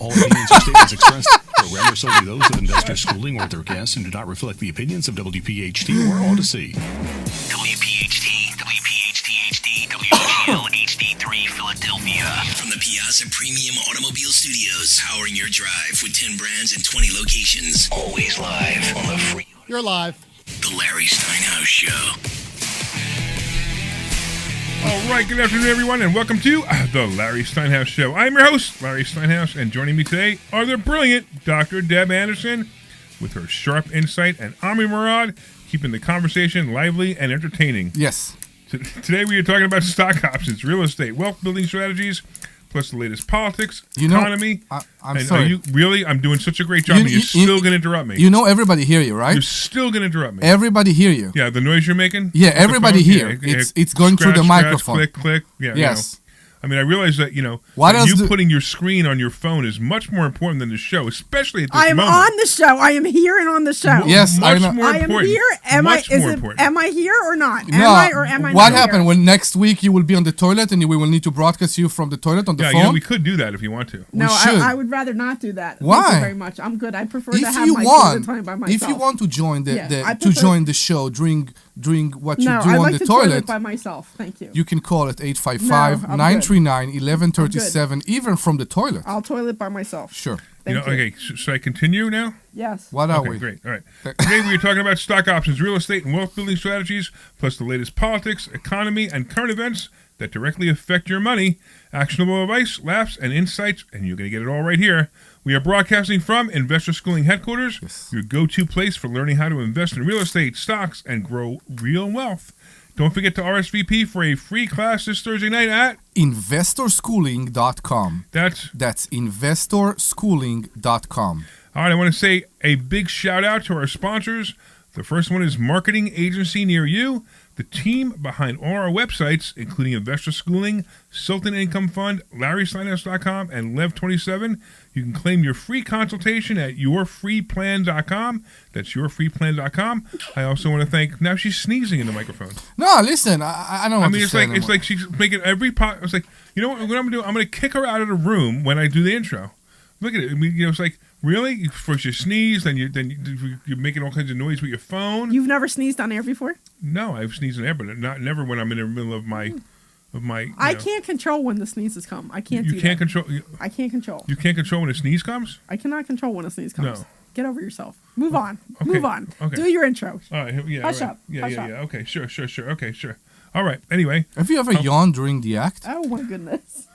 All opinions or statements expressed are solely those of Investor Schooling or their guests and do not reflect the opinions of WPHT or Odyssey. WPHT, WPHT-HD, WGL HD3 Philadelphia. From the Piazza Premium Automobile Studios, powering your drive with 10 brands and 20 locations. Always live on the free. You're live. The Larry Steinhouse Show. All right, good afternoon, everyone, and welcome to the Larry Steinhouse Show. I'm your host, Larry Steinhouse, and joining me today are the brilliant Dr. Deb Anderson with her sharp insight and Omri Morad, keeping the conversation lively and entertaining. Yes. Today we are talking about stock options, real estate, wealth building strategies, plus the latest politics, economy. I'm and sorry. Are you really? I'm doing such a great job, and you're still going to interrupt me. You know everybody hear you, right? You're still going to interrupt me. Everybody hear you. Yeah, the noise you're making? Yeah, everybody here. It's going through the microphone. Click, click. Yeah, yes. I mean, I realize that, putting your screen on your phone is much more important than the show, especially at this moment. I am on the show. I am here and on the show. Yes, I am here. Am I here or not? No. Am I What not happened here? when next week you will be on the toilet and we will need to broadcast you from the toilet on the phone? Yeah, we could do that if you want to. No, should. I would rather not do that. Why? Thank you very much. I'm good. I prefer to If have you my want, time by myself. if you want to join I join the show during what you do I on like the to toilet, by myself. Thank you. you can call it No, I'm 855-939-1137, even from the toilet. I'll toilet by myself. Sure. Thank you. Okay, should I continue now? Yes. What are Okay, we? great. All right. Today we are talking about stock options, real estate, and wealth building strategies, plus the latest politics, economy, and current events that directly affect your money, actionable advice, laughs, and insights, and you're going to get it all right here. We are broadcasting from Investor Schooling Headquarters, your go-to place for learning how to invest in real estate, stocks, and grow real wealth. Don't forget to RSVP for a free class this Thursday night at investorschooling.com. That's investorschooling.com. All right, I want to say a big shout out to our sponsors. The first one is Marketing Agency Near You, the team behind all our websites, including Investor Schooling, Sultan Income Fund, LarrySteinhouse.com, and Lev27. You can claim your free consultation at yourfreeplan.com. That's yourfreeplan.com. I also want to thank. Now she's sneezing in the microphone. No, listen, I don't. I mean, it's like she's making every pot. It's like, you know what I'm going to do? I'm going to kick her out of the room when I do the intro. Look at it. I mean, it's like, really? First you sneeze, then you're making all kinds of noise with your phone. You've never sneezed on air before? No, I've sneezed on air, but never when I'm in the middle of my. I can't control when the sneezes come. I can't. You can't control. I can't control. You can't control when a sneeze comes? I cannot control when a sneeze comes. No. Get over yourself. Move on. Okay. Move on. Okay. Do your intro. All right. Yeah. Hush right. up. Yeah. Hush Yeah. up. Yeah. Okay. Sure. Okay. Sure. All right. Anyway. Have you ever yawned during the act? Oh my goodness.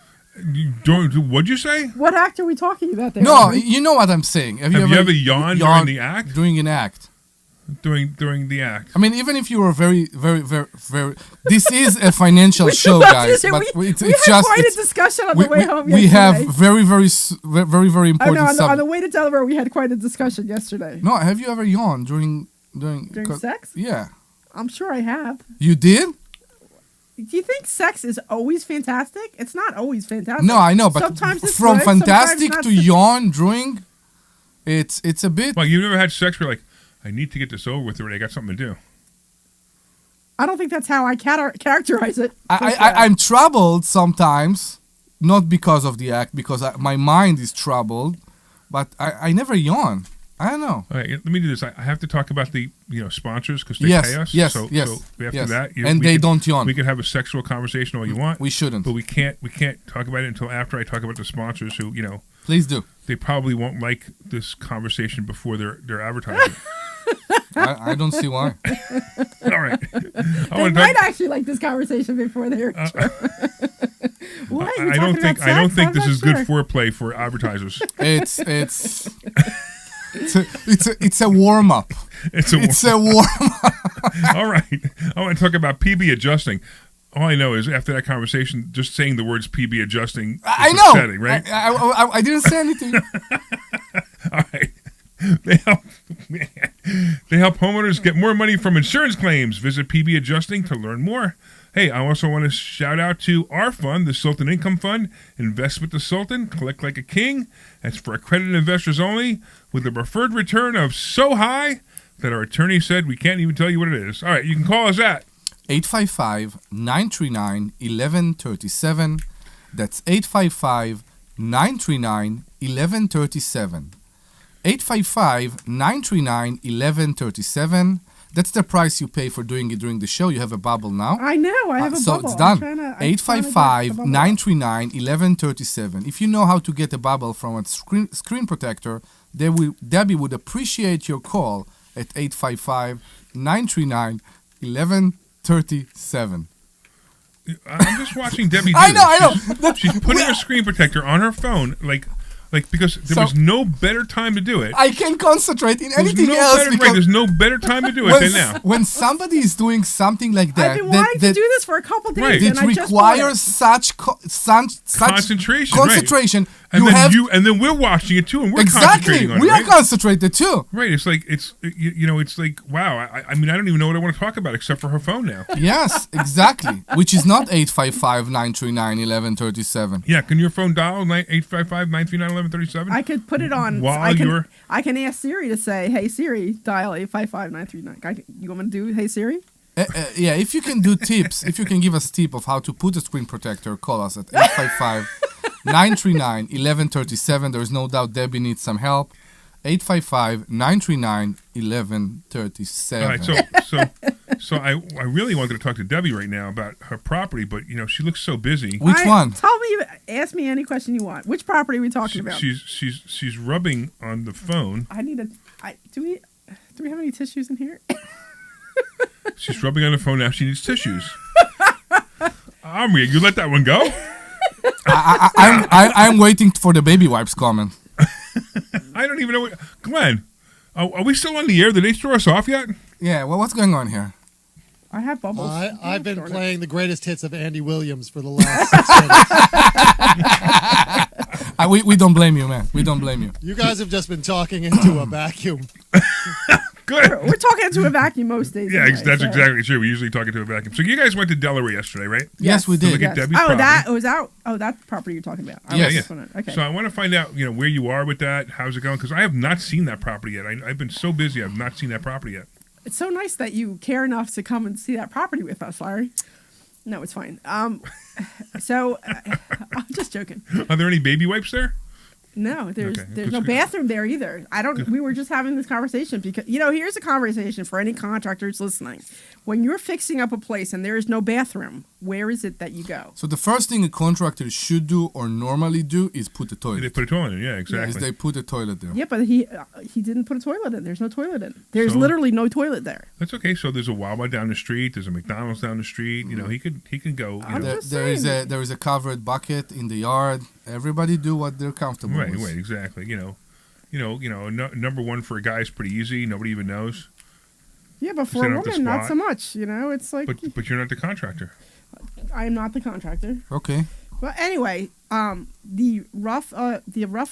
What'd you say? What act are we talking about there? No, you know what I'm saying. Have you ever yawned during the act? During an act. During the act. I mean, even if you were very, very, very, very. This is a financial show, guys. But it's had just quite a discussion on the way home we yesterday. have very, very, very, very important on subject. the way to Delaware, we had quite a discussion yesterday. No, have you ever yawned during sex? Yeah. I'm sure I have. You did? Do you think sex is always fantastic? It's not always fantastic. No, I know, but sometimes it's from good, fantastic sometimes to not. yawn during, it's a bit. Well, you've never had sex where, like, I need to get this over with, or I got something to do. I don't think that's how I characterize it. I'm troubled sometimes, not because of the act, because my mind is troubled, but I never yawn. I don't know. All right, let me do this. I have to talk about the sponsors because they pay us. Yes. So after that, don't yawn. We can have a sexual conversation all you want. We shouldn't, but we can't talk about it until after I talk about the sponsors who Please do. They probably won't like this conversation before they're advertising. I don't see why. All right. They might actually like this conversation before they're. What? I don't think this is good foreplay for advertisers. It's a warm up. It's a warm up. All right. I want to talk about PB adjusting. All I know is after that conversation, just saying the words PB adjusting is upsetting, right? I didn't say anything. All right. They help homeowners get more money from insurance claims. Visit PB Adjusting to learn more. Hey, I also want to shout out to our fund, the Sultan Income Fund. Invest with the Sultan, collect like a king. That's for accredited investors only, with a preferred return of so high that our attorney said we can't even tell you what it is. All right, you can call us at 855-939-1137. That's 855 855-939-1137. 855-939-1137. That's the price you pay for doing it during the show. You have a bubble now. I know. I have a so bubble. it's done. 855-939-1137. If you know how to get a bubble from a screen protector, Debbie would appreciate your call at 855-939-1137. I'm just watching Debbie do I know. She's putting her screen protector on her phone, because there was no better time to do it. I can't concentrate in There's anything no else better, because there's no better time to do it than now. when somebody is doing something like that, I've been wanting to do this for a couple days, Right. and it I just bought requires it. such Concentration, concentration. Right. And then we're watching it too, and we're concentrating on we it. are Right? concentrated too. Right. It's like it's like wow. I mean, I don't even know what I want to talk about except for her phone now. Yes, exactly. Which is not 855-939-1137. Yeah. Can your phone dial 855-939-1137? I could put it on. I can ask Siri to say, "Hey Siri, dial 855-939." You want me to do "Hey Siri"? Yeah, if you can do tips, if you can give us tip of how to put a screen protector, call us at 855-939-1137. There is no doubt Debbie needs some help. 855-939-1137. All right. So I really wanted to talk to Debbie right now about her property, but she looks so busy. Which one? Tell me. Ask me any question you want. Which property are we talking about? She's rubbing on the phone. I need a. Do we have any tissues in here? She's rubbing on the phone now. She needs tissues. Omri, you let that one go? I'm waiting for the baby wipes comment. I don't even know what. Glenn, are we still on the air? Did they throw us off yet? Yeah, well, what's going on here? I have bubbles. I've been playing the greatest hits of Andy Williams for the last 6 minutes. We don't blame you, man. We don't blame you. You guys have just been talking into a vacuum. Good. We're talking into a vacuum most days. Yeah, anyway, that's so. exactly true. We usually talk into a vacuum. So you guys went to Delaware yesterday, right? Yes, we To did. look at Debbie's Oh, property. that was out. Oh, that property you're talking about. Yes. Yeah. Okay. So I want to find out, where you are with that. How's it going? Because I have not seen that property yet. I've been so busy. I've not seen that property yet. It's so nice that you care enough to come and see that property with us, Larry. No, it's fine. I'm just joking. Are there any baby wipes there? No, there's Okay. no bathroom there either. We were just having this conversation because here's a conversation for any contractors listening. When you're fixing up a place and there is no bathroom, where is it that you go? So the first thing a contractor should do or normally do is put a They toilet. put a toilet in. Yeah, Is exactly. they put a toilet there. Yeah, but he didn't put a toilet in. There's no toilet in. There's So? literally no toilet there. That's okay. So there's a Wawa down the street. There's a McDonald's down the street. He can go. I'm just There is saying. a covered bucket in the yard. Everybody do what they're comfortable Right, with. exactly. Number one for a guy is pretty easy. Nobody even knows. Yeah, but for Sit a up to woman, not squat. so much. It's like But you're not the contractor. I am not the contractor. Okay. Well, anyway, the rough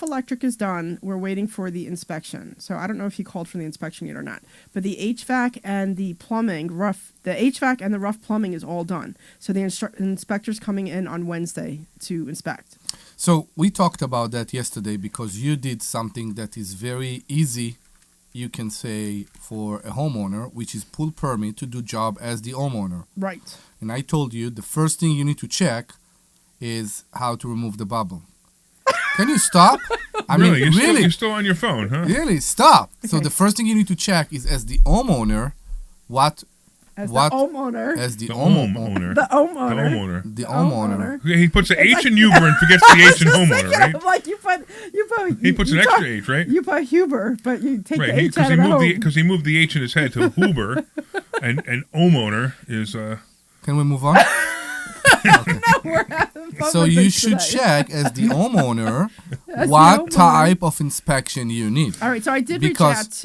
electric is done. We're waiting for the inspection. So I don't know if he called for the inspection yet or not. But the HVAC and the plumbing, the HVAC and the rough plumbing is all done. So the inspector's coming in on Wednesday to inspect. So we talked about that yesterday because you did something that is very easy, you can say, for a homeowner, which is pull permit to do job as the homeowner. Right. And I told you the first thing you need to check is how to remove the bubble. Can you stop? I Really? mean, You're still on your phone, huh? really, stop. So Okay. the first thing you need to check is as the homeowner, As What? the homeowner. as the The homeowner, The homeowner. The homeowner. the homeowner. Yeah, he puts an It's H like- in Uber and forgets the H in homeowner, right? Like you put. He puts an extra H, right? You put Huber, but you take Right, the H out of the home. because he moved the H in his head to Huber, and homeowner is Can we move on? We're having fun So with you this should today. check as the homeowner As the what homeowner. type of inspection you need. All right, so I did Because-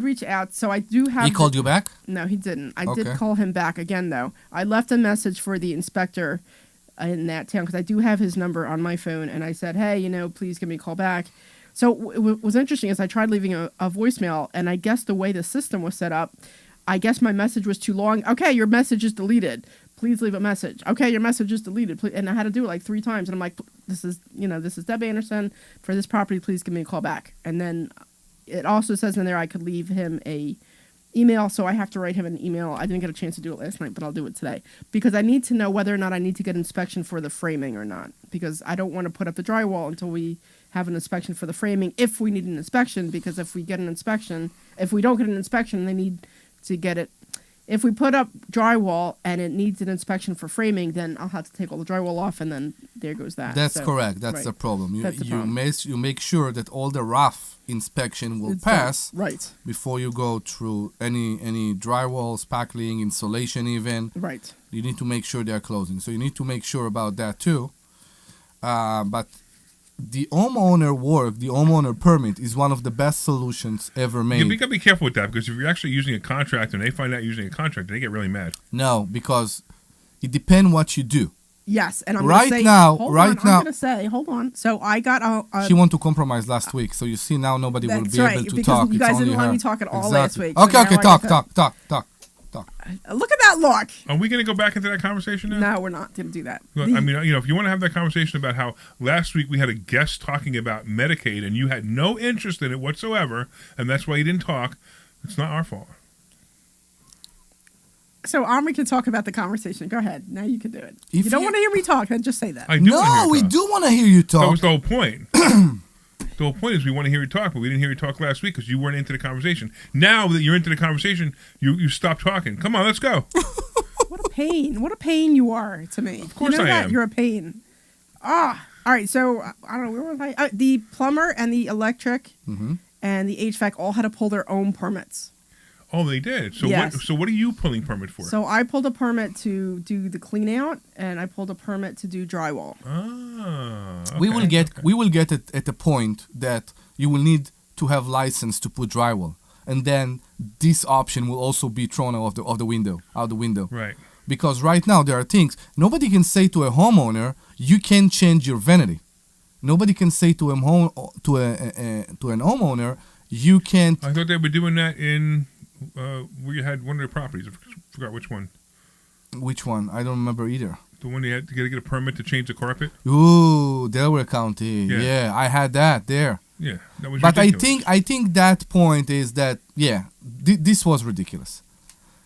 reach out. So I do have. He called you back? No, he didn't. I Okay. did call him back again, though. I left a message for the inspector in that town because I do have his number on my phone, and I said, "Hey, please give me a call back." So what was interesting is I tried leaving a voicemail, and I guess the way the system was set up, I guess my message was too long. Okay, your message is deleted. Please leave a message. Okay, your message is deleted. Please. And I had to do it like 3 times, and I'm like, "This is Deb Anderson for this property. Please give me a call back." And then it also says in there I could leave him a email, so I have to write him an email. I didn't get a chance to do it last night, but I'll do it today because I need to know whether or not I need to get inspection for the framing or not, because I don't want to put up the drywall until we have an inspection for the framing, if we need an inspection, because if we don't get an inspection, they need to get it. If we put up drywall and it needs an inspection for framing, then I'll have to take all the drywall off, and then there goes that. That's So, correct. That's right. the problem. That's the problem. You make sure that all the rough inspection will It's done. pass Right. before you go through any drywall, spackling, insulation even. Right. You need to make sure they are closing. So you need to make sure about that too. But the homeowner permit is one of the best solutions ever made. You got to be careful with that, because if you're actually using a contractor and they find out you're using a contractor, they get really mad. No, because it depends what you do. Yes, and I'm Right gonna say, now- hold right on, now- I'm gonna say, hold on. So I got a She wanted to compromise last week, so you see now nobody will That's be right, able to because talk. you It's guys only didn't let her. me talk at all last week, so Okay, now okay, I talk. look at that look. Are we going to go back into that conversation now? No, we're not gonna do that. Look, I mean, if you want to have that conversation about how last week we had a guest talking about Medicaid and you had no interest in it whatsoever, and that's why you didn't talk, it's not our fault. So Omri can talk about the conversation. Go ahead. Now you can do it. If you don't you- want to hear me talk, then just say that. I do wanna hear No, you we talk. do want to hear you That talk. was the whole point. The whole point is we want to hear you talk, but we didn't hear you talk last week because you weren't into the conversation. Now that you're into the conversation, you stop talking. Come on, let's go. What a pain. What a pain you are to me. Of course you know I that? am. You're a pain. All right. So I don't know. Where was I? The plumber and the electric and the HVAC all had to pull their own permits. Oh, they did. So Yes. what are you pulling permit for? So I pulled a permit to do the clean out, and I pulled a permit to do drywall. okay. We will get it at a point that you will need to have license to put drywall, and then this option will also be thrown out the window. Right. Because right now there are things nobody can say to a homeowner, you can change your vanity. Nobody can say to an homeowner, you can't. I thought they were doing that in where you had one of the properties. I forgot which one. Which one? I don't remember either. The one you had to get a permit to change the carpet. Ooh, Delaware County. Yeah. Yeah, I had that there. Yeah, that was. But ridiculous. I think that point is that this was ridiculous.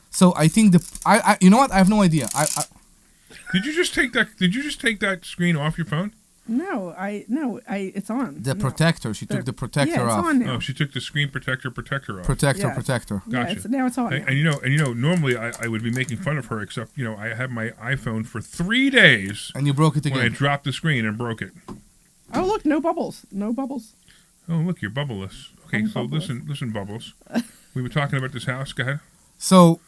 So I think I you know what, I have no idea. Did you just take that screen off your phone? No, it's on. The protector. She took the protector yeah, it's off. on now. Oh, she took the screen protector off. Protector. Yeah, Gotcha. now it's on. And you know, normally I would be making fun of her, except I had my iPhone for 3 days And you broke it when I again. dropped the screen and broke it. Oh, look, no bubbles. No bubbles. Oh, look, you're bubbleless. Okay, I'm so bubbleless. listen, Bubbles. We were talking about this house. Go ahead. So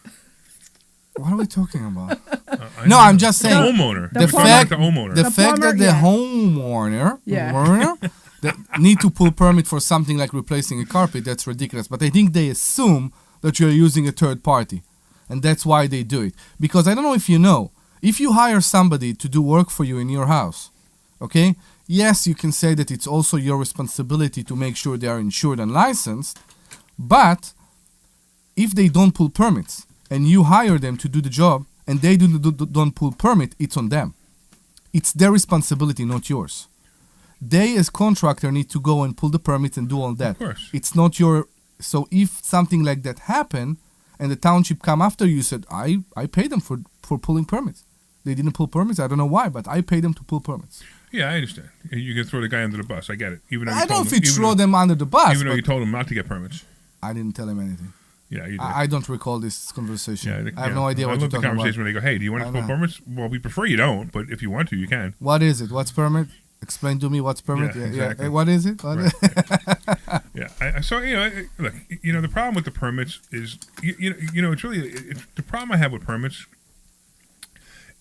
what are we talking about? I No, know. I'm just saying. The homeowner. The We're talking fact- about the homeowner. The The fact plumber, that the yeah. homeowner that need to pull permit for something like replacing a carpet, that's ridiculous. But I think they assume that you're using a third party. And that's why they do it. Because I don't know if you know, if you hire somebody to do work for you in your house, okay? Yes, you can say that it's also your responsibility to make sure they are insured and licensed. But if they don't pull permits and you hire them to do the job and they don't pull permit, it's on them. It's their responsibility, not yours. They, as contractor, need to go and pull the permits and do all that. Of course. It's not your. So if something like that happened, and the township come after you, said, I paid them for pulling permits. They didn't pull permits. I don't know why, but I paid them to pull permits. Yeah, I understand. You can throw the guy under the bus. I get it. Even though you I don't told know if him, you throw them under the bus. even though you But told him not to get permits. I didn't tell him anything. Yeah, you did. I don't recall this conversation. Yeah, I have no idea I what you're love the talking conversation about. when they go, "Hey, do you want I to pull know. permits?" Well, we prefer you don't, but if you want to, you can. What is it? What's permit? Explain to me what's permit. Yeah, exactly. Hey, what is it? What Right. Yeah. So look, the problem with the permits is it's really the problem I have with permits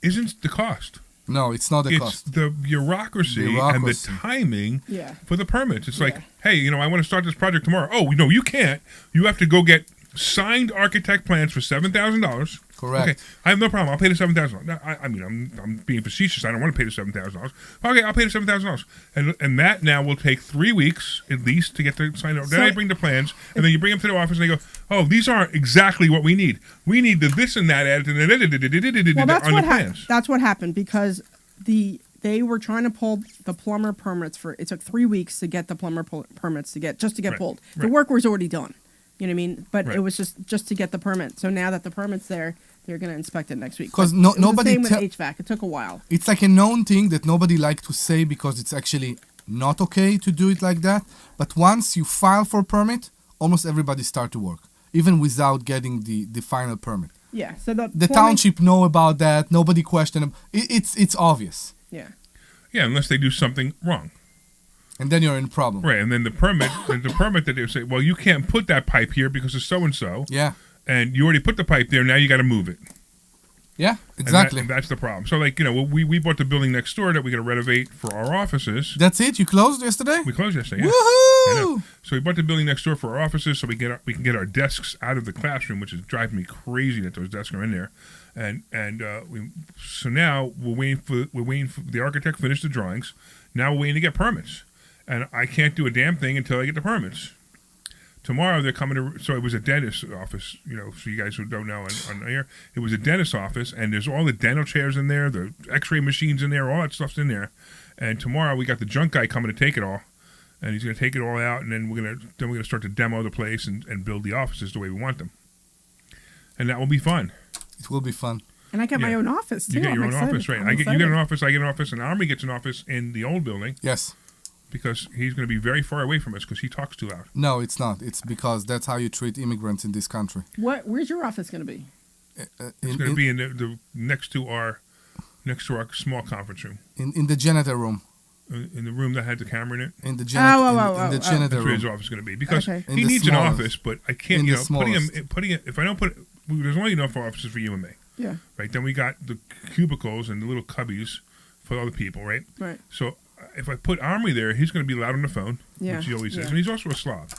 isn't the cost. No, it's not the It's cost. the bureaucracy and the timing Yeah. for the permits. It's like, Yeah. hey, I want to start this project tomorrow. Oh, no, you can't. You have to go get signed architect plans for $7,000. Correct. Okay, I have no problem. I'll pay the $7,000. I mean, I'm being facetious. I don't want to pay the $7,000. Okay, I'll pay the $7,000, and that now will take 3 weeks at least to get the signed. Then I bring the plans, and then you bring them to the office, and they go, "Oh, these aren't exactly what we need. We need the this and that added Well, that's on the what plans." that's what happened because they were trying to pull the plumber permits for. It took 3 weeks to get the plumber permits to get Right, pulled. The right. work was already done. You know what I mean? But Right. it was just to get the permit. So now that the permit's there, they're going to inspect it next week. 'Cause But no- it was nobody the same with tell- HVAC. It took a while. It's like a known thing that nobody like to say because it's actually not okay to do it like that. But once you file for a permit, almost everybody start to work, even without getting the final permit. Yeah. So the The plumbing- township know about that. Nobody question them. It's obvious, Yeah. Yeah, unless they do something wrong. and then you're in problem. Right, and then the permit that they say, well, you can't put that pipe here because of so and so, Yeah, and you already put the pipe there. Now you got to move it. yeah, And exactly. and that's the problem. So, like, we bought the building next door that we're going to renovate for our offices. That's it. You closed yesterday. We closed yesterday. Yeah. I know. Woohoo! So we bought the building next door for our offices, so we can get our desks out of the classroom, which is driving me crazy that those desks are in there. So now we're waiting for the architect to finish the drawings. Now we're waiting to get permits, and I can't do a damn thing until I get the permits. Tomorrow they're coming to. So it was a dentist's office, so you guys who don't know on air, it was a dentist's office, and there's all the dental chairs in there, the X-ray machines in there, all that stuff's in there. And tomorrow we got the junk guy coming to take it all. And he's going to take it all out, and then we're going to start to demo the place and build the offices the way we want them, and that will be fun. It will be fun. And I get my Yeah. own office too. You get your I'm own excited. office, right? I'm You get excited. an office, I get an office, and Omri gets an office in the old building Yes. because he's going to be very far away from us because he talks too loud. No, it's not. It's because that's how you treat immigrants in this country. Where's your office going to be? It's going to be in the next to our small conference room, in the janitor room. in the room that had the camera in it. In the janitor oh, in the oh. janitor That's where his room. office is going to be because Okay. In he the needs an smallest. office, but I can't. In You the know, smallest. putting it. If I don't put, there's only enough offices for you and me. Yeah. Right. Then we got the cubicles and the little cubbies for other people. Right. Right. So if I put Omri there, he's going to be loud on the phone, Yeah, which he always is, yeah. and he's also a slob.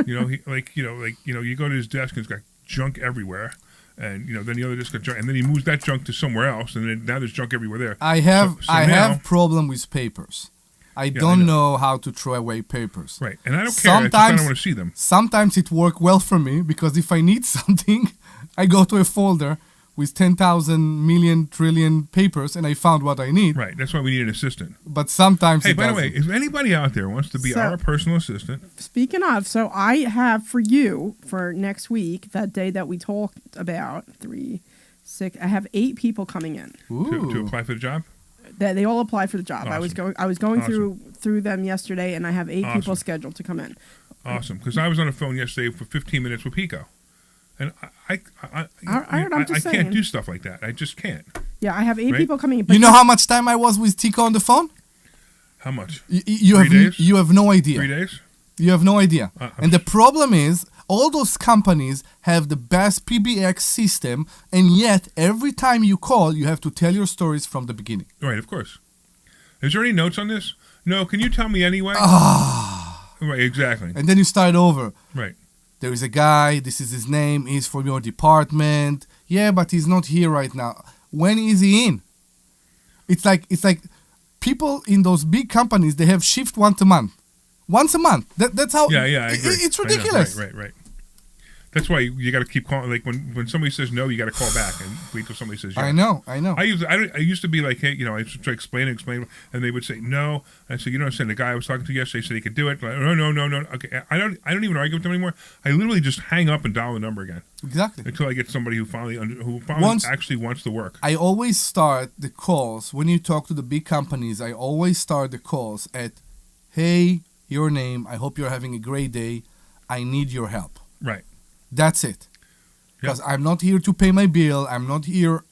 You go to his desk and it's got junk everywhere, and then the other desk got junk, and then he moves that junk to somewhere else, and then now there's junk everywhere there. I have So I now- have problem with papers. I I don't know. know how to throw away papers. Right, and I don't care. I don't want to see them. Sometimes it work well for me because if I need something, I go to a folder with 10,000 million trillion papers and I found what I need. Right, that's why we need an assistant. But sometimes Hey, it by the doesn't. way, if anybody out there wants to be So- our personal assistant, Speaking of, so I have for you for next week, that day that we talked about, 3, 6, I have 8 people coming in. to Ooh. apply for the job, That they all applied for the job. Awesome. I was going Awesome. through them yesterday, and I have 8 people Awesome. scheduled to come in. awesome. Because I was on the phone yesterday for 15 minutes with Pico, and I I'm just can't saying. do stuff like that. I just can't. Yeah, I have 8 Right. people coming in. You know how much time I was with Tico on the phone? How much? You 3 have days? you have no idea. 3 days? You have no idea. I'm And the problem is, all those companies have the best PBX system, and yet every time you call, you have to tell your stories from the beginning. Right, of course. Is there any notes on this? No. Can you tell me anyway? Right, exactly. And then you start over. Right. There is a guy, this is his name, he's from your department. Yeah, but he's not here right now. When is he in? It's like people in those big companies, they have shift once a month. Once a month. That's how Yeah, I agree. It's I know, ridiculous. Right. That's why you got to keep calling. Like when somebody says no, you got to call back and wait till somebody says yes. I know. I used to be like, hey, I used to try to explain, and they would say no. And I said, you don't understand. The guy I was talking to yesterday said he could do it. Like, no. Okay, I don't even argue with them anymore. I literally just hang up and dial the number again Exactly. until I get somebody who finally actually wants to work. I always start the calls when you talk to the big companies. I always start the calls at, "Hey, your name. I hope you're having a great day. I need your help." Right. That's it. Yep. Because I'm not here to pay my bill. I'm not here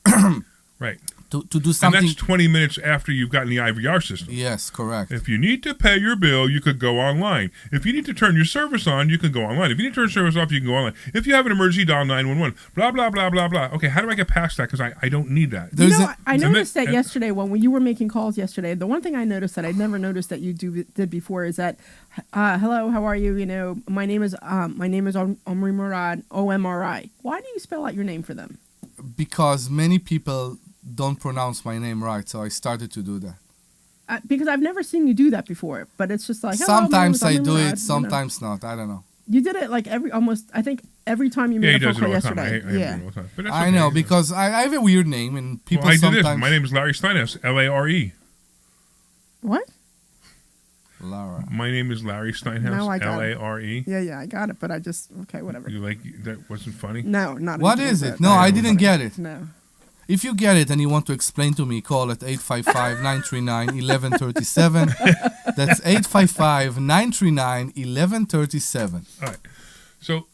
Right. to do And something. that's 20 minutes after you've gotten the IVR system. Yes, correct. If you need to pay your bill, you could go online. If you need to turn your service on, you can go online. If you need to turn your service off, you can go online. If you have an emergency, dial 911. Blah, blah, blah, blah, blah. Okay, how do I get past that? Because I don't need that. There's You know, a- I and noticed then- that yesterday when you were making calls yesterday. The one thing I noticed that I'd never noticed that you did before is that, hello, how are you? My name is Omri Morad, OMRI. Why do you spell out your name for them? Because many people don't pronounce my name right, so I started to do that. Because I've never seen you do that before. But it's just like, hello, Sometimes my I name is do Omri Morad, it, sometimes not. I don't know. You did it like I think every time you Yeah, he made a phone does it call all the time. yesterday. I hear Yeah. it all the time. But that's I okay. know, because I have a weird name, and people Well, I do sometimes... this. My name is Larry Steinhouse, Lare. What? Lara. My name is Larry Steinhouse. No, I got it. Lare. Yeah, I got it, but I just okay, whatever. You like that? Wasn't funny. No, not. What even is a it? bit. No, I didn't get it. No. If you get it and you want to explain to me, call at 855-939-1137. That's 855-939-1137. All right. So,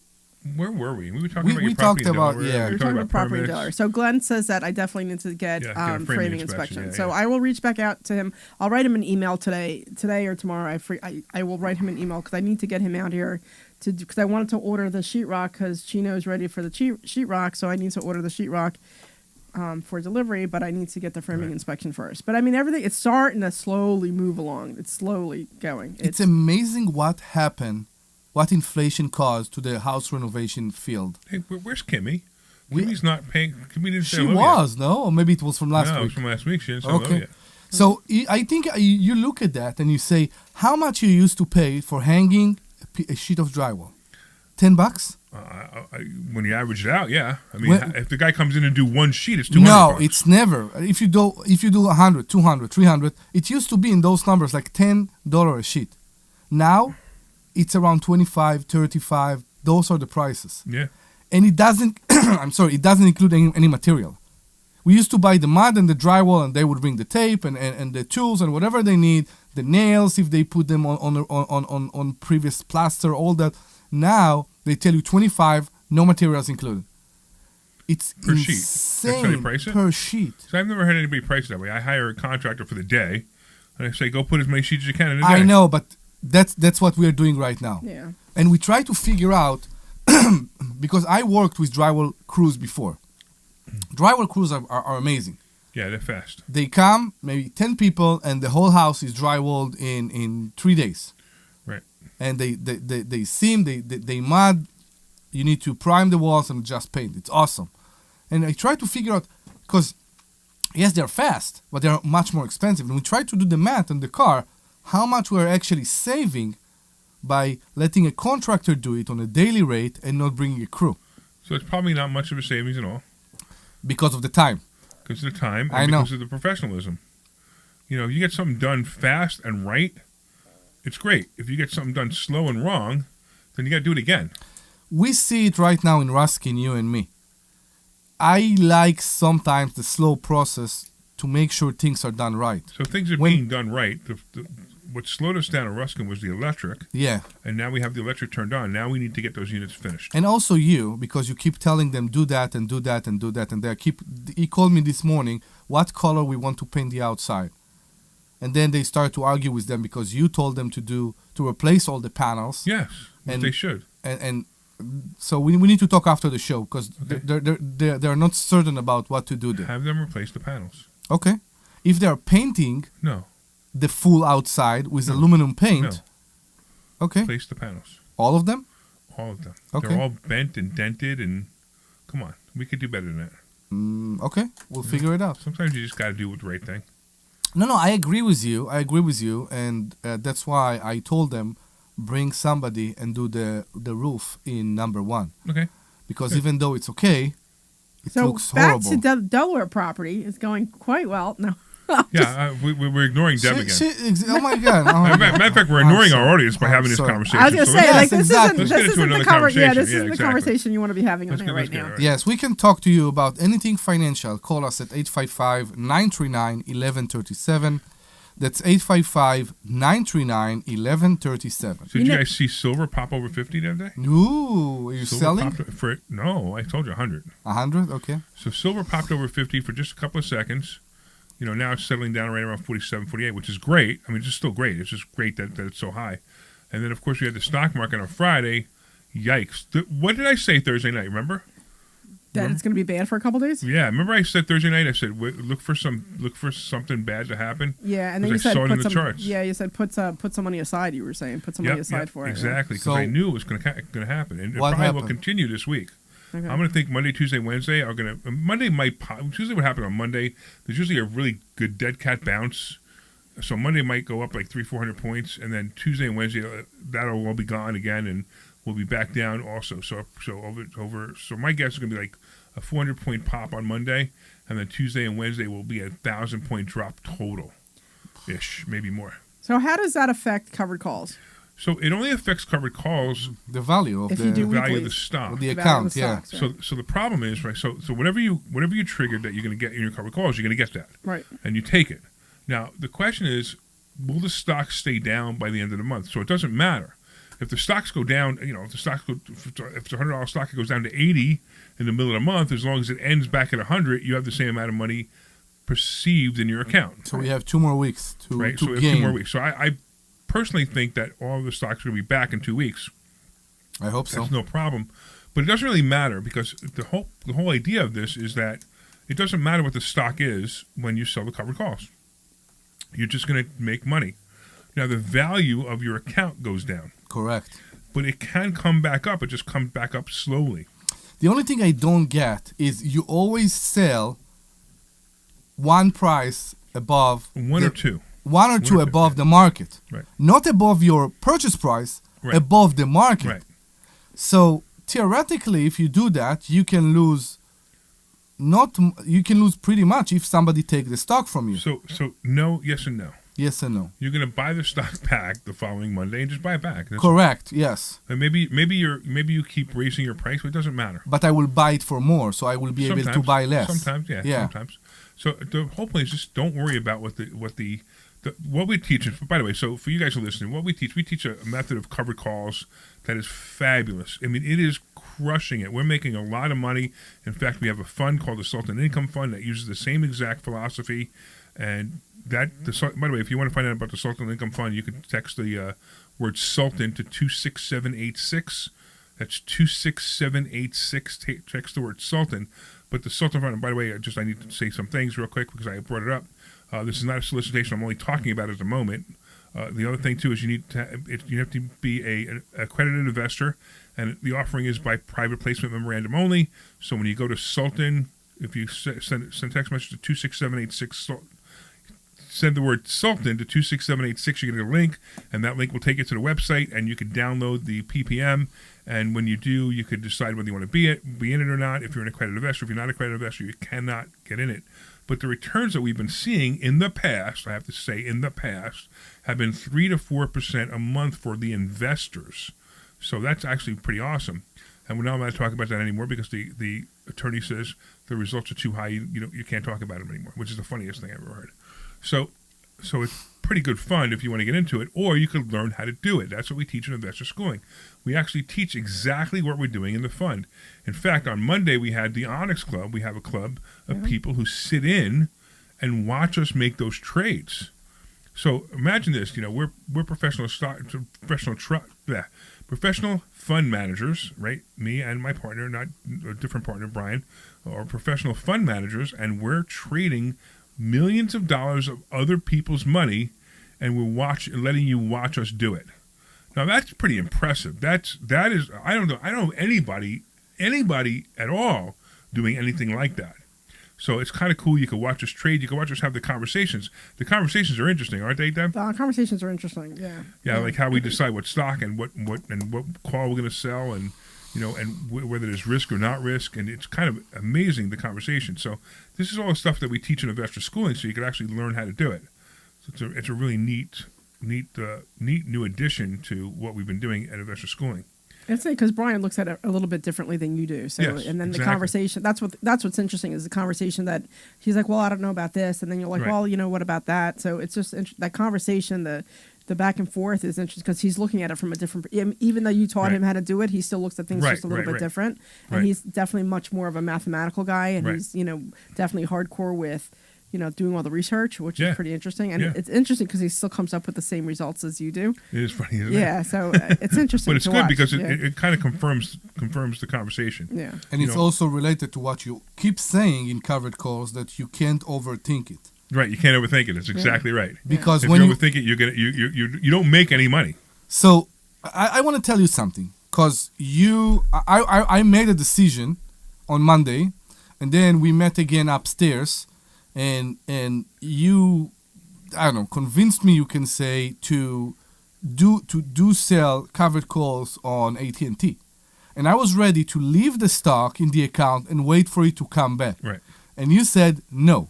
where were we? We were talking about We your property talked in about- Delaware. yeah. We We're were talking about property permits. dealer. So Glenn says that I definitely need to get, Yeah, get a framing inspection, inspection. yeah, So yeah. I will reach back out to him. I'll write him an email today or tomorrow. I will write him an email because I need to get him out here because I wanted to order the sheetrock because Chino's ready for the sheetrock. So I need to order the sheetrock for delivery, but I need to get the framing inspection first. But I mean, everything it's starting to slowly move along. It's slowly going. It's amazing what happened, what inflation caused to the house renovation field. Hey, where's Kimmy? Kimmy's not paying. Kimmy didn't say She hello was, no? Or maybe it was from yet. last No, it was week. from last week. She didn't say hello Okay. yet. So I think you look at that and you say, how much you used to pay for hanging a sheet of drywall? $10? When you average it out, yeah. I mean, When- if the guy comes in and do one sheet, it's $200. No, it's never. If you do 100, 200, 300, it used to be in those numbers like $10 a sheet. Now, it's around 25, 35. Those are the prices. Yeah. And it doesn't, I'm sorry, it doesn't include any material. We used to buy the mud and the drywall, and they would bring the tape and the tools and whatever they need, the nails if they put them on previous plaster, all that. Now they tell you 25, no materials included. It's Per sheet. insane That's how they price it? per sheet. So I've never had anybody price it that way. I hire a contractor for the day, and I say, go put as many sheets as you can in a day. I know, but that's what we are doing right now. Yeah. And we try to figure out because I worked with drywall crews before. Drywall crews are amazing. Yeah, they're fast. They come, maybe 10 people, and the whole house is drywalled in 3 days. Right. And they seam, they mud. You need to prime the walls and just paint. It's awesome. And I try to figure out, because yes, they're fast, but they're much more expensive. And we try to do the math on the car, how much we're actually saving by letting a contractor do it on a daily rate and not bringing a crew So it's probably not much of a savings at all because of the time. because of the time and I know. because of the professionalism. You know, if you get something done fast and right, it's great. If you get something done slow and wrong, then you got to do it again. We see it right now in Ruskin, you and me. I like sometimes the slow process to make sure things are done right. So things are When- being done right. What slowed us down in Ruskin was the electric, Yeah. and now we have the electric turned on. Now we need to get those units finished. And also you, because you keep telling them do that and do that and do that, and he called me this morning, what color we want to paint the outside. And then they start to argue with them because you told them to replace all the panels. Yes, And- they should. And so we need to talk after the show because Okay. they're not certain about what to do there. Have them replace the panels. Okay. If they're painting No, the full outside with aluminum paint, okay, replace the panels. all of them? All of them. Okay. They're all bent and dented, and come on, we could do better than that. Okay, we'll figure it out. Sometimes you just got to do the right thing. No, I agree with you. And that's why I told them bring somebody and do the roof in number 1 Okay. because Good. even though it's okay, it So looks back horrible. to Delaware property is going quite well. No. Yeah, we're ignoring Deb again. Oh my God! Oh my Matter God. of fact, we're I'm ignoring sorry. our audience by I'm having this sorry. conversation. I was gonna So say, let's- Yes, like, this exactly. Let's isn't get this into isn't the another conversation. Yeah, this conversation. isn't Yeah, the exactly. conversation you want to be having on Let's here get- right let's get now. it right. Yes, we can talk to you about anything financial. Call us at 855-939-1137. That's 855-939-1137. So did you guys see silver pop over 50 the other day? Ooh, are you Silver selling? popped for no, I told you 100. 100? Okay. So silver popped over 50 for just a couple of seconds. You know, now it's settling down right around 47, 48, which is great. I mean, it's just still great. It's just great that it's so high. And then, of course, we had the stock market on Friday. Yikes. What did I say Thursday night, remember? That it's going to be bad for a couple days. Yeah, remember I said Thursday night, I said, look for something bad to happen. Yeah, and then you Because I said saw it in put the some. charts. Yeah, you said put some money aside. You were saying put some money aside for it. Exactly, because So- I knew it was going to happen. And it What probably will happened? continue this week. Okay. I'm going to think Monday, Tuesday, Wednesday are going to. Monday might pop. Usually, what happens on Monday? There's usually a really good dead cat bounce. So Monday might go up like 300-400 points, and then Tuesday and Wednesday that'll all be gone again, and we'll be back down also. So over. So my guess is going to be like a 400-point pop on Monday, and then Tuesday and Wednesday will be a 1,000-point drop total, ish, maybe more. So how does that affect covered calls? So it only affects covered calls, The value of If the you do value of weekly. the stock. of the Value of account, the yeah. stocks, right. So the problem is, right, so whatever you triggered that you're going to get in your covered calls, you're going to get that. Right. And you take it. Now, the question is, will the stock stay down by the end of the month? So it doesn't matter. If the stocks go down, if it's a $100 stock, it goes down to 80 in the middle of the month, as long as it ends back at 100, you have the same amount of money perceived in your account. So we have 2 more weeks to Right? So we have gain. 2 more weeks. So I personally think that all of the stocks are going to be back in 2 weeks. I hope so. That's no problem. But it doesn't really matter because the whole idea of this is that it doesn't matter what the stock is when you sell the covered calls. You're just going to make money. Now, the value of your account goes down, Correct. but it can come back up. It just comes back up slowly. The only thing I don't get is you always sell one price above One the- or two. one or two One or two, above yeah. the market, Right. not above your purchase price, Right. above the market. Right. So theoretically, if you do that, you can lose. You can lose pretty much if somebody take the stock from you. So no, yes, and no. Yes and no. You're going to buy the stock back the following Monday and just buy it back. That's Correct. Yes, And maybe you keep raising your price, but it doesn't matter. but I will buy it for more, so I will be able to buy less. Sometimes, yeah. Sometimes. So the whole point is just don't worry about what we teach. By the way, so for you guys who are listening, what we teach a method of covered calls that is fabulous. I mean, it is crushing it. We're making a lot of money. In fact, we have a fund called the Sultan Income Fund that uses the same exact philosophy. And by the way, if you want to find out about the Sultan Income Fund, you can text the word Sultan to 26786. That's 26786. Text the word Sultan. But the Sultan Fund, and by the way, I need to say some things real quick because I brought it up. This is not a solicitation. I'm only talking about it at the moment. The other thing, too, is you have to be an accredited investor, and the offering is by private placement memorandum only. So when you go to Sultan, if you send text message to 26786, send the word Sultan to 26786, you get a link, and that link will take you to the website, and you can download the PPM. And when you do, you could decide whether you want to be in it or not. If you're an accredited investor, if you're not an accredited investor, you cannot get in it. But the returns that we've been seeing in the past, I have to say in the past, have been 3 to 4% a month for the investors. So that's actually pretty awesome. And we're not allowed to talk about that anymore because the attorney says the results are too high. You can't talk about them anymore, which is the funniest thing I've ever heard. So it's pretty good fun if you want to get into it, or you could learn how to do it. That's what we teach in investor schooling. We actually teach exactly what we're doing in the fund. In fact, on Monday we had the Onyx Club. We have a club of people who sit in and watch us make those trades. So imagine this. We're professional fund managers, right? Me and my partner, not a different partner, Brian, are professional fund managers, and we're trading millions of dollars of other people's money, and we're letting you watch us do it. Now that's pretty impressive. That is I don't know anybody at all doing anything like that. So it's kind of cool. You can watch us trade. You can watch us have the conversations. The conversations are interesting, aren't they, Deb? The conversations are interesting. Yeah. Yeah, like how we decide what stock and what call we're going to sell, and whether there's risk or not risk, and it's kind of amazing, the conversation. So this is all the stuff that we teach in investor schooling, so you can actually learn how to do it. So it's a really neat new addition to what we've been doing at investor schooling. It's because Brian looks at it a little bit differently than you do. So, Yes, and then exactly. the conversation, that's what's interesting is the conversation that he's like, well, I don't know about this. And then you're like, Right. well, what about that? So it's just that conversation, the back and forth is interesting because he's looking at it from a different, even though you taught Right. him how to do it, he still looks at things just a little bit Right. different. And Right. he's definitely much more of a mathematical guy. And Right. he's, definitely hardcore with, doing all the research, which Yeah. is pretty interesting. And Yeah. it's interesting because he still comes up with the same results as you do. It is funny, isn't it? Yeah. So it's interesting. But it's to good watch. because Yeah. it kind of confirms the conversation. Yeah. And it's also related to what you keep saying in covered calls, that you can't overthink it. Right, you can't overthink it. That's exactly right. Because If when you you overthink it, you don't make any money. So I want to tell you something, because I made a decision on Monday, and then we met again upstairs, and you, I don't know, convinced me, you can say, to sell covered calls on AT&T, and I was ready to leave the stock in the account and wait for it to come back. Right. And you said no.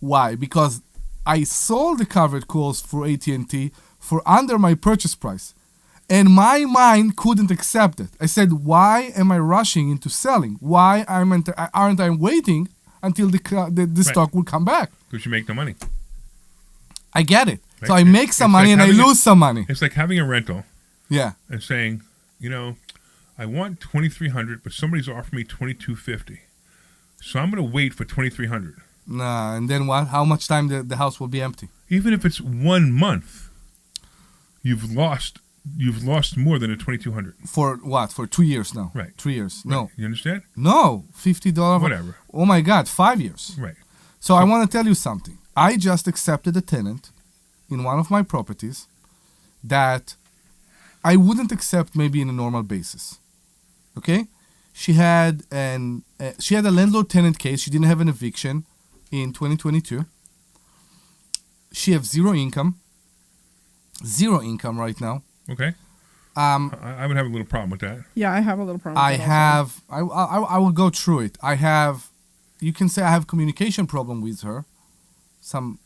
Why? Because I sold the covered calls for AT&T for under my purchase price. And my mind couldn't accept it. I said, why am I rushing into selling? Why aren't I waiting until the stock will come back? Because you make no money. I get it. Right? So I make some money and I lose some money. It's like having a rental Yeah. and saying, I want $2,300, but somebody's offering me $2,250. So I'm going to wait for $2,300. Nah, and then what? How much time the house will be empty? Even if it's 1 month, you've lost more than a $2,200. For what? For 2 years now. Right. 3 years. Right. No. You understand? No. $50. Whatever. Oh my God, 5 years. Right. So I want to tell you something. I just accepted a tenant in one of my properties that I wouldn't accept maybe in a normal basis. Okay? She had a landlord-tenant case. She didn't have an eviction in 2022. She has zero income right now. Okay. I would have a little problem with that. Yeah, I have a little problem with that also. I will go through it. You can say I have communication problem with her, some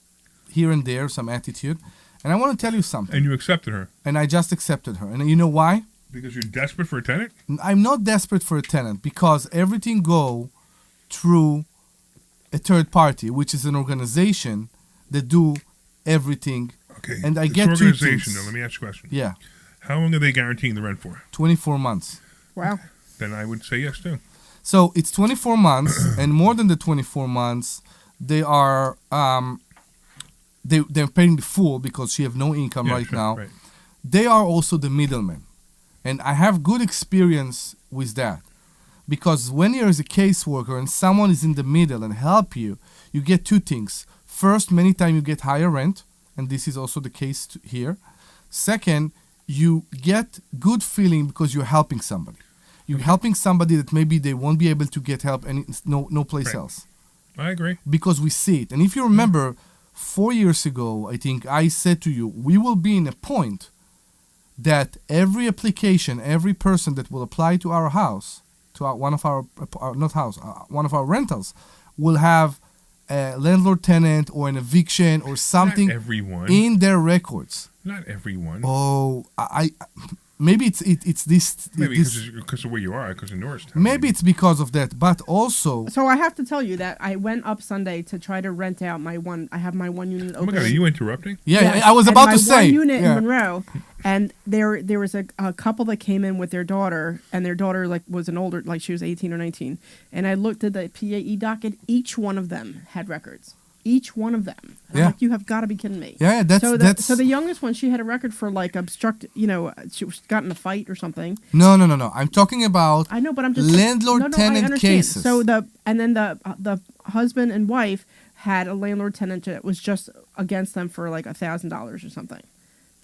here and there, some attitude. And I want to tell you something. And you accepted her. And I just accepted her. And you know why? Because you're desperate for a tenant? I'm not desperate for a tenant because everything go through a third party, which is an organization that do everything. Okay. And I This get two organization, things. though, let me ask you a question. Yeah, How long are they guaranteeing the rent for? 24 months. Wow. Then I would say yes, too. So it's 24 months, and more than the 24 months, they are they're paying the full because she have no income Yeah, right sure, now. Right. They are also the middleman, and I have good experience with that because when there is a caseworker and someone is in the middle and help you, you get two things. First, many times you get higher rent, and this is also the case here. Second, you get good feeling because you're helping somebody. You're helping somebody that maybe they won't be able to get help no place Right. else. I agree. Because we see it. And if you remember, 4 years ago, I think I said to you, we will be in a point that every application, every person that will apply to our house, to one of our rentals, will have a landlord-tenant or an eviction or something Not everyone. in their records. Not everyone. Oh, maybe it's this. Maybe this because of where you are, because of Norristown. maybe it's because of that, but also So I have to tell you that I went up Sunday to try to rent out I have my one unit Oh open. my God, are you interrupting? Yes, I was and about my to say one unit yeah. in Monroe, and there was a couple that came in with their daughter, and their daughter was an older, she was 18 or 19, and I looked at the PAE docket. Each one of them had records. Each one of them. And Yeah. I'm like, you have got to be kidding me. Yeah, that's so the youngest one, she had a record for she got in a fight or something. No. I'm talking about I know, but I'm just landlord-tenant I understand. cases. So the husband and wife had a landlord tenant that was just against them for like $1,000 or something.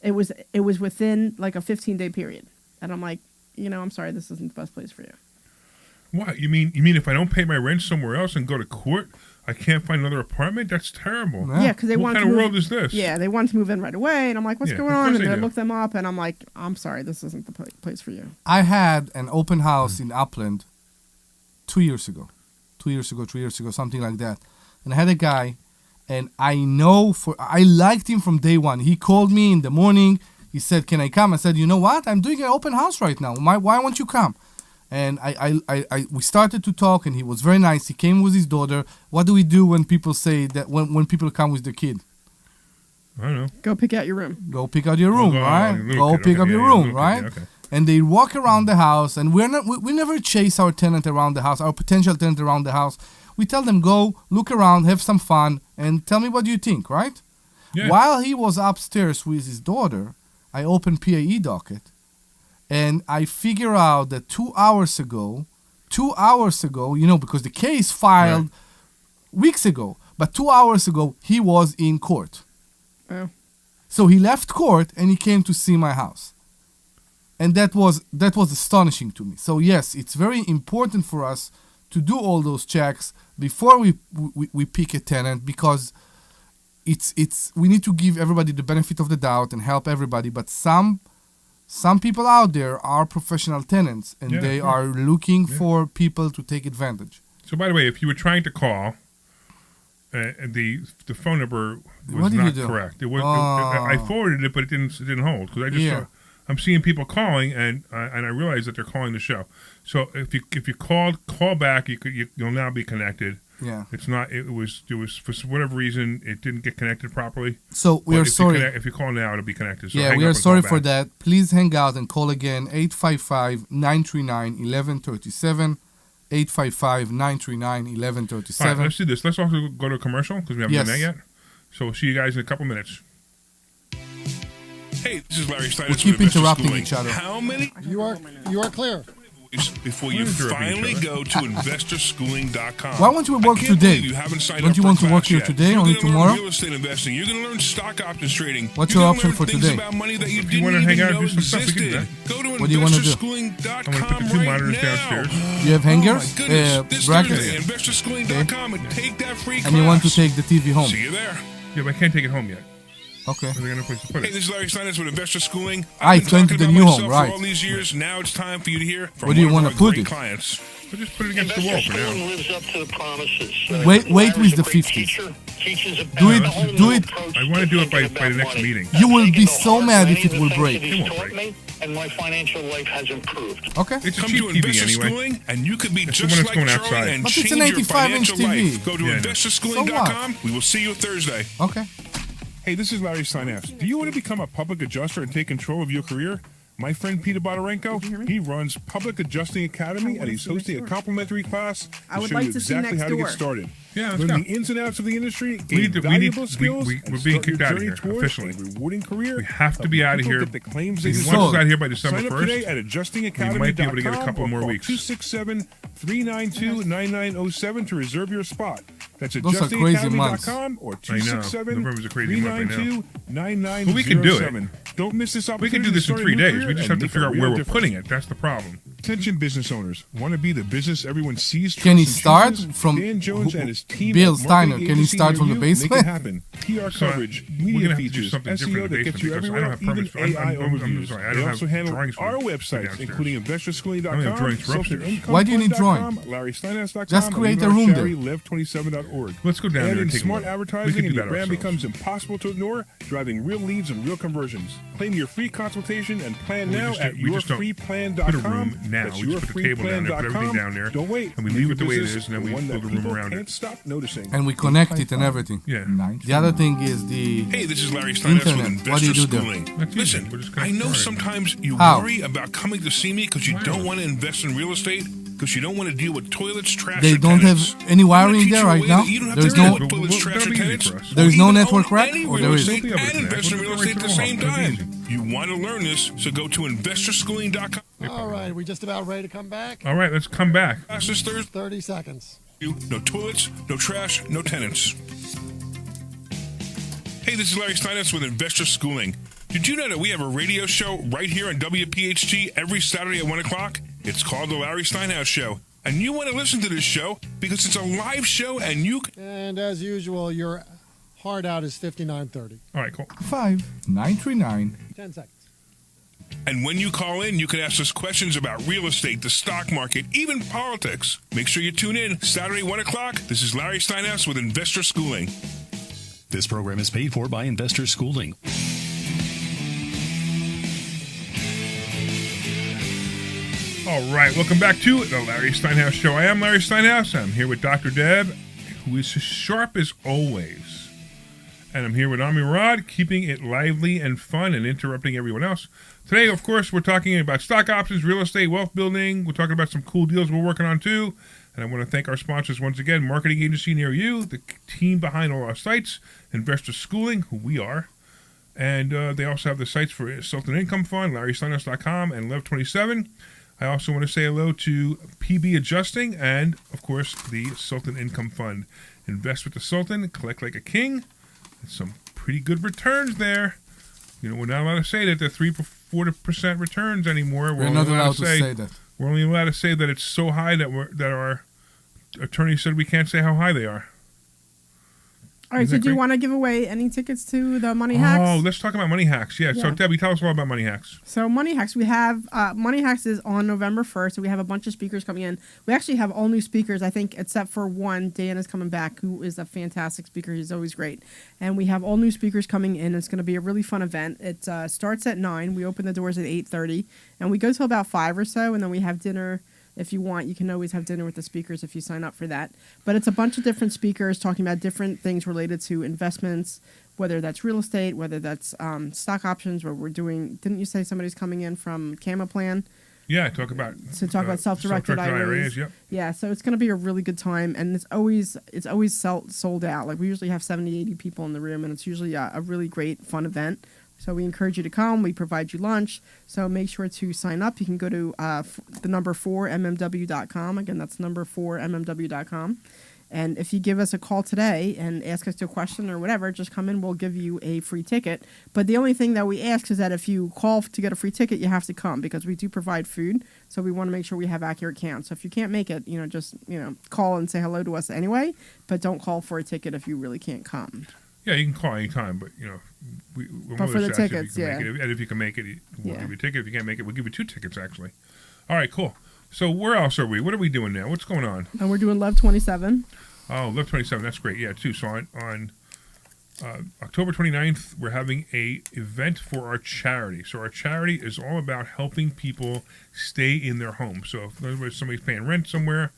It was within like a 15-day period, and I'm like, I'm sorry, this isn't the best place for you. What? You mean if I don't pay my rent somewhere else and go to court, I can't find another apartment? That's terrible. Yeah. Yeah, because they What wanted kind to of move, world is this? Yeah, they wanted to move in right away, and I'm like, what's Yeah, going of on? course And they then I do. looked them up, and I'm like, I'm sorry, this isn't the place for you. I had an open house in Upland 2 years ago, 3 years ago, something like that. And I had a guy, and I liked him from day one. He called me in the morning. He said, "Can I come?" I said, "You know what? I'm doing an open house right now. Why won't you come?" And we started to talk, and he was very nice. He came with his daughter. What do we do when people say that when people come with their kid? I don't know. Go pick out your room. Go pick out your room, Oh, right? little Go kid, pick okay, up your yeah, room, little kid, right? yeah, okay. And they walk around the house, and we never chase our tenant around the house, our potential tenant around the house. We tell them, go, look around, have some fun, and tell me what you think, right? Yeah. While he was upstairs with his daughter, I opened PAE docket, and I figure out that 2 hours ago, because the case filed weeks ago, but 2 hours ago, he was in court. Oh. So he left court, and he came to see my house. And that was astonishing to me. So yes, it's very important for us to do all those checks before we pick a tenant, because we need to give everybody the benefit of the doubt and help everybody. But some people out there are professional tenants, and they are looking for people to take advantage. So by the way, if you were trying to call the phone number was What did you not do? correct. It was. Oh. I forwarded it, but it didn't hold because I just Yeah. saw, I'm seeing people calling and I realize that they're calling the show. So if you call back, you'll now be connected. Yeah. It's not. It was for whatever reason it didn't get connected properly. So we But are if sorry. if you call now, it'll be connected. So Yeah, hang we up are and sorry call for back. that. Please hang out and call again 855-939-1137. 855-939-1137. All right, let's do this. Let's also go to a commercial because we haven't Yes. done that yet. So we'll see you guys in a couple minutes. Hey, this is Larry Steinhouse. We keep with Investor interrupting Schooling. each other. How many You are clear. before you finally go to investorschooling.com? Why won't you work I can't today? believe You haven't signed Don't up you for want to class work here yet. today, You're only gonna learn tomorrow? real estate investing. You're going to learn stock options trading. What's You're your gonna option learn for things today? about money that you If you didn't wanna even hang out and know do some stuff, we can do existed. that. Go to What do you wanna do? I'm investorschooling.com going to put the two right monitors now. downstairs. You have hangers? Oh my goodness. This Brackets? Thursday, investorschooling.com and take that free class. And you want to take the TV home? See you there. Yeah, but I can't take it home yet. Okay. I got no place to put Hey, it. this is Larry Steinhouse with Investor Schooling. Ah, I've it's been going to talking the about new myself home, for right. all these years. Now it's time for you to hear from Where do you one wanna of our put great it? clients. So just put it against the wall for now. Lives up to the promises. Wait Larry's with a the great 50s. teacher, teaches about Do it- the whole do new it- approach I want to do it by thinking the about next money. meeting. You will Taking be the so heart mad of if any it of the will things break. that It he's won't taught break. me, and my financial life has improved. Okay. It's a Come cheap to TV Investor anyway. Schooling, and you could be It's the just one that's like going Charlie outside. and But change it's an your 85-inch financial TV. life. Go to Yeah, I know. investorschooling.com. We will see you Thursday. Okay. Hey, this is Larry Steinhouse. Do you want to become a public adjuster and take control of your career? My friend Peter Bodorenko, he runs Public Adjusting Academy, and he's hosting a complimentary class I to would show like you to see exactly next how to door. get started. Yeah, let's Learn go. the ins and outs of the industry, We gain need to- valuable skills, we're and being start kicked your out of journey here, towards officially. a rewarding career. We have to Help be out of people here. get the claims He they wants deserve. us out here by December Sign up 1st. today at adjustingacademy.com We might be able to get a couple or more call weeks. 267-392-9907 to reserve your spot. That's Those are crazy months. adjustingacademy.com or I know. November's a crazy month right now. 267-392-9907. But we can do it. Don't miss this We opportunity. can do this to in start a 3 new days. career We just and have to make a figure out real where we're difference. putting it. That's the problem. Attention business owners. Want to be the business everyone sees, Can he trusts, and start chooses? from Dan Jones who- and his team Bill at Steiner, Marketing can he Agency start near from the you basement? Make it happen. PR So, coverage, we're media gonna have to do features, something different SEO in the that gets you basement because I everywhere, don't have even permits for- AI I'm overviews. sorry, I They don't also have handle drawings for our downstairs. websites, including I don't have investorschooling.com, drawings for upstairs. Why do you need drawing? LarrySteinhouse.com, Just create a room there. Live27.org. Let's go down there Add in and take a smart look. We advertising can and do your that brand ourselves. becomes impossible to ignore, driving real leads and real conversions. Claim your free consultation and plan We now just- at we just don't yourfreeplan.com. put a room now. That's We just put a table down there, put everything down there, Don't wait. and we Make leave your it the way it business is, and then we one build that a room people around it. can't stop noticing. And we connect it and everything. Yeah. The other thing is the Hey, this is Larry Steinhouse with Internet. What do Investor you do there? Schooling. That's easy. Listen, We're just gonna I know start. sometimes you How? worry about coming to see me because you don't want to invest in real estate because you don't want to deal with toilets, trash, They or don't tenants. have any I'm gonna wiring teach there you a right way now? that You don't have There's to deal no- with toilets, Well, trash, that'll or be easy tenants. for us. There's Or no even network own rack? any Or real there is? estate We'll be able to and connect. invest in We'll real go estate at right the to same the hall. It'll be time. easy. You want to learn this, so go to investorschooling.com. All right, we just about ready to come back? All right, let's come back. Class this Thursday. 30 seconds. No toilets, no trash, no tenants. Hey, this is Larry Steinhouse with Investor Schooling. Did you know that we have a radio show right here on WPHT every Saturday at 1 o'clock? It's called The Larry Steinhouse Show. And you want to listen to this show because it's a live show and you can... And as usual, your hard out is 59:30. All right, cool. 5939. 10 seconds. And when you call in, you can ask us questions about real estate, the stock market, even politics. Make sure you tune in Saturday, 1 o'clock. This is Larry Steinhouse with Investor Schooling. This program is paid for by Investor Schooling. All right, welcome back to the Larry Steinhouse Show. I am Larry Steinhouse. I'm here with Dr. Deb, who is as sharp as always. And I'm here with Omri Morad, keeping it lively and fun and interrupting everyone else. Today, of course, we're talking about stock options, real estate, wealth building. We're talking about some cool deals we're working on, too. And I want to thank our sponsors once again, Marketing Agency Near You, the team behind all our sites, Investor Schooling, who we are. And they also have the sites for Sultan Income Fund, LarrySteinhouse.com, and Lev27. I also want to say hello to PB Adjusting and, of course, the Sultan Income Fund. Invest with the Sultan, collect like a king. That's some pretty good returns there. You know, we're not allowed to say that they're 3-4% returns anymore. We're not allowed to say that. We're only allowed to say that it's so high that our attorney said we can't say how high they are. All right, Isn't so that do you great? want to give away any tickets to the Money Hacks? Oh, let's talk about Money Hacks. Yeah. So Yeah. Debbie, tell us all about Money Hacks. So Money Hacks, we have Money Hacks is on November 1st. So we have a bunch of speakers coming in. We actually have all new speakers, I think, except for one. Dan is coming back, who is a fantastic speaker. He's always great. And we have all new speakers coming in. It's going to be a really fun event. It starts at 9. We open the doors at 8:30, and we go till about 5 or so, and then we have dinner. If you want, you can always have dinner with the speakers if you sign up for that. But it's a bunch of different speakers talking about different things related to investments, whether that's real estate, whether that's stock options, where we're doing. Didn't you say somebody's coming in from Cama Plan Yeah, talk about to talk about self-directed IRAs? Yep. Yeah, so it's going to be a really good time, and it's always sold out. Like we usually have 70, 80 people in the room, and it's usually a really great, fun event. So we encourage you to come. We provide you lunch. So make sure to sign up. You can go to the number 4mmw.com. Again, that's number 4mmw.com. And if you give us a call today and ask us a question or whatever, just come in. We'll give you a free ticket. But the only thing that we ask is that if you call to get a free ticket, you have to come because we do provide food. So we want to make sure we have accurate counts. So if you can't make it, just call and say hello to us anyway. But don't call for a ticket if you really can't come. Yeah, you can call anytime, but we're But for the tickets, and if you can make it, we'll give you a ticket. If you can't make it, we'll give you 2 tickets actually. All right, cool. So where else are we? What are we doing now? What's going on? And we're doing Love 27. Oh, Love 27. That's great. Yeah, too. So on October 29th, we're having a event for our charity. So our charity is all about helping people stay in their home. So if somebody's paying rent somewhere,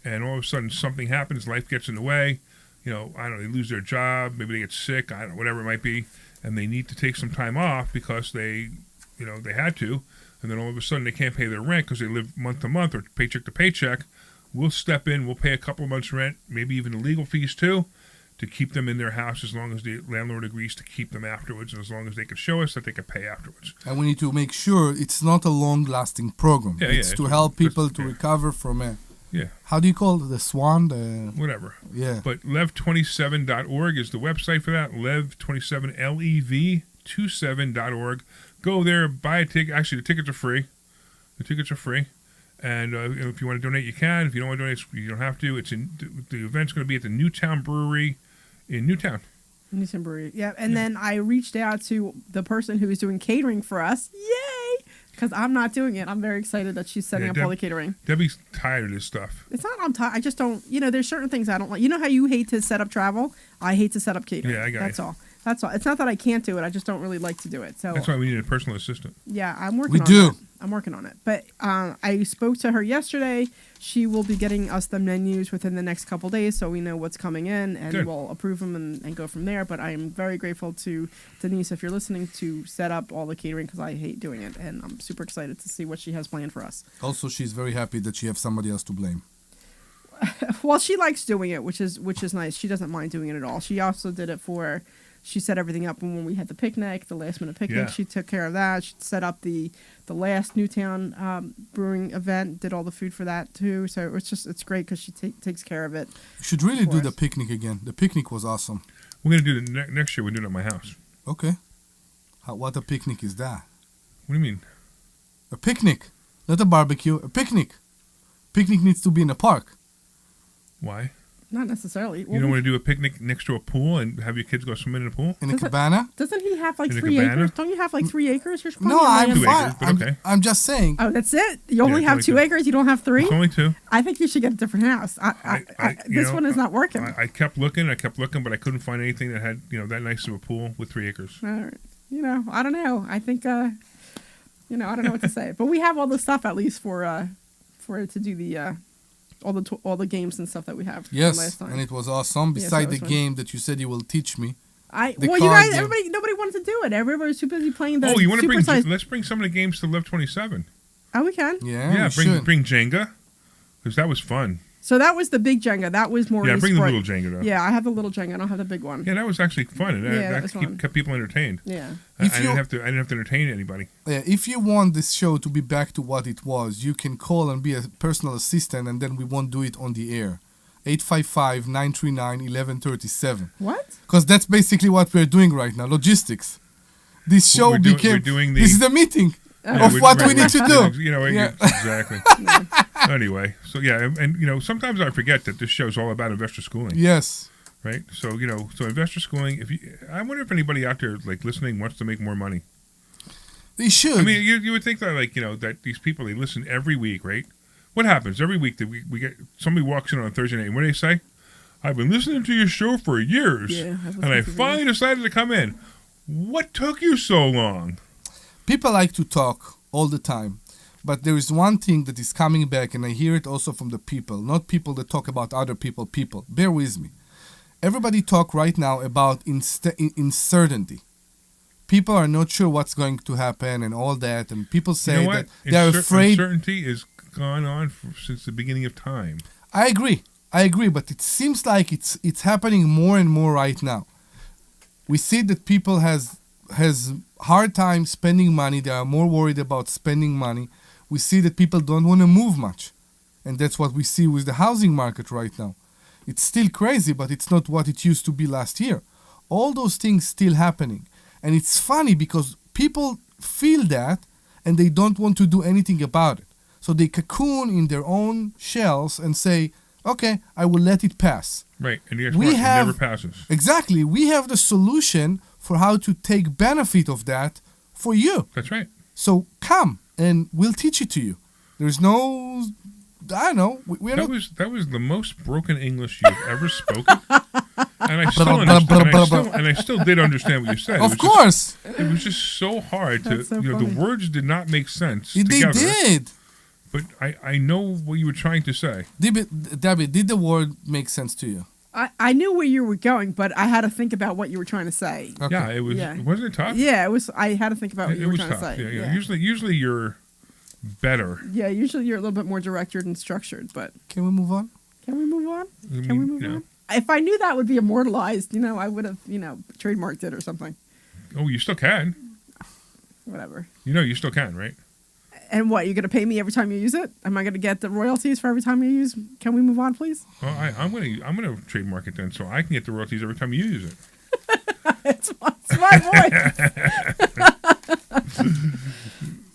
and all of a sudden something happens, life gets in the way. I don't know, they lose their job, maybe they get sick, I don't know, whatever it might be, and they need to take some time off because they had to, and then all of a sudden they can't pay their rent because they live month to month or paycheck to paycheck. We'll step in, we'll pay a couple of months' rent, maybe even the legal fees too, to keep them in their house as long as the landlord agrees to keep them afterwards, and as long as they can show us that they can pay afterwards. And we need to make sure it's not a long-lasting program. It's to help people to recover from a... Yeah. How do you call it? The swan? Whatever. Yeah. But lev27.org is the website for that. Lev27, LEV27.org. Go there, buy a ticket. Actually, the tickets are free. And if you want to donate, you can. If you don't want to donate, you don't have to. The event's going to be at the Newtown Brewery in Newtown. Newtown Brewery. Yeah. And then I reached out to the person who is doing catering for us. Yay! Because I'm not doing it. I'm very excited that she's setting up all the catering. Debbie's tired of this stuff. It's not I'm tired. I just don't, there's certain things I don't like. You know how you hate to set up travel? I hate to set up catering. Yeah, I got That's you. all. That's all. It's not that I can't do it. I just don't really like to do it. So That's why we need a personal assistant. yeah, I'm working on it. I'm working on it. But I spoke to her yesterday. She will be getting us the menus within the next couple days so we know what's coming in, and Good. we'll approve them and go from there. But I am very grateful to Denise, if you're listening, to set up all the catering because I hate doing it. And I'm super excited to see what she has planned for us. Also, she's very happy that she has somebody else to blame. Well, she likes doing it, which is nice. She doesn't mind doing it at all. She also did it she set everything up when we had the picnic, the last minute picnic. Yeah. She took care of that. She set up the last Newtown brewing event, did all the food for that too. So it's great because she takes care of it. You should really do us. the picnic again. The picnic was awesome. We're going to do the next year. We're doing it at my house. Okay. What a picnic is that? What do you mean? A picnic, not a barbecue. A picnic. Picnic needs to be in a park. Why? Not necessarily. You don't want to do a picnic next to a pool and have your kids go swimming in a pool? In a cabana? Doesn't he have like In a 3 cabana? acres? Don't you have like 3 acres? There's plenty No, of I'm land. 2 fine. acres, but okay. I'm just saying. Oh, that's it? You only Yeah, have it's 2 only 2. acres? You don't have 3? It's only 2. I think you should get a different house. This one is not working. I kept looking, but I couldn't find anything that had, that nice of a pool with 3 acres. All right. I don't know. I think, I don't know what to say. But we have all the stuff at least for it to do the all the games and stuff that we have. From last Yes, time. and it was awesome. Yes, Beside that was the fun. game that you said you will teach me. The you card guys, game. nobody wanted to do it. Everybody was too busy playing the. You want to supersized- let's bring some of the games to Live 27. Oh, we can. Yeah, we should. bring Jenga, because that was fun. So that was the big Jenga. That was more. Yeah, bring the sport. little Jenga though. Yeah, I have the little Jenga. I don't have the big one. Yeah, that was actually fun, and Yeah, that that was fun. kept people entertained. Yeah. I If didn't you- have to entertain anybody. If you want this show to be back to what it was, you can call and be a personal assistant, and then we won't do it on the air. 855-939-1137. What? Because that's basically what we're doing right now. Logistics. This show We're doing the- This is the meeting Yeah, of what we need to do. Yeah. Exactly. Anyway, so yeah, and sometimes I forget that this show's all about investor schooling. Yes. right? So so investor schooling. I wonder if anybody out there like listening wants to make more money. They should. I mean, you would think that that these people, they listen every week, right? What happens every week that we get somebody walks in on Thursday night and what do they say? I've been listening to your show for years, and I finally decided to come in. What took you so long? People like to talk all the time, but there is one thing that is coming back, and I hear it also from the people, not people that talk about other people. People, bear with me. Everybody talk right now about uncertainty. People are not sure what's going to happen and all that, and people say that they're afraid. Uncertainty has gone on since the beginning of time. I agree, but it seems like it's happening more and more right now. We see that people has hard time spending money. They are more worried about spending money. We see that people don't want to move much, and that's what we see with the housing market right now. It's still crazy, but it's not what it used to be last year. All those things still happening, and it's funny because people feel that and they don't want to do anything about it. So they cocoon in their own shells and say, okay, I will let it pass. Right, and guess what? It never passes. Exactly. We have the solution for how to take benefit of that for you. That's right. So come, and we'll teach it to you. There's no, I don't know. That was the most broken English you've ever spoken. And I still did understand what you said. Of course. It was just so hard to, so the words did not make sense They together. did. But I know what you were trying to say. Debbie, did the word make sense to you? I knew where you were going, but I had to think about what you were trying to say. Okay. Yeah, it was. Yeah. Wasn't it tough? Yeah, it was. I had to think about what you were trying tough. to say. Yeah. Usually you're better. Yeah, usually you're a little bit more directed and structured, but Can we move on? can we move on? I Can we mean, move on? If I knew that would be immortalized, I would have, trademarked it or something. Oh, you still can. Whatever. You still can, right? And what, you're going to pay me every time you use it? Am I going to get the royalties for every time you use? Can we move on, please? Well, I'm gonna trademark it then, so I can get the royalties every time you use it. It's my voice.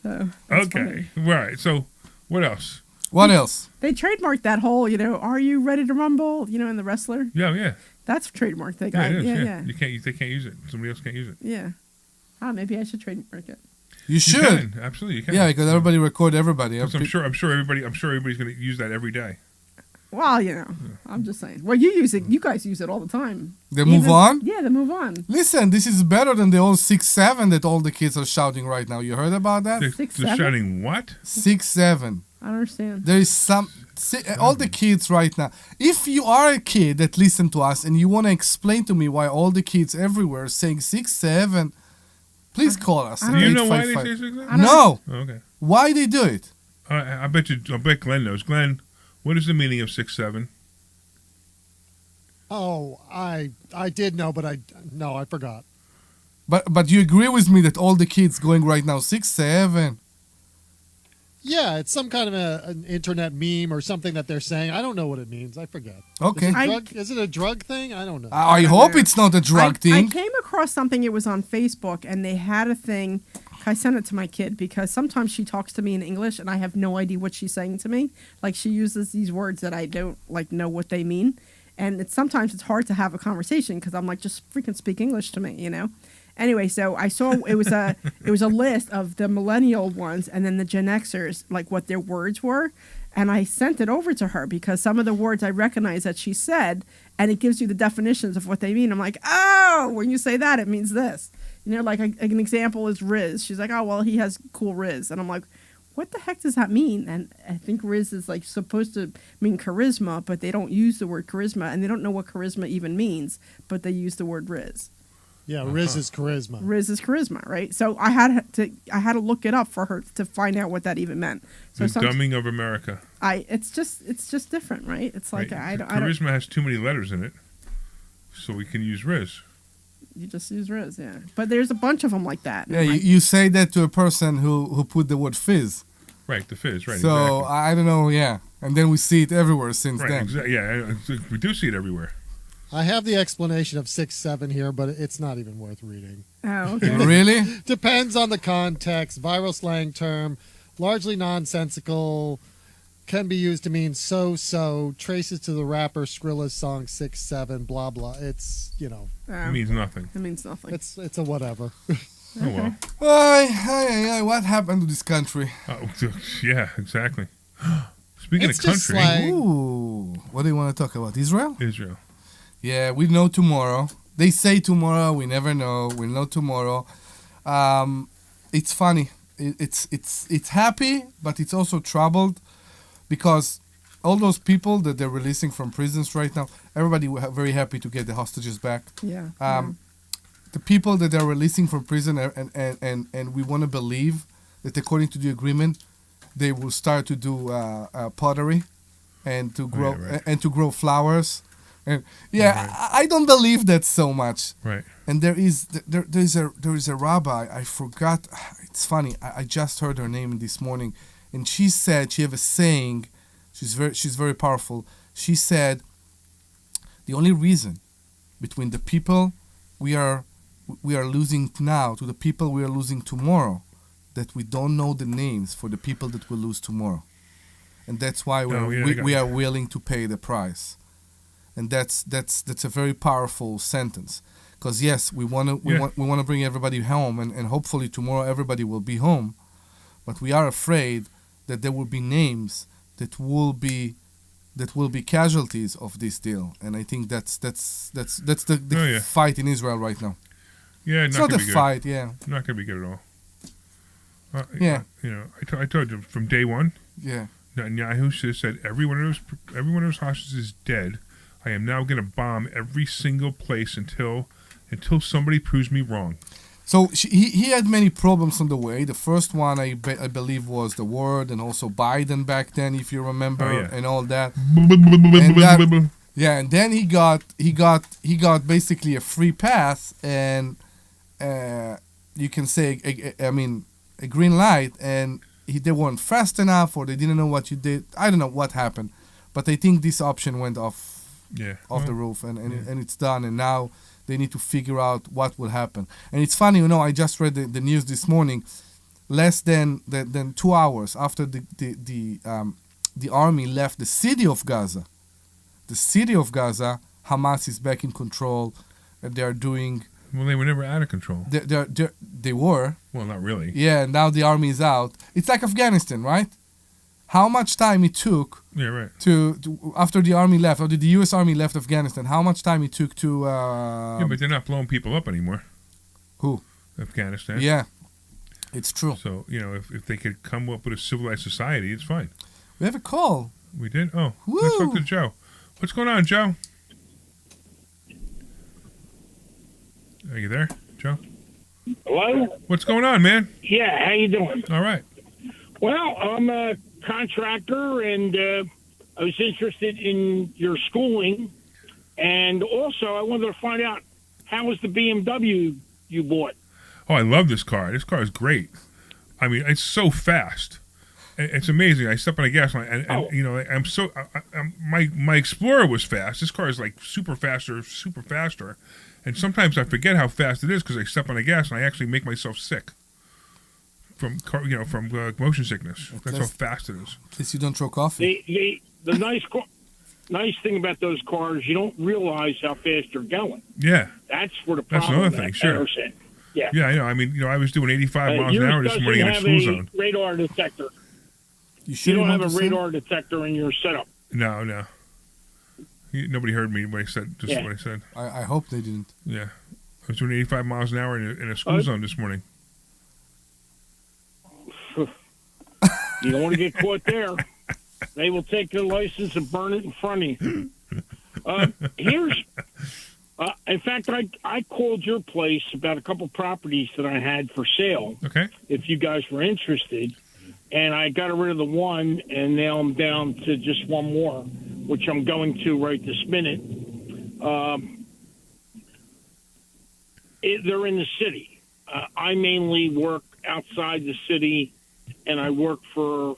So, Okay, right. So, what else? What else? they trademarked that whole, are you ready to rumble? In the wrestler. Yeah. That's trademarked. They Yeah, got it is. yeah. They can't use it. Somebody else can't use it. Yeah. Maybe I should trademark it. You should. You can. Absolutely, you can. Yeah, because everybody record everybody. I'm sure everybody's going to use that every day. Well, I'm just saying. Well, you guys use it all the time. They move on? Yeah, they move on. Listen, this is better than the old 6-7 that all the kids are shouting right now. You heard about that? They're shouting what? 6-7. I don't understand. There is all the kids right now. If you are a kid that listen to us and you want to explain to me why all the kids everywhere are saying 6-7, please call us. Do you know why they say 6-7? No. Okay. Why they do it? I bet Glenn knows. Glenn, what is the meaning of 6-7? Oh, I did know, but I forgot. But you agree with me that all the kids going right now 6-7? Yeah, it's some kind of an internet meme or something that they're saying. I don't know what it means. I forget. Okay. Is it a drug thing? I don't know. I hope it's not a drug thing. I came across something. It was on Facebook, and they had a thing. I sent it to my kid because sometimes she talks to me in English, and I have no idea what she's saying to me. Like, she uses these words that I don't know what they mean, and sometimes it's hard to have a conversation because I'm like, just freaking speak English to me, Anyway, so I saw it was a list of the millennial ones and then the Gen Xers, like what their words were, and I sent it over to her because some of the words I recognize that she said, and it gives you the definitions of what they mean. I'm like, oh, when you say that, it means this. Like an example is Riz. She's like, oh, well, he has cool Riz, and I'm like, what the heck does that mean? And I think Riz is like supposed to mean charisma, but they don't use the word charisma, and they don't know what charisma even means, but they use the word Riz. Yeah, Riz is charisma. Riz is charisma, right? So I had to look it up for her to find out what that even meant. So the dumbing of America. It's just different, right? It's like right. Charisma has too many letters in it, so we can use Riz. You just use Riz, yeah. But there's a bunch of them like that. Yeah, you say that to a person who put the word fizz. Right, the fizz, right. So exactly. I don't know, yeah. And then we see it everywhere since then. Yeah, we do see it everywhere. I have the explanation of 6-7 here, but it's not even worth reading. Oh, okay. Really? Depends on the context. Viral slang term, largely nonsensical, can be used to mean so, traces to the rapper Skrilla's song 6-7, blah, blah. It's, It means nothing. It means nothing. it's a whatever. Oh, well. Ay, what happened to this country? Oh, yeah, exactly. Speaking It's of just country, slang. Ooh, what do you want to talk about? Israel? Israel. Yeah, we know tomorrow. They say tomorrow. We never know. We'll know tomorrow. It's funny. It's happy, but it's also troubled because all those people that they're releasing from prisons right now, everybody very happy to get the hostages back. Yeah. The people that they're releasing from prison and we want to believe that according to the agreement, they will start to do pottery and to grow and to grow flowers. And I don't believe that so much. Right. And there is a rabbi. I forgot. It's funny. I just heard her name this morning, and she said she have a saying. She's very powerful. She said, the only reason between the people we are losing now to the people we are losing tomorrow, that we don't know the names for the people that will lose tomorrow, and that's why we are willing to pay the price. And that's a very powerful sentence, because yes, we want to bring everybody home, and hopefully tomorrow everybody will be home, but we are afraid that there will be names that will be casualties of this deal, and I think that's the fight in Israel right now. Yeah, it's not a fight. Yeah, not gonna be good at all. Yeah, I told you from day one. Yeah, Netanyahu should have said every one of those hostages is dead. I am now going to bomb every single place until somebody proves me wrong. So he had many problems on the way. The first one I believe was the word, and also Biden back then, if you remember, and all that. And then he got basically a free pass, and you can say a green light, and they weren't fast enough, or they didn't know what you did. I don't know what happened, but I think this option went off the roof, and it's done, and now they need to figure out what will happen. And it's funny, I just read the news this morning. Less than 2 hours after the army left the city of Gaza, Hamas is back in control, and they are doing. Well, they were never out of control. They were. Well, not really. Yeah, now the army is out. It's like Afghanistan, right? How much time it took to after the army left, after the U.S. Army left Afghanistan, how much time it took to... but they're not blowing people up anymore. Who? Afghanistan. Yeah, it's true. So, if they could come up with a civilized society, it's fine. We have a call. We did? Oh, Woo. Let's talk to Joe. What's going on, Joe? Are you there, Joe? Hello? What's going on, man? Yeah, how you doing? All right. Well, I'm a contractor, and I was interested in your schooling, and also I wanted to find out, how was the BMW you bought? Oh, I love this car. This car is great. I mean, it's so fast. It's amazing. I step on a gas line, and my Explorer was fast. This car is like super faster, and sometimes I forget how fast it is because I step on a gas and I actually make myself sick. From motion sickness. That's how fast it is. At least you don't throw coffee. The nice thing about those cars, you don't realize how fast you're going. Yeah. That's where the problem. That's another thing, sure. Yeah. Yeah, I know. I mean, I was doing 85 miles an hour this morning in a school zone. Radar detector. You don't have a radar detector in your setup. No. Nobody heard me when I said what I said. I hope they didn't. Yeah. I was doing 85 miles an hour in a school zone this morning. You don't want to get caught there. They will take your license and burn it in front of you. In fact, I called your place about a couple properties that I had for sale. Okay. If you guys were interested. And I got rid of the one, and now I'm down to just one more, which I'm going to right this minute. They're in the city. I mainly work outside the city, and I work for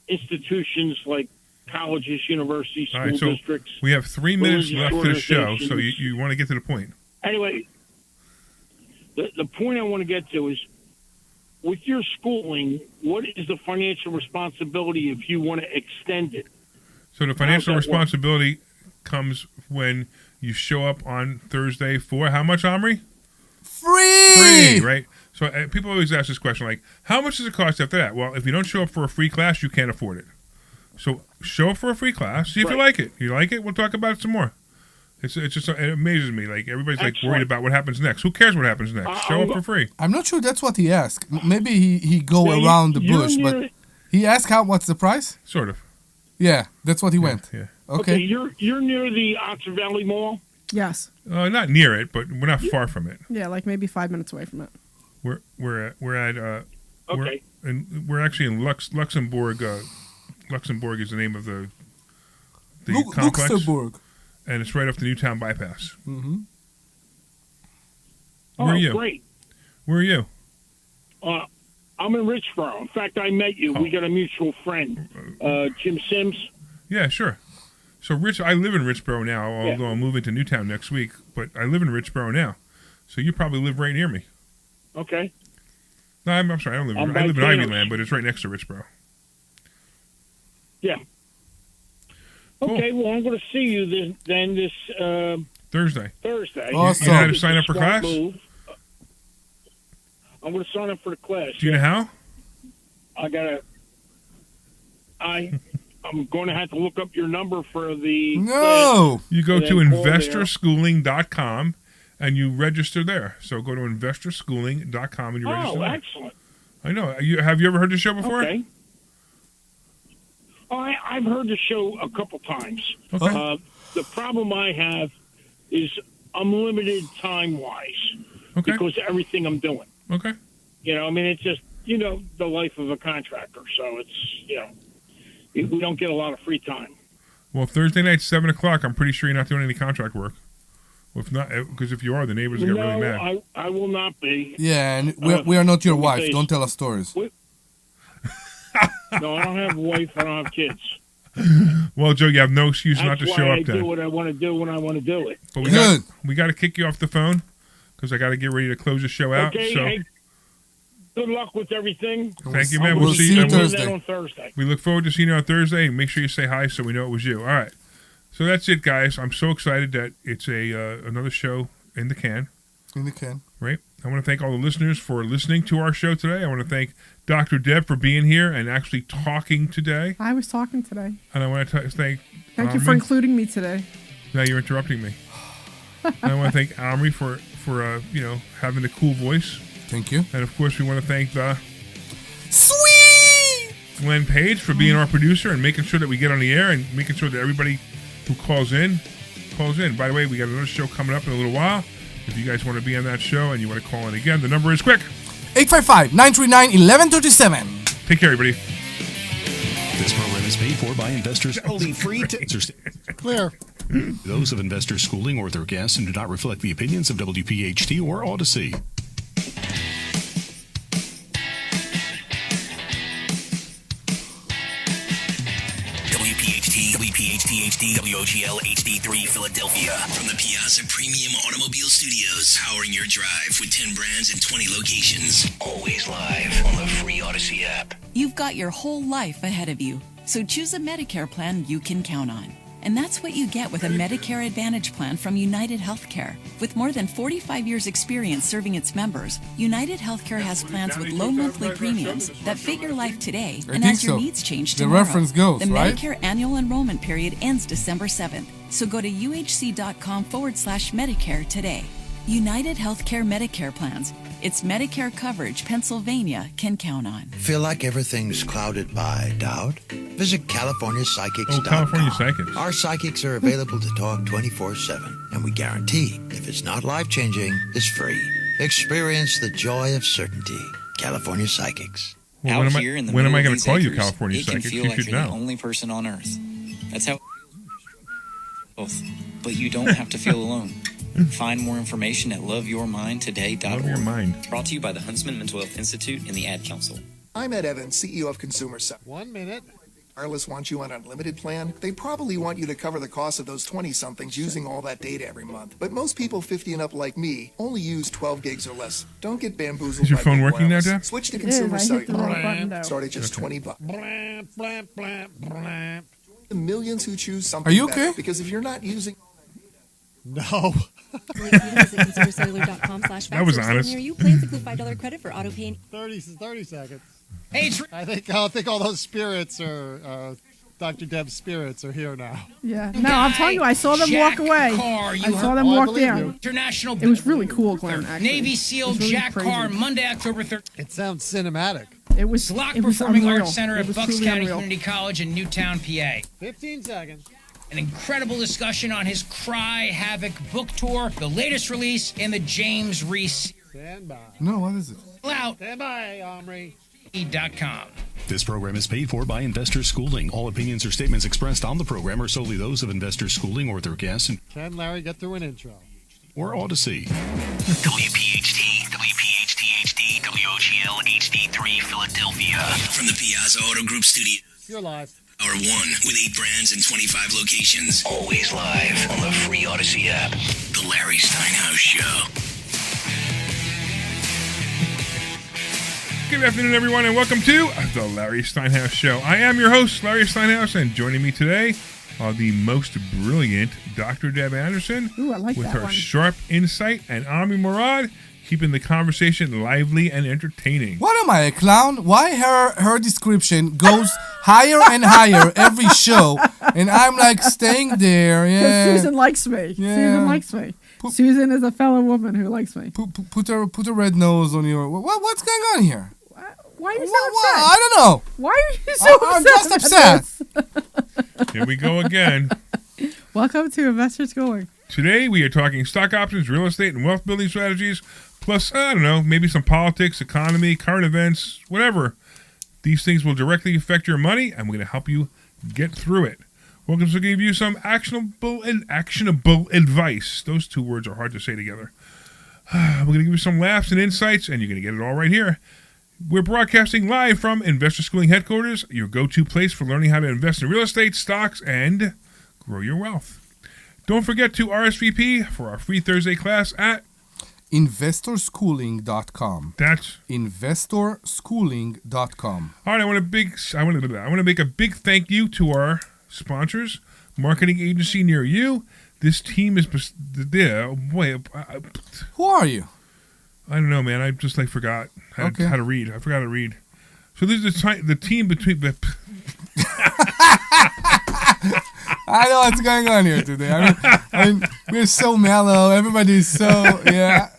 institutions like colleges, universities, school districts. We have 3 minutes left to the show, so you want to get to the point. Anyway, the point I want to get to is, with your schooling, what is the financial responsibility if you want to extend it? So the financial How does that work? responsibility comes when you show up on Thursday for how much, Omri? Free! Right? So people always ask this question, like, how much does it cost after that? Well, if you don't show up for a free class, you can't afford it. So show up for a free class. See if you Right. like it. You like it? We'll talk about it some more. It's just it amazes me. Like everybody's like Excellent. worried about what happens next. Who cares what happens next? Show up for free. I'm not sure that's what he asked. Maybe he go Now, around the you're bush, but near- he asked what's the price? Sort of. Yeah, that's what he went. Yeah. Okay. you're near the Oxford Valley Mall. Yes. Not near it, but we're not far from it. Yeah, like maybe 5 minutes away from it. Okay. We're actually in Luxembourg. Luxembourg is the name of the complex, Luxembourg. and it's right off the Newtown bypass. Mm-hmm. Where are you? Great. Where are you? I'm in Richboro. In fact, I met you. We got a mutual friend, Jim Sims. Yeah, sure. So I live in Richboro now, although I'm moving to Newtown next week. But I live in Richboro now, so you probably live right near me. Okay. No, I'm sorry, I don't live. I'm I by live in Thanos. Ivyland, but it's right next to Richboro. Yeah. Cool. Okay. Well, I'm going to see you this Thursday. Thursday. Awesome. You know how to It's a sign up for smart class? move. I'm going to sign up for the class. Do you know how? I'm going to have to look up your number for the class. No. You go And to then call there. investorschooling.com and you register there. So go to investorschooling.com and you register Oh, there. excellent. I know. Have you ever heard the show before? Okay. I've heard the show a couple times. Okay. The problem I have is I'm limited time-wise Okay. because of everything I'm doing. Okay. I mean, it's just, the life of a contractor. So it's, we don't get a lot of free time. Well, Thursday night, 7 o'clock, I'm pretty sure you're not doing any contract work. Well, if not, because if you are, the neighbors will get really mad. I will not be. Yeah, and we are not your wife. face. Don't tell us stories. No, I don't have a wife. I don't have kids. Well, Joe, you have no excuse not That's to show why I up do then. what I want to do when I want to do it. But Good. we got to kick you off the phone because I got to get ready to close the show out. Okay, So hey, good luck with everything. thank you, man. We'll see you and we'll- Thursday. On Thursday. We look forward to seeing you on Thursday. Make sure you say hi so we know it was you. All right. So that's it, guys. I'm so excited that it's another show in the can. In the can. Right. I want to thank all the listeners for listening to our show today. I want to thank Dr. Deb for being here and actually talking today. I was talking today. And I want to thank Thank you for Omri. including me today. Now you're interrupting me. And I want to thank Omri for having a cool voice. Thank you. And of course, we want to thank Sweet. Glenn Page for being our producer and making sure that we get on the air and making sure that everybody who calls in. By the way, we got another show coming up in a little while. If you guys want to be on that show and you want to call in again, the number is quick. 855-939-1137. Take care, everybody. This program is paid for by investors. Only free tickets. Clear. Those of Investor Schooling or their guests and do not reflect the opinions of WPHT or Odyssey. WPHT HD, WOGL HD3 Philadelphia. From the Piazza Premium Automobile Studios, powering your drive with 10 brands and 20 locations. Always live on the free Odyssey app. You've got your whole life ahead of you, so choose a Medicare plan you can count on. And that's what you get with a Medicare Advantage plan from United Healthcare. With more than 45 years' experience serving its members, United Healthcare has plans with low monthly premiums that fit your life today and think as your so. needs change The tomorrow. reference goes, the right? Medicare annual enrollment period ends December 7th, so go to uhc.com/Medicare today. United Healthcare Medicare plans. It's Medicare coverage Pennsylvania can count on. Feel like everything's clouded by doubt? Visit CaliforniaPsychics.com. Oh, California Psychics. Our psychics are available to talk 24/7, and we guarantee if it's not life-changing, it's free. Experience the joy of certainty. California Psychics. Well, Out here in the when am I middle going of to call these you acres, California it can Psychics? feel You like should you're the know. only person on Earth. That's how. Both, but you don't have to feel alone. Find more information at loveyourmindtoday.org. Love your mind. Brought to you by the Huntsman Mental Health Institute and the Ad Council. I'm Ed Evans, CEO of Consumer Side. 1 minute. Wireless wants you on an unlimited plan, they probably want you to cover the cost of those 20-somethings using all that data every month. But most people 50 and up like me only use 12 gigs or less. Don't get bamboozled. Is your by phone big working now, wireless. Deb? Switch to It is. consumer I hit the wrong cellular. button, though. Start at just $20. Blam, blam, blam, blam. The millions who choose something Are you better, okay? because if you're not using No. That was honest. Near you, plans include $5 credit for auto pay. 30 seconds. Hey, I think all those spirits are Dr. Deb's spirits are here now. Yeah. No, I'm telling you, I saw them walk away. I saw them walk down. International. It was really cool, Glenn. Actually. Navy SEAL It was really Jack crazy. Carr, Monday, October 3rd. It sounds cinematic. It was Slock it was Performing unreal. Arts Center It at was Bucks truly County unreal. Community College in Newtown, PA. 15 seconds. An incredible discussion on his Cry Havoc book tour, the latest release in the James Reese. Stand by. No, what is it? Out. Stand by, Omri. .com. This program is paid for by Investors Schooling. All opinions or statements expressed on the program are solely those of Investors Schooling or their guests Can Larry get through an intro? or Odyssey. WPHT, WPHT-HD, WOGL HD3 Philadelphia. From the Piazza Auto Group studio. You're live. Hour 1 with 8 brands and 25 locations. Always live on the free Odyssey app. The Larry Steinhouse Show. Good afternoon, everyone, and welcome to the Larry Steinhouse Show. I am your host, Larry Steinhouse, and joining me today are the most brilliant Dr. Deb Anderson Ooh, I like with that her one. sharp insight, and Omri Morad keeping the conversation lively and entertaining. What am I, a clown? Why her description goes higher and higher every show, and I'm like staying there. Because Yeah. Susan likes me. Yeah. Susan likes me. Susan is a fellow woman who likes me. Put a red nose on your. What's going on here? Why are you so Well, upset? I don't know. Why are you so I'm upset? just about upset. this? Here we go again. Welcome to Investor Schooling. Today we are talking stock options, real estate, and wealth building strategies, plus, I don't know, maybe some politics, economy, current events, whatever. These things will directly affect your money, and we're going to help you get through it. We're going to give you some actionable advice. Those two words are hard to say together. We're going to give you some laughs and insights, and you're going to get it all right here. We're broadcasting live from Investor Schooling Headquarters, your go-to place for learning how to invest in real estate, stocks, and grow your wealth. Don't forget to RSVP for our free Thursday class at InvestorSchooling.com. That's InvestorSchooling.com. all right. I want to make a big thank you to our sponsors, marketing agency near you. This team is Who are you? I don't know, man. I just forgot how to read. I forgot to read. So this is the team between. I know what's going on here today. I mean, we're so mellow. Everybody's so, yeah.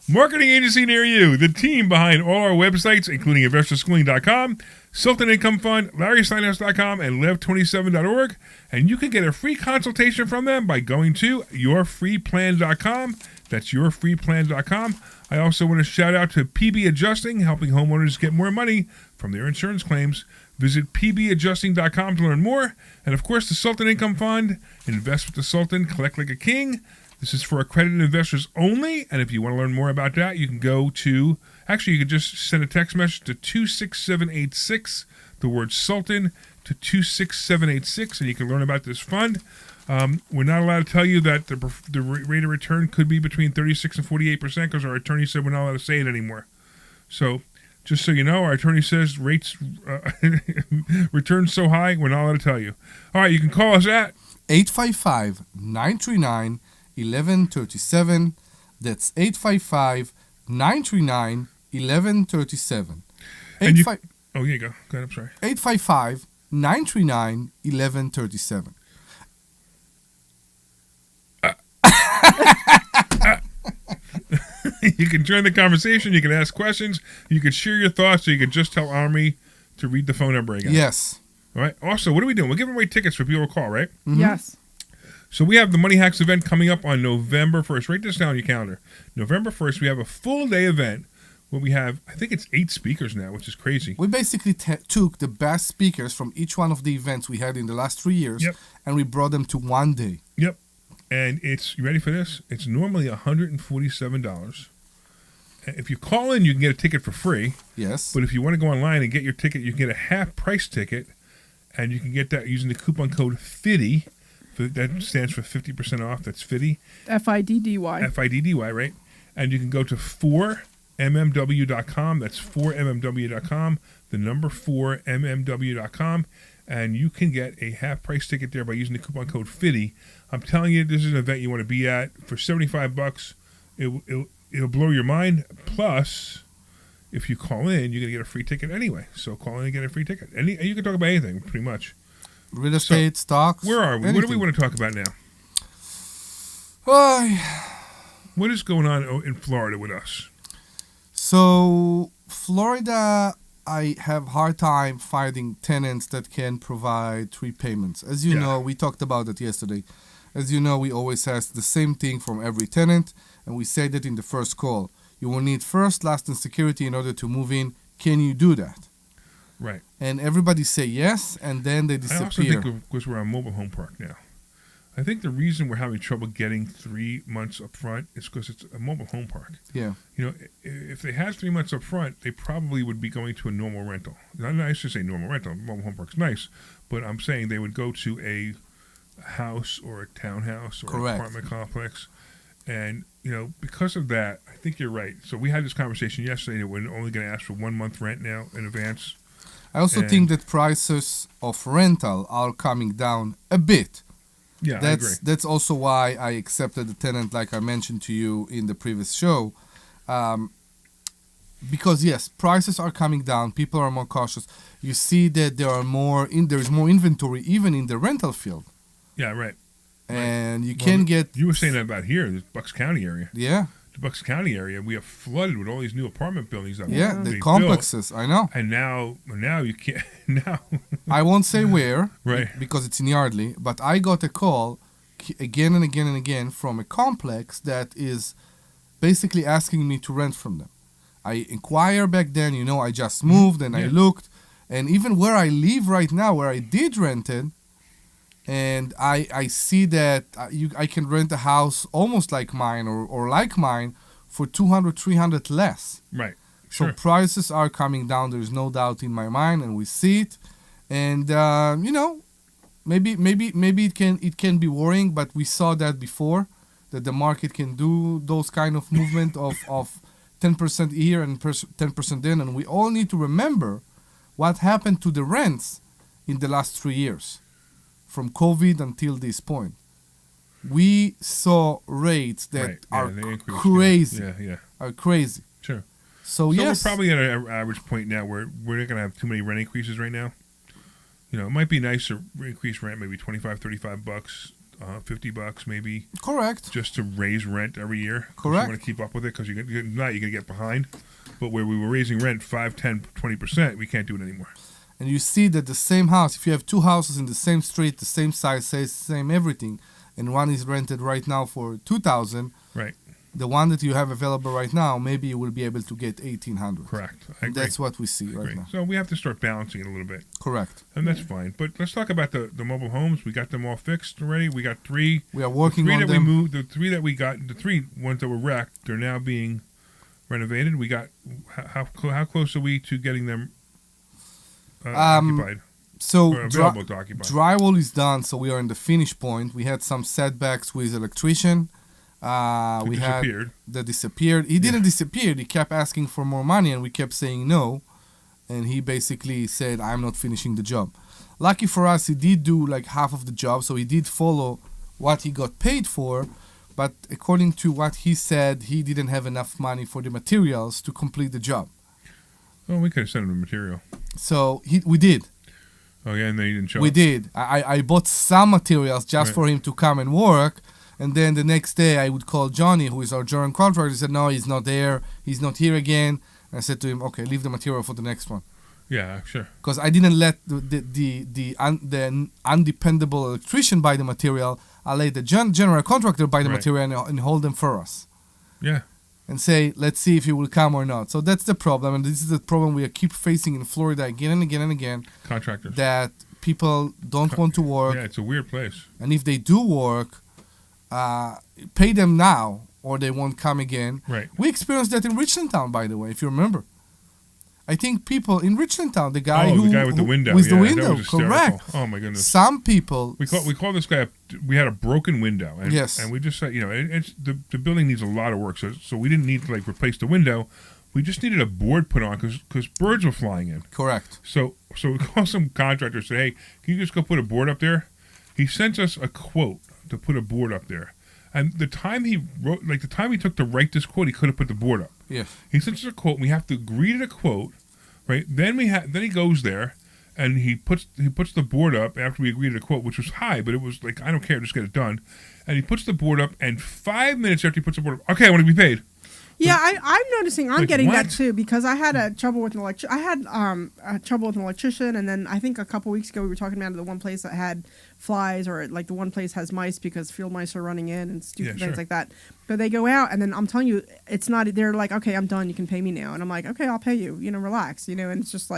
Marketing agency near you. The team behind all our websites, including InvestorSchooling.com, Sultan Income Fund, LarrySteinhouse.com, and Lev27.org. And you can get a free consultation from them by going to YourFreePlan.com. That's YourFreePlan.com. I also want to shout out to PB Adjusting, helping homeowners get more money from their insurance claims. Visit pbadjusting.com to learn more. And of course, the Sultan Income Fund. Invest with the Sultan, collect like a king. This is for accredited investors only. And if you want to learn more about that, you can go to, actually, you can just send a text message to 26786, the word Sultan, to 26786, and you can learn about this fund. We're not allowed to tell you that the rate of return could be between 36 and 48% because our attorney said we're not allowed to say it anymore. So just so you know, our attorney says rates return so high, we're not allowed to tell you. All right, you can call us at 855-939-1137. That's 855-939-1137. And you, oh, here you go. Go ahead, I'm sorry. 855-939-1137. You can join the conversation. You can ask questions. You can share your thoughts. Or you can just tell Omri to read the phone number again. Yes. All right. Also, what are we doing? We're giving away tickets for people to call, right? Mm-hmm. Yes. So we have the Money Hacks event coming up on November 1st. Write this down on your calendar. November 1st, we have a full-day event where we have, I think it's 8 speakers now, which is crazy. We basically took the best speakers from each one of the events we had in the last 3 years, and we brought them to one day. Yep. And it's, you ready for this? It's normally $147. If you call in, you can get a ticket for free. Yes. But if you want to go online and get your ticket, you can get a half-price ticket and you can get that using the coupon code FIDDY. That stands for 50% off. That's FIDDY. FIDDY. FIDDY, right? And you can go to 4mmw.com. That's 4mmw.com. The number 4mmw.com. And you can get a half-price ticket there by using the coupon code FIDDY. I'm telling you, this is an event you want to be at. For $75, it'll blow your mind. Plus, if you call in, you're going to get a free ticket anyway. So call in and get a free ticket. And you can talk about anything, pretty much. Real estate, stocks. Where are we? Anything. What do we want to talk about now? What is going on in Florida with us? So, Florida, I have hard time finding tenants that can provide 3 payments. As you know, we talked about it yesterday. As you know, we always ask the same thing from every tenant, and we say that in the first call. You will need first, last, and security in order to move in. Can you do that? Right. And everybody say yes, and then they disappear. I also think because we're on mobile home park now. I think the reason we're having trouble getting 3 months up front is because it's a mobile home park. Yeah. You know, if they had 3 months up front, they probably would be going to a normal rental. I should say normal rental. Mobile home park's nice, but I'm saying they would go to a house or a townhouse or an apartment complex. And, you know, because of that, I think you're right. So we had this conversation yesterday that we're only going to ask for 1 month rent now in advance. I also think that prices of rental are coming down a bit. Yeah, I agree. That's also why I accepted the tenant, like I mentioned to you in the previous show. Because yes, prices are coming down. People are more cautious. You see that there's more inventory even in the rental field. Yeah, right. And you can get. You were saying that about here, the Bucks County area. Yeah. The Bucks County area, we are flooded with all these new apartment buildings. That the complexes. Built. I know. And now you can't. Now. I won't say where, right? Because it's in Yardley. But I got a call again and again and again from a complex that is basically asking me to rent from them. I inquire back then. You know, I just moved and I looked, and even where I live right now, where I did rent it. And I see that I can rent a house almost like mine or like mine for $200, $300 less. Right. So prices are coming down. There's no doubt in my mind, and we see it. And you know, maybe it can be worrying, but we saw that before, that the market can do those kind of movement of 10% here and 10% then. And we all need to remember what happened to the rents in the last 3 years. From COVID until this point, we saw rates that are crazy. Are crazy. Sure. So we're probably at an average point now where we're not going to have too many rent increases right now. You know, it might be nice to increase rent, maybe $25, $35, $50 maybe. Correct. Just to raise rent every year. Correct. You want to keep up with it because you're going to get behind. But where we were raising rent 5, 10, 20%, we can't do it anymore. And you see that the same house, if you have 2 houses in the same street, the same size, same everything, and one is rented right now for $2,000, right? The one that you have available right now, maybe you will be able to get $1,800. Correct. And that's what we see right now. So we have to start balancing it a little bit. Correct. And that's fine. But let's talk about the mobile homes. We got them all fixed already. We got 3. We are working on them. We moved, the 3 that we got, the 3 ones that were wrecked, they're now being renovated. We got, how close are we to getting them occupied? So available to occupy. Drywall is done, so we are in the finish point. We had some setbacks with electrician. Disappeared. He didn't disappear. He kept asking for more money, and we kept saying no. And he basically said, "I'm not finishing the job." Lucky for us, he did do like half of the job, so he did follow what he got paid for. But according to what he said, he didn't have enough money for the materials to complete the job. Oh, we could have sent him the material. So we did. Oh yeah, and then he didn't show up. We did. I bought some materials just for him to come and work, and then the next day I would call Johnny, who is our general contractor. He said, "No, he's not there. He's not here again." And I said to him, "Okay, leave the material for the next one." Yeah, sure. Because I didn't let the undependable electrician buy the material. I let the general contractor buy the material and hold them for us. Yeah. And say, let's see if he will come or not. So that's the problem, and this is the problem we keep facing in Florida again and again and again. Contractors. That people don't want to work. Yeah, it's a weird place. And if they do work, pay them now or they won't come again. Right. We experienced that in Richland Town, by the way, if you remember. I think people in Richland Town, the guy with the window. With the that window, was hysterical. correct. Oh my goodness. Some people. We called this guy. We had a broken window. And, Yes. And we just said, it's the building needs a lot of work. So we didn't need to replace the window. We just needed a board put on because birds were flying in. Correct. So we called some contractor and said, hey, can you just go put a board up there? He sent us a quote to put a board up there. And the time he wrote, the time he took to write this quote, he could have put the board up. Yes. He sent us a quote, and we have to agree to the quote, right? Then he goes there, and he puts the board up after we agree to the quote, which was high, but it was I don't care, just get it done. And he puts the board up, and 5 minutes after he puts the board up, okay, I want to be paid. Yeah, I'm noticing I'm getting what? that too because I had trouble with an trouble with an electrician, and then I think a couple weeks ago we were talking about the one place that had flies, or the one place has mice because field mice are running in and stupid things like that. But they go out, and then I'm telling you, it's not. They're like, okay, I'm done. You can pay me now, and I'm like, okay, I'll pay you. Relax. And it's just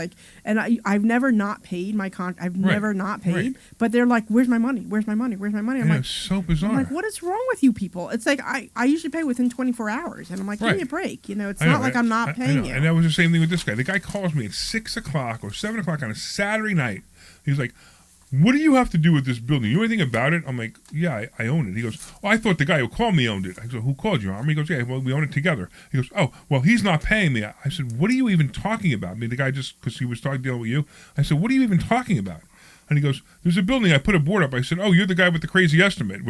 and I've never not paid my I've never not paid. Right. But they're like, where's my money? Where's my money? Where's my money? I'm like, it's so bizarre. I'm like, what is wrong with you people? It's like I usually pay within 24 hours, and I'm like, give me a break. It's not like I'm not paying you. And that was the same thing with this guy. The guy calls me at 6 o'clock or 7 o'clock on a Saturday night. He's like, what do you have to do with this building? You know anything about it? I'm like, yeah, I own it. He goes, oh, I thought the guy who called me owned it. I go, who called you, Omri? He goes, yeah, well, we own it together. He goes, oh, well, he's not paying me. I said, what are you even talking about? I mean, the guy just, because he was dealing with you. I said, what are you even talking about? And he goes, there's a building, I put a board up. I said, oh, you're the guy with the crazy estimate.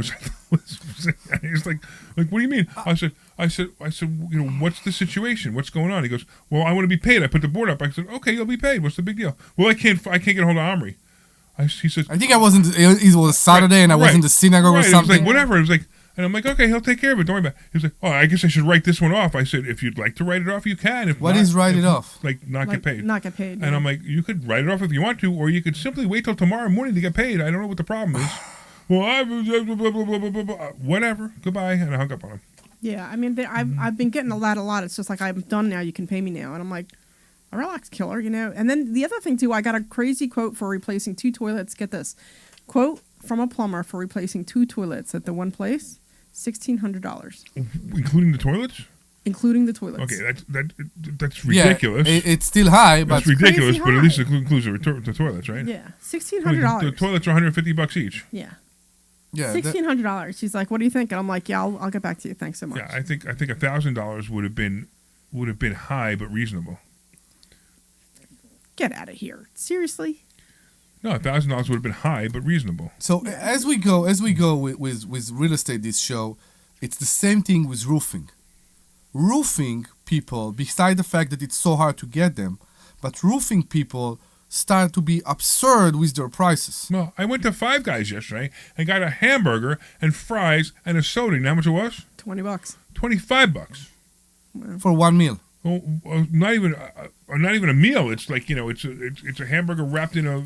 He's like, what do you mean? I said, what's the situation? What's going on? He goes, well, I want to be paid. I put the board up. I said, okay, you'll be paid. What's the big deal? Well, I can't get a hold of Omri. He said, I think I wasn't. It was Saturday, and I was in the synagogue or something. It was like whatever. It was like, and I'm like, okay, he'll take care of it. Don't worry about it. He was like, oh, I guess I should write this one off. I said, if you'd like to write it off, you can. If what is write it off? Not get paid. Not get paid. And I'm like, you could write it off if you want to, or you could simply wait till tomorrow morning to get paid. I don't know what the problem is. Well, whatever. Goodbye. And I hung up on him. Yeah, I mean, I've been getting a lot. It's just like, I'm done now. You can pay me now. And I'm like, relax, killer, And then the other thing too, I got a crazy quote for replacing 2 toilets. Get this quote from a plumber for replacing 2 toilets at the one place, $1,600, including the toilets. Including the toilets. Okay, that's ridiculous. Yeah, it's still high, but that's ridiculous. But at least it includes the toilets, right? Yeah, $1,600. The toilets are $150 each. Yeah. Yeah, $1,600. She's like, "What do you think?" And I'm like, "Yeah, I'll get back to you. Thanks so much." Yeah, I think $1,000 would have been high but reasonable. Get out of here! Seriously? No, $1,000 would have been high but reasonable. So as we go with real estate this show, it's the same thing with roofing. Roofing people, beside the fact that it's so hard to get them, but roofing people start to be absurd with their prices. Well, I went to Five Guys yesterday and got a hamburger and fries and a soda. You know how much it was? $20. $25 for one meal. Oh, not even a meal. It's like it's a hamburger wrapped in a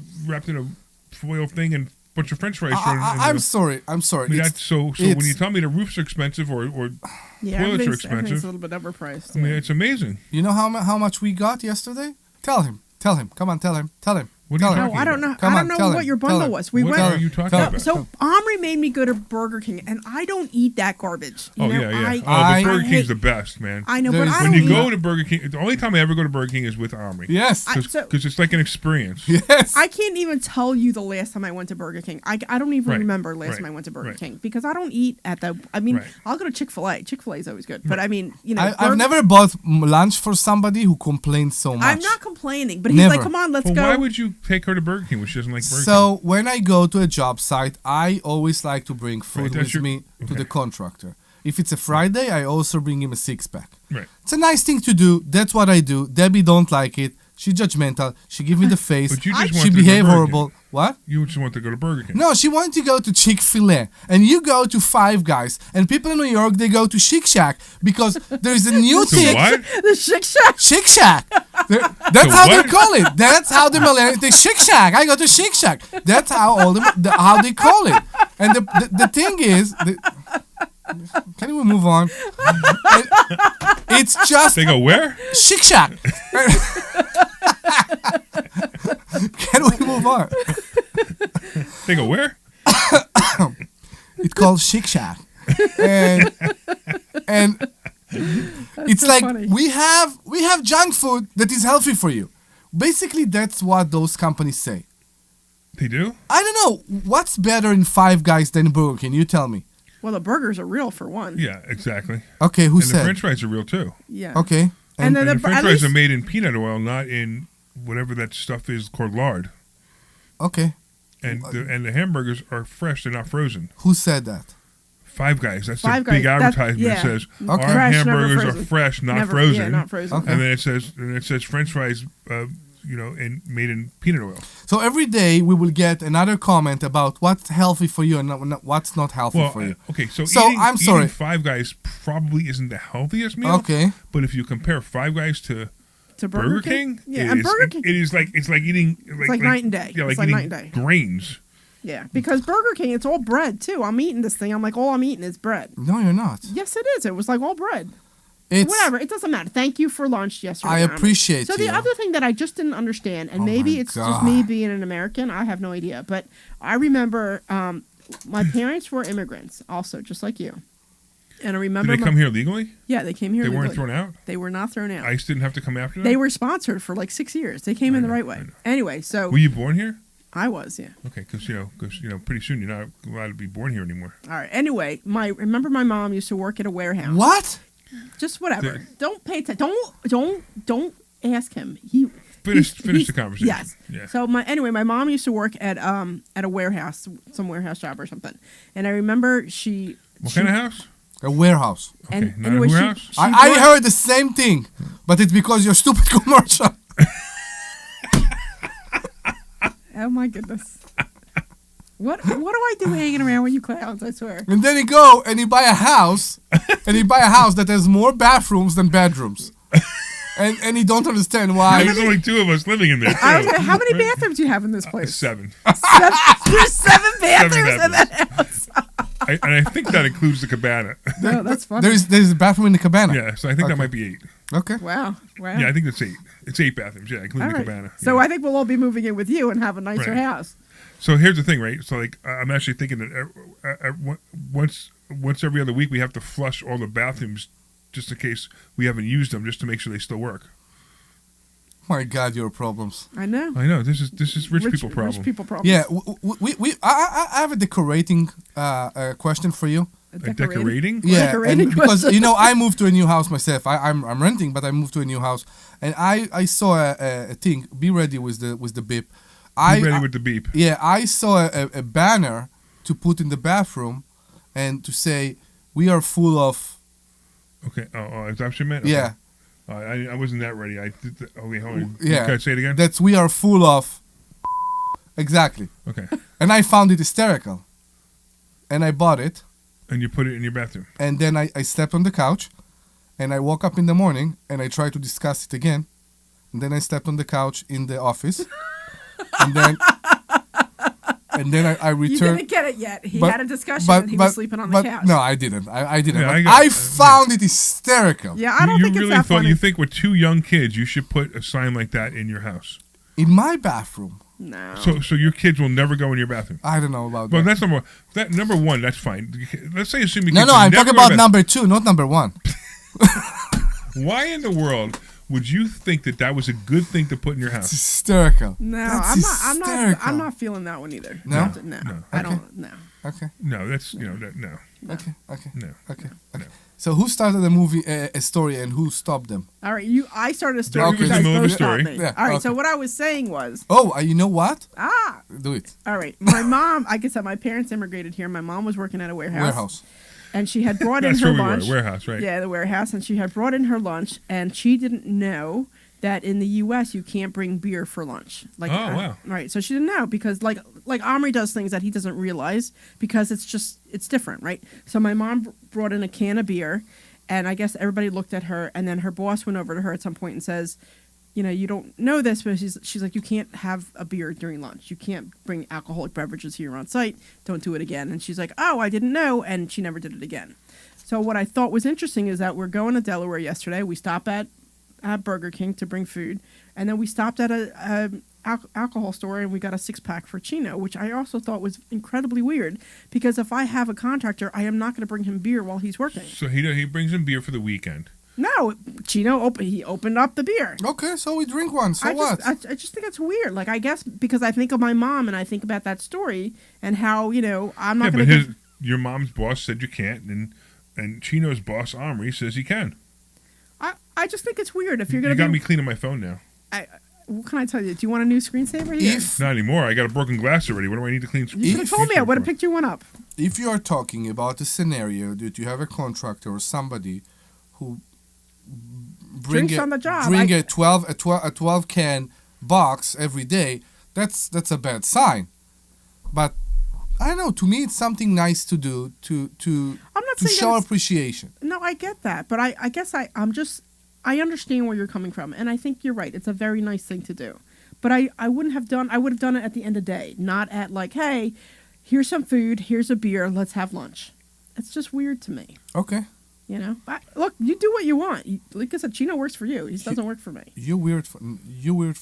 foil thing and a bunch of French fries. I'm sorry. I mean, that's so when you tell me the roofs are expensive or toilets are expensive, everything's a little bit overpriced. I mean, it's amazing. You know how much we got yesterday? Tell him. Come on, tell him. What are you talking I don't know. Come I on, don't know what your bundle was. We what went. are you talking about? So Omri made me go to Burger King, and I don't eat that garbage. You know? Yeah. Burger King's the best, man. I know, but I when don't you go to Burger King, the only time I ever go to Burger King is with Omri. Yes, because it's like an experience. Yes, I can't even tell you the last time I went to Burger King. I don't even remember last time I went to Burger King because I don't eat at the. I mean, I'll go to Chick-fil-A. Chick-fil-A is always good, but I mean, I've never bought lunch for somebody who complains so much. I'm not complaining, but he's like, "Come on, let's go." Why would you take her to Burger King when she doesn't like Burger King? So when I go to a job site, I always like to bring food with me to the contractor. If it's a Friday, I also bring him a 6-pack. Right. It's a nice thing to do. That's what I do. Debbie don't like it. She's judgmental. She give me the face. But you just she behave horrible. What? You just want to go to Burger King. No, she wanted to go to Chick-fil-A. And you go to Five Guys. And people in New York, they go to Shake Shack because there's a new thing. What? The Shake Shack. Shake Shack. That's how they call it. That's how the millennials. They Shake Shack. I go to Shake Shack. That's how how they call it. And the thing is, can we move on? It's just. They go where? Shake Shack. Can we move on? They go where? It's called Shake Shack, and it's so like funny. we have We have junk food that is healthy for you. Basically, that's what those companies say. They do? I don't know. What's better in Five Guys than Burger King? You tell me. Well, the burgers are real for one. Yeah, exactly. Okay, who and said? the French fries are real too. Yeah. Okay. And then the the- French at fries least- are made in peanut oil, not in whatever that stuff is called lard. Okay. And the hamburgers are fresh; they're not frozen. Who said that? Five Guys. That's Five the big Guys, that's- advertisement. yeah. It says Okay. our Fresh, never hamburgers are frozen. fresh, not Never- frozen. yeah, not frozen. Okay. And then it says French fries, made in peanut oil. So every day we will get another comment about what's healthy for you and what's not healthy Well, for you. okay, so I'm sorry. eating Five Guys probably isn't the healthiest meal. Okay. But if you compare Five Guys to Burger King? Yeah, it and is- Burger King- it's like eating like night and day. Yeah, like It's like eating night and day. grains. Yeah, because Burger King, it's all bread too. I'm eating this thing. I'm like, all I'm eating is bread. No, you're not. Yes, it is. It was like all bread. It's Whatever. It doesn't matter. Thank you for lunch yesterday. I Omri. appreciate So you. the other thing that I just didn't understand, and Oh maybe my it's just me God. being an American, I have no idea, but I remember my parents were immigrants also, just like you. And I remember Did they come here legally? Yeah, they came here. They weren't legally. thrown out? They were not thrown out. ICE didn't have to come after them? They were sponsored for like 6 years. They came in the right way. Anyway, so Were you born here? I was, yeah. Okay, because pretty soon you're not allowed to be born here anymore. All right. Anyway, remember my mom used to work at a warehouse. What? Just whatever. There- Don't pay attention. Don't ask him. Finish he's- the conversation. Yes. Yeah. So my mom used to work at a warehouse, some warehouse job or something, and I remember What kind of house? A warehouse. And Okay, not anyway, a she- warehouse? she I brought- heard the same thing, but it's because your stupid commercial. Oh my goodness. What do I do hanging around with you clowns? I swear. And then you go and you buy a house, that has more bathrooms than bedrooms. And you don't understand why. There's only two of us living in there. I was too. gonna- how many bathrooms do you have in this place? 7. There's 7 bathrooms in that house. And I think that includes the cabana. No, that's funny. There's a bathroom in the cabana. Yeah, so I think that might be 8. Okay. Wow. Yeah, I think that's 8. It's 8 bathrooms, yeah, including All the right. cabana. So yeah. I think we'll all be moving in with you and have a nicer Right. house. So here's the thing, right? So like, I'm actually thinking that once every other week we have to flush all the bathrooms just in case we haven't used them, just to make sure they still work. My God, your problems. I know. I know this is rich people problem. Rich people problem. Yeah, I have a decorating question for you. A decorating? Yeah, Decorating and because question. I moved to a new house myself. I'm renting, but I moved to a new house, and I saw a thing. Be ready with the beep. Be ready with the beep. Yeah, I saw a banner to put in the bathroom, and to say we are full of. Okay. Oh, is that what you meant? Okay. Yeah. I wasn't that ready. Wait, hold on. Yeah. Can I say it again? That's we are full of. Exactly. Okay. And I found it hysterical. And I bought it. And you put it in your bathroom. And then I slept on the couch. And I woke up in the morning and I tried to discuss it again. And then I slept on the couch in the office. and then I returned. You didn't get it yet. He But- had a discussion but- and he but- was sleeping on the but couch. No, I didn't. I didn't. Yeah, But I I found it hysterical. Yeah, I don't you think it's really that thought funny. you think with 2 young kids you should put a sign like that in your house. In my bathroom. No. So your kids will never go in your bathroom. I don't know about Well, that. that's number 1. That's fine. Let's say assuming No, kids no, will I'm never talking go to about bed. number 2, not number 1. Why in the world would you think that was a good thing to put in your house? Hysterical. No, That's I'm hysterical. not feeling that one either. No? No. I don't. No. Okay. No, that's no. Okay. No. Okay. So who started the movie, a story, and who stopped them? All right, I started a story. Okay. You In the guys middle of both the story. stopped me. Yeah, All right. okay. So what I was saying was. Oh, you know what? Do it. All right. My mom, like I said, my parents immigrated here. My mom was working at a warehouse. And she had brought in That's her where we were, lunch. warehouse, right. Yeah, the warehouse. And she had brought in her lunch, and she didn't know that in the U.S. you can't bring beer for lunch. Like, Oh, wow. Right. So she didn't know because like Omri does things that he doesn't realize because it's different, right? So my mom brought in a can of beer, and I guess everybody looked at her, and then her boss went over to her at some point and says, you know, you don't know this, but she's like, you can't have a beer during lunch. You can't bring alcoholic beverages here on site. Don't do it again. And she's like, oh, I didn't know. And she never did it again. So what I thought was interesting is that we're going to Delaware yesterday. We stopped at Burger King to bring food. And then we stopped at a alcohol store and we got a 6-pack for Chino, which I also thought was incredibly weird because if I have a contractor, I am not going to bring him beer while he's working. So he brings in beer for the weekend. No, Chino he opened up the beer. Okay, so we drink one. So what? I just think it's weird. Like, I guess because I think of my mom and I think about that story and how, I'm not going to. Your mom's boss said you can't, and Chino's boss, Omri, says he can. I just think it's weird. If you're going to. You got me cleaning my phone now. What can I tell you? Do you want a new screensaver here? Not anymore. I got a broken glass already. What do I need to clean? You should have told me. I would have picked you one up. If you are talking about a scenario that you have a contractor or somebody who bring on the job. Bring a 12 can box every day, that's a bad sign. But I don't know. To me, it's something nice to do to show appreciation. No, I get that, but I guess I understand where you're coming from, and I think you're right. It's a very nice thing to do, but I would have done it at the end of the day, not at like, hey, here's some food, here's a beer, let's have lunch. It's just weird to me. Okay. But look, you do what you want. Like I said, Chino works for you. He doesn't work for me. You're weird for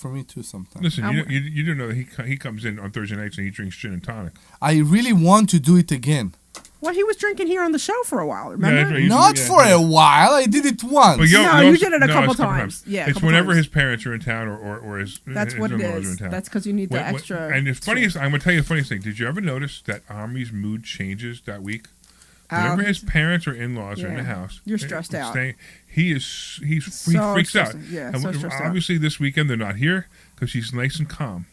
me too sometimes. Listen, you don't know that he comes in on Thursday nights and he drinks gin and tonic. I really want to do it again. Well, he was drinking here on the show for a while, remember? Yeah, Not for a while. I did it once. You did it a couple times. Yeah, it's whenever his parents are in town or his That's his what it in-laws is. are in town. That's because you need the extra. And it's funniest. I'm going to tell you the funniest thing. Did you ever notice that Omri's mood changes that week? Whenever his parents or in-laws are in the house, you're stressed out. He freaks out. Yeah, and so stressed out. obviously this weekend they're not here because he's nice and calm.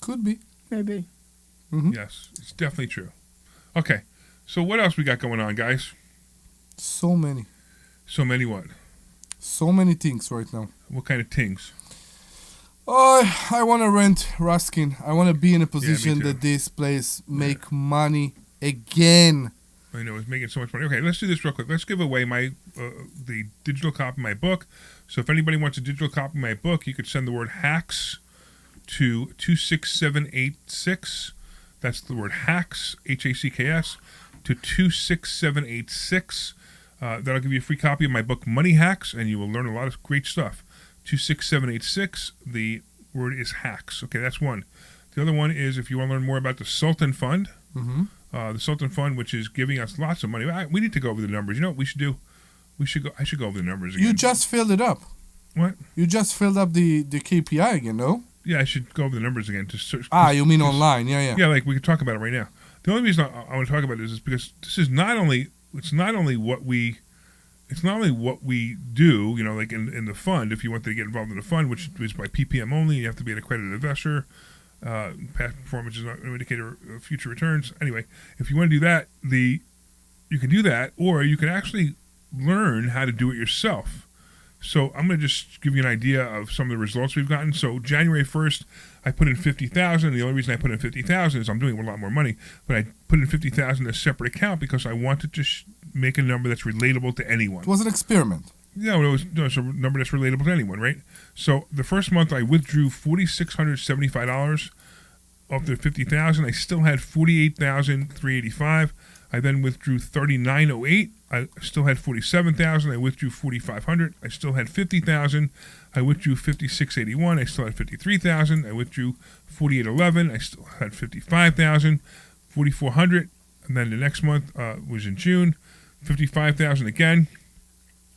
Could be. Maybe. Mm-hmm. Yes, it's definitely true. Okay, so what else we got going on, guys? So many. So many what? So many things right now. What kind of things? I want to rent Ruskin. I want to be in a position that this place make money again. I know, it's making so much money. Okay, let's do this real quick. Let's give away my the digital copy of my book. So if anybody wants a digital copy of my book, you could send the word HACKS to 26786. That's the word HACKS, HACKS, to 26786. That'll give you a free copy of my book, Money Hacks, and you will learn a lot of great stuff. 26786. The word is HACKS. Okay, that's one. The other one is if you want to learn more about the Sultan Fund. Mm-hmm. The Sultan Fund, which is giving us lots of money. We need to go over the numbers. You know what we should do? I should go over the numbers again. You just filled it up. What? You just filled up the KPI again, no? Yeah, I should go over the numbers again. You mean online? Yeah. Yeah, like we could talk about it right now. The only reason I want to talk about it is because this is not only what we do, like in the fund, if you want to get involved in the fund, which is by PPM only, you have to be an accredited investor. Past performance is not an indicator of future returns. Anyway, if you want to do that, you can do that, or you can actually learn how to do it yourself. So I'm going to just give you an idea of some of the results we've gotten. So January 1st, I put in $50,000. The only reason I put in $50,000 is I'm doing a lot more money, but I put in $50,000 in a separate account because I wanted to make a number that's relatable to anyone. It was an experiment. Yeah, it's a number that's relatable to anyone, right? So the first month I withdrew $4,675 of the $50,000. I still had $48,385. I then withdrew $39,08. I still had $47,000. I withdrew $4,500. I still had $50,000. I withdrew $56,81. I still had $53,000. I withdrew $48,11. I still had $55,000. $4,400. And then the next month was in June, $55,000 again.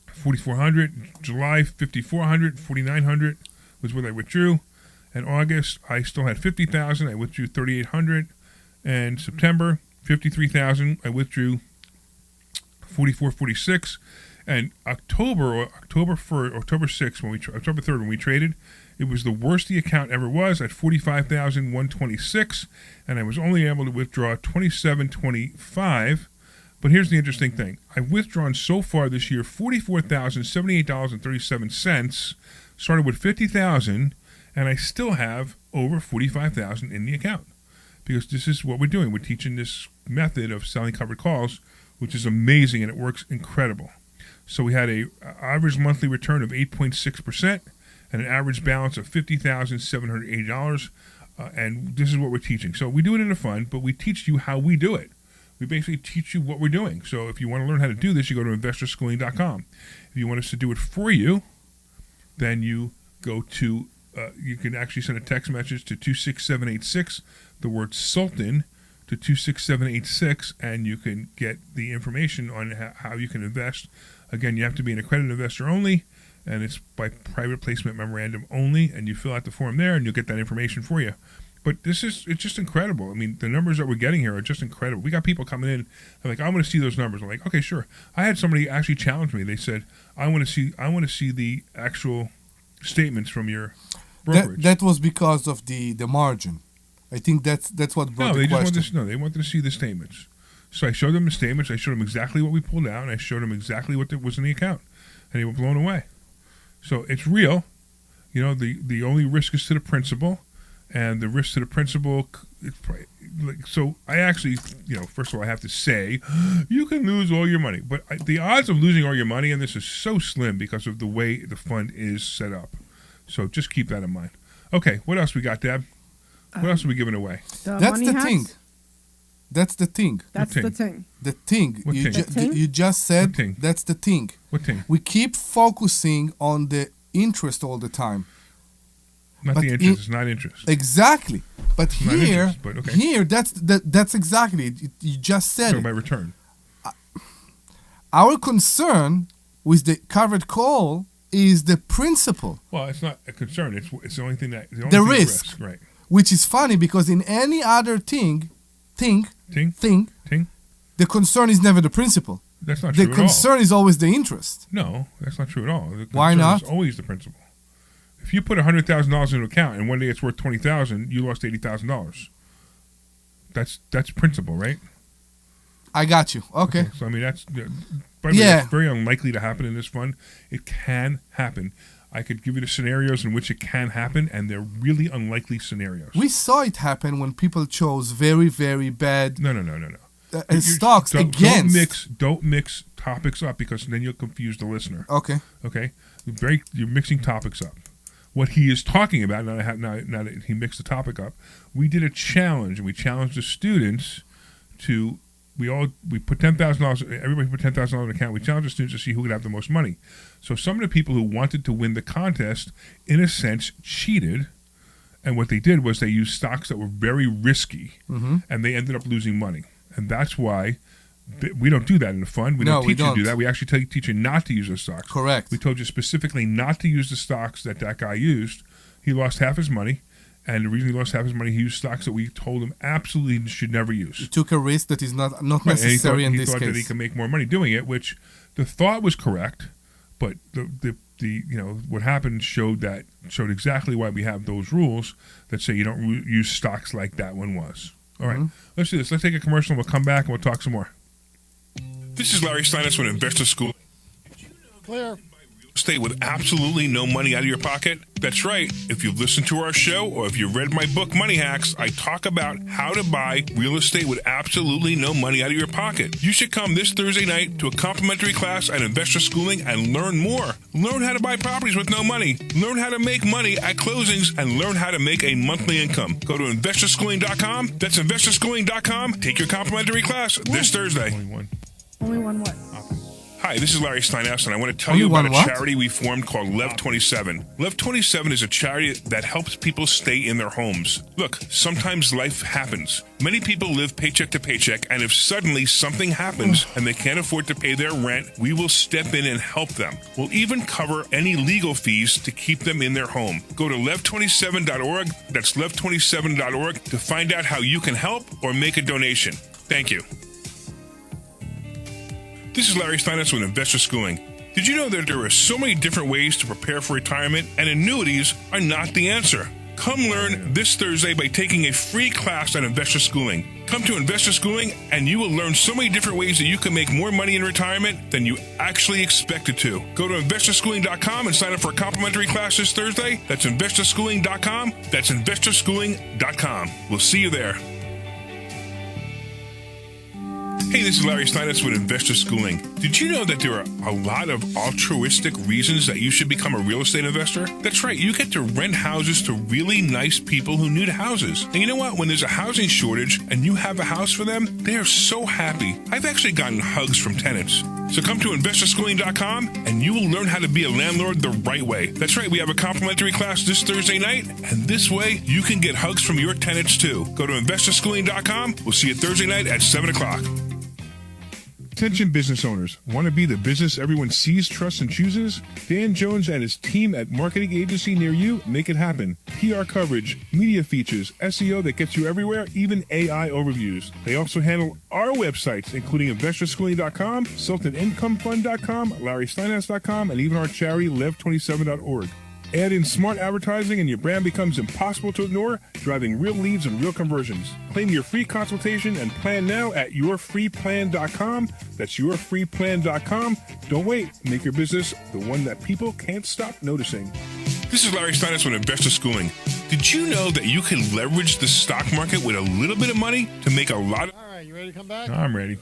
$4,400. July, $5,400. $4,900 was what I withdrew. In August, I still had $50,000. I withdrew $3,800. And September, $53,000. I withdrew $44.46. And October 6th, October 3rd when we traded, it was the worst the account ever was at $45,126, and I was only able to withdraw $27.25. But here's the interesting thing: I've withdrawn so far this year $44,078.37. Started with $50,000, and I still have over $45,000 in the account because this is what we're doing. We're teaching this method of selling covered calls, which is amazing, and it works incredible. So we had an average monthly return of 8.6% and an average balance of $50,780. And this is what we're teaching. So we do it in a fund, but we teach you how we do it. We basically teach you what we're doing. So if you want to learn how to do this, you go to investorschooling.com. If you want us to do it for you, then you go to, you can actually send a text message to 26786, the word Sultan, to 26786, and you can get the information on how you can invest. Again, you have to be an accredited investor only, and it's by private placement memorandum only, and you fill out the form there, and you'll get that information for you. But it's just incredible. I mean, the numbers that we're getting here are just incredible. We got people coming in, they're like, I want to see those numbers. I'm like, okay, sure. I had somebody actually challenge me. They said, I want to see the actual statements from your brokerage. That was because of the margin. I think that's what brought the question. They wanted to see the statements. So I showed them the statements. I showed them exactly what we pulled out, and I showed them exactly what was in the account, and they were blown away. So it's real. You know, the only risk is to the principal, and the risk to the principal. So I actually, first of all, I have to say, you can lose all your money, but the odds of losing all your money in this is so slim because of the way the fund is set up. So just keep that in mind. Okay, what else we got, Deb? What else are we giving away? That's the thing. That's the thing. That's the thing. The thing. You just said that's the thing. What thing? We keep focusing on the interest all the time. Not the interest. It's not interest. Exactly. But here, okay. Here, that's exactly it. You just said it. By return. Our concern with the covered call is the principle. Well, it's not a concern. It's the only thing that the risk, right? Which is funny because in any other thing, the concern is never the principle. That's not true at all. The concern is always the interest. No, that's not true at all. The Why not? It's always the principle. If you put $100,000 in an account and one day it's worth $20,000, you lost $80,000. That's principle, right? I got you. Okay. So I mean that's by the way, it's very unlikely to happen in this fund. It can happen. I could give you the scenarios in which it can happen, and they're really unlikely scenarios. We saw it happen when people chose very, very bad. No. Stocks against. Don't mix topics up because then you'll confuse the listener. Okay. You're mixing topics up. What he is talking about now that he mixed the topic up, we did a challenge, and we challenged the students to. We put $10,000. Everybody put $10,000 in an account. We challenged the students to see who could have the most money. So some of the people who wanted to win the contest, in a sense, cheated. And what they did was they used stocks that were very risky, and they ended up losing money. And that's why we don't do that in the fund. We don't teach you to do that. We actually teach you not to use those stocks. Correct. We told you specifically not to use the stocks that guy used. He lost half his money. And the reason he lost half his money, he used stocks that we told him absolutely should never use. He took a risk that is not necessary in this case. He thought that he could make more money doing it, which the thought was correct, but the what happened showed exactly why we have those rules that say you don't use stocks like that one was. All right, let's do this. Let's take a commercial and we'll come back and we'll talk some more. This is Larry Steinhouse with Investor School. Clear. Stay with absolutely no money out of your pocket? That's right. If you've listened to our show or if you've read my book, Money Hacks, I talk about how to buy real estate with absolutely no money out of your pocket. You should come this Thursday night to a complimentary class at Investor Schooling and learn more. Learn how to buy properties with no money. Learn how to make money at closings and learn how to make a monthly income. Go to investorschooling.com. That's investorschooling.com. Take your complimentary class this Thursday. Only one what? Hi, this is Larry Steinhouse, and I want to tell you about a charity we formed called Lev 27. Lev 27 is a charity that helps people stay in their homes. Look, sometimes life happens. Many people live paycheck to paycheck, and if suddenly something happens and they can't afford to pay their rent, we will step in and help them. We'll even cover any legal fees to keep them in their home. Go to lev27.org, that's lev27.org, to find out how you can help or make a donation. Thank you. This is Larry Steinhouse with Investor Schooling. Did you know that there are so many different ways to prepare for retirement, and annuities are not the answer? Come learn this Thursday by taking a free class at Investor Schooling. Come to Investor Schooling, and you will learn so many different ways that you can make more money in retirement than you actually expected to. Go to investorschooling.com and sign up for a complimentary class this Thursday. That's investorschooling.com. That's investorschooling.com. We'll see you there. Hey, this is Larry Steinhouse with Investor Schooling. Did you know that there are a lot of altruistic reasons that you should become a real estate investor? That's right, you get to rent houses to really nice people who need houses. And you know what? When there's a housing shortage and you have a house for them, they are so happy. I've actually gotten hugs from tenants. So come to investorschooling.com and you will learn how to be a landlord the right way. That's right, we have a complimentary class this Thursday night, and this way you can get hugs from your tenants too. Go to investorschooling.com. We'll see you Thursday night at 7 o'clock. Attention business owners. Want to be the business everyone sees, trusts, and chooses? Dan Jones and his team at Marketing Agency near you make it happen. PR coverage, media features, SEO that gets you everywhere, even AI overviews. They also handle our websites, including investorschooling.com, SultanIncomeFund.com, LarrySteinhouse.com, and even our charity, Lev27.org. Add in smart advertising and your brand becomes impossible to ignore, driving real leads and real conversions. Claim your free consultation and plan now at yourfreeplan.com. That's yourfreeplan.com. Don't wait. Make your business the one that people can't stop noticing. This is Larry Steinhouse with Investor Schooling. Did you know that you can leverage the stock market with a little bit of money to make a lot of... All right, you ready to come back? I'm ready.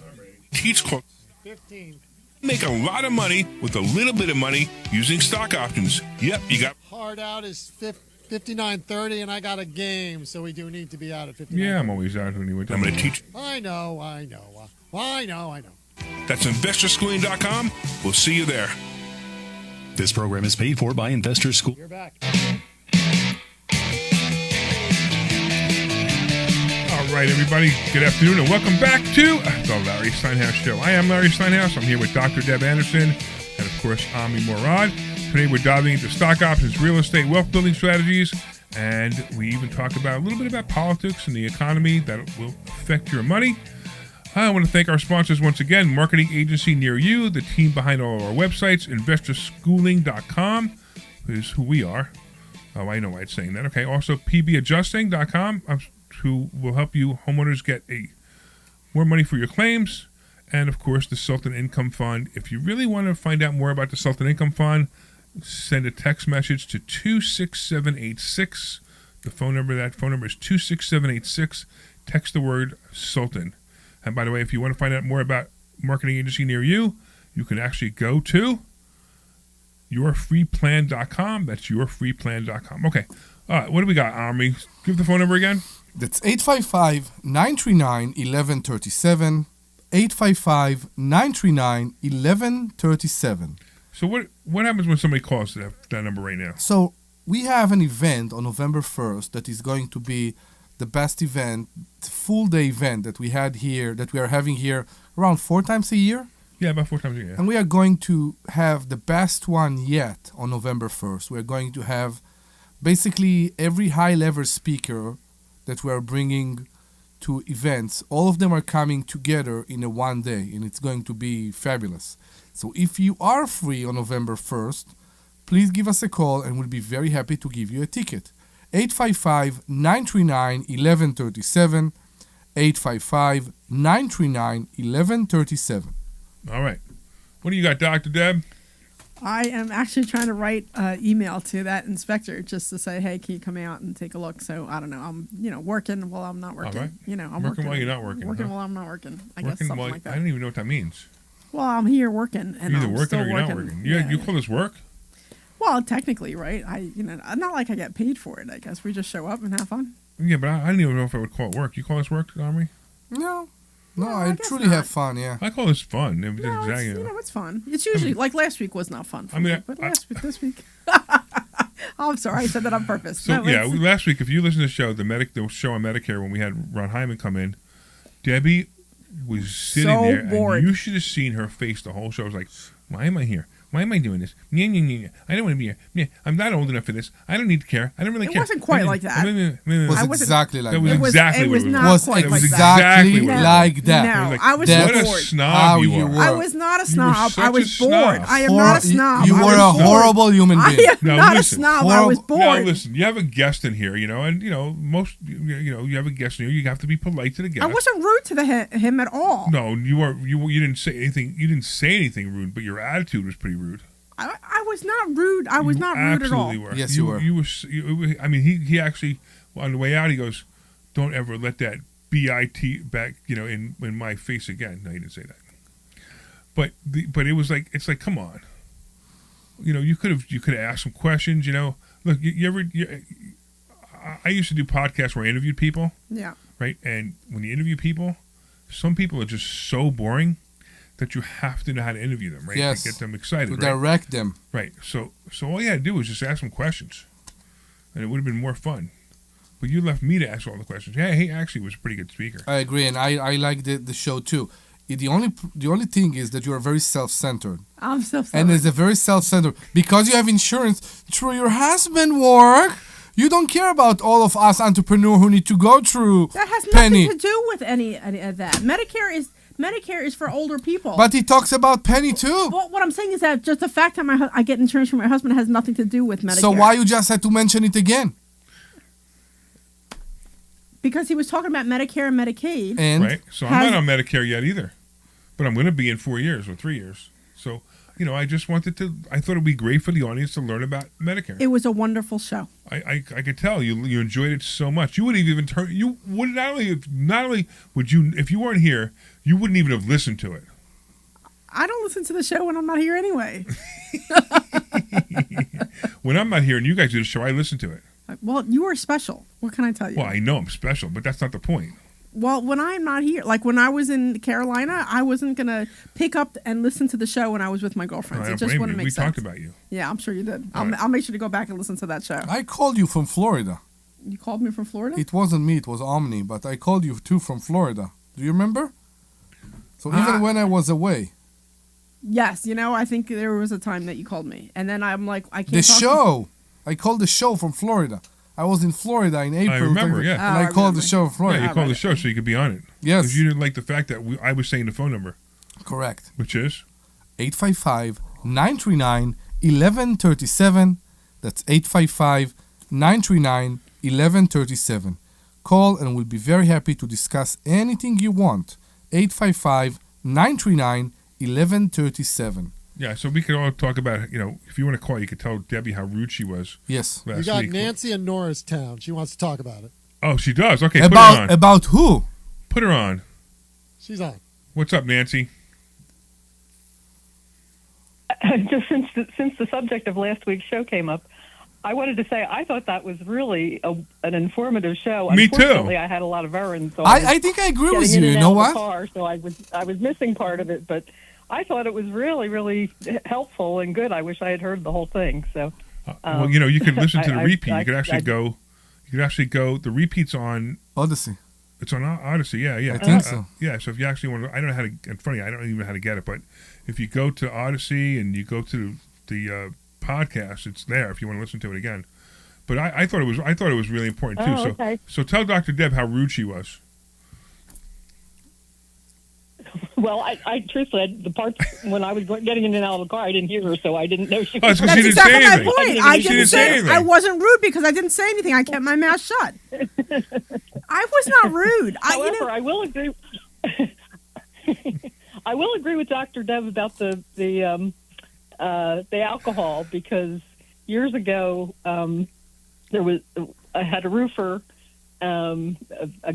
Teach close. 15. Make a lot of money with a little bit of money using stock options. Yep, you got... Hard out is 59:30, and I got a game, so we do need to be out at 59:30. Yeah, I'm always out anyway. I'm going to teach... I know. That's investorschooling.com. We'll see you there. This program is paid for by Investor School. You're back. All right, everybody. Good afternoon, and welcome back to the Larry Steinhouse Show. I am Larry Steinhouse. I'm here with Dr. Deb Anderson and, of course, Omri Morad. Today, we're diving into stock options, real estate, wealth building strategies, and we even talk about a little bit about politics and the economy that will affect your money. I want to thank our sponsors once again, Marketing Agency Near You, the team behind all of our websites, investorschooling.com is who we are. Oh, I know why it's saying that. Okay, also pbadjusting.com, who will help you homeowners get more money for your claims. And, of course, the Sultan Income Fund. If you really want to find out more about the Sultan Income Fund, send a text message to 26786. The phone number is 26786. Text the word Sultan. And by the way, if you want to find out more about Marketing Agency Near You, you can actually go to yourfreeplan.com. That's yourfreeplan.com. Okay. All right. What do we got, Omri? Give the phone number again. That's 855-939-1137. 855-939-1137. So what happens when somebody calls that number right now? So we have an event on November 1st that is going to be the best event, full day event that we are having here around 4 times a year. Yeah, about 4 times a year. And we are going to have the best one yet on November 1st. We're going to have basically every high-level speaker that we are bringing to events. All of them are coming together in a one day, and it's going to be fabulous. So if you are free on November 1st, please give us a call, and we'll be very happy to give you a ticket. 855-939-1137. 855-939-1137. All right. What do you got, Dr. Deb? I am actually trying to write an email to that inspector just to say, hey, can you come out and take a look? So I don't know. I'm, working while I'm not working. Right. I'm working while you're not working. Working while I'm not working. I guess something like that. I don't even know what that means. Well, I'm here working, and you're either I'm working still or you're working. not working. You call this work? Well, technically, right? Not like I get paid for it. I guess we just show up and have fun. Yeah, but I don't even know if I would call it work. You call this work, Omri? No, I truly have fun. Yeah, I call this fun. It's fun. It's usually like last week was not fun for me, but this week. I'm sorry, I said that on purpose. So last week, if you listen to the show, the show on Medicare when we had Ron Hyman come in, Debbie was sitting there, bored. And you should have seen her face the whole show. I was like, why am I here? Why am I doing this? I don't want to be here. I'm not old enough for this. I don't need to care. I don't really care. It wasn't quite like that. It was exactly like that. It was exactly what it was. It was not exactly like that. No, I was bored. What a snob you are. I was not a snob. I was bored. Snob. I am not a snob. You were a horrible human being. I am not a snob. I was bored. Now listen, you have a guest in here, and most, you have a guest in here. You have to be polite to the guest. I wasn't rude to him at all. No, you didn't say anything. You didn't say anything rude, but your attitude was pretty rude. I was not rude. I was not rude at all. Were. Yes, you were. I mean, he actually, on the way out, he goes, "Don't ever let that BIT back, in my face again." No, he didn't say that. But it was like, it's like, come on. You could have asked some questions. Look, I used to do podcasts where I interviewed people. Yeah. Right, and when you interview people, some people are just so boring that you have to know how to interview them, right? Yes. To get them excited, To right? direct them. Right. So all you had to do was just ask them questions, and it would have been more fun. But you left me to ask all the questions. Yeah, he actually was a pretty good speaker. I agree, and I like the show too. The only thing is that you are very self-centered. I'm self-centered. And it's a very self-centered. Because you have insurance through your husband work, you don't care about all of us entrepreneurs who need to go through That has Penny. nothing to do with any of that. Medicare is for older people. But he talks about Penny too. Well, what I'm saying is that just the fact that I get insurance from my husband has nothing to do with Medicare. So why you just had to mention it again? Because he was talking about Medicare and Medicaid. And right. So I'm not on Medicare yet either, but I'm going to be in 4 years or 3 years. So I just wanted to. I thought it'd be great for the audience to learn about Medicare. It was a wonderful show. I could tell you enjoyed it so much. You wouldn't even turn. You would not only would you, if you weren't here, you wouldn't even have listened to it. I don't listen to the show when I'm not here anyway. When I'm not here and you guys do the show, I listen to it. Well, you are special. What can I tell you? Well, I know I'm special, but that's not the point. Well, when I'm not here, like when I was in Carolina, I wasn't going to pick up and listen to the show when I was with my girlfriends. I It don't just blame wouldn't you. make We sense. talked about you. Yeah, I'm sure you did. All right. I'll make sure to go back and listen to that show. I called you from Florida. You called me from Florida? It wasn't me, it was Omni, but I called you too from Florida. Do you remember? So even when I was away. Yes, I think there was a time that you called me. And then I'm like, I can't The talk to show! I called the show from Florida. I was in Florida in April. I remember, yeah. And I called the show from Florida. Yeah, you called the show so you could be on it. Yes. Because you didn't like the fact that I was saying the phone number. Correct. Which is? 855-939-1137. That's 855-939-1137. Call and we'll be very happy to discuss anything you want. 855-939-1137. Yeah, so we could all talk about, if you want to call, you could tell Debbie how rude she was. Yes. We Last got week. Nancy in Norristown. She wants to talk about it. Oh, she does? Okay, put her on. About who? Put her on. She's on. What's up, Nancy? Just since the subject of last week's show came up, I wanted to say I thought that was really an informative show. Me too. Unfortunately, I had a lot of errands. So I think I agree with you. You know what? Car, so I was missing part of it, but I thought it was really, really helpful and good. I wish I had heard the whole thing. So, well, you could listen to the repeat. You could actually go. The repeat's on Odyssey. It's on Odyssey. Yeah. I think so. Yeah. So if you actually want to, I don't know how to. And funny, I don't even know how to get it. But if you go to Odyssey and you go to the podcast, it's there. If you want to listen to it again. But I thought it was really important too. Oh, okay. So tell Dr. Deb how rude she was. well, I truthfully, the parts when I was getting in and out of the car, I didn't hear her, so I didn't know she was. Oh, it's 'cause That's she didn't say exactly my anything. point. She I didn't didn't say say anything. I wasn't rude because I didn't say anything. I kept my mouth shut. I was not rude. However, I will agree. I will agree with Dr. Deb about the alcohol, because years ago I had a roofer, a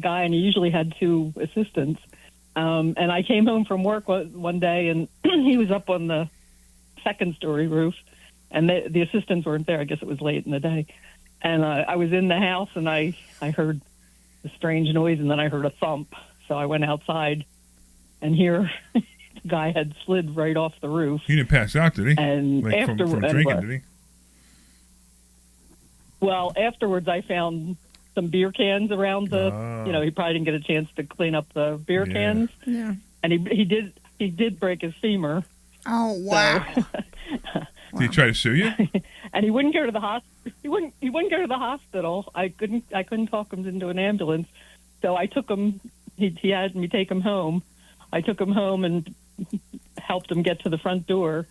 guy, and he usually had two assistants. And I came home from work one day, and he was up on the second story roof, and the assistants weren't there. I guess it was late in the day. And I was in the house, and I heard a strange noise, and then I heard a thump. So I went outside, and here the guy had slid right off the roof. He didn't pass out, did he? And from afterwards, drinking, did he? Well, afterwards I found some beer cans around the. He probably didn't get a chance to clean up the beer cans. Yeah. And he did break his femur. Oh wow! Did he try to sue you? And he wouldn't go to the hospital. He wouldn't go to the hospital. I couldn't talk him into an ambulance. So I took him. He had me take him home. I took him home and helped him get to the front door.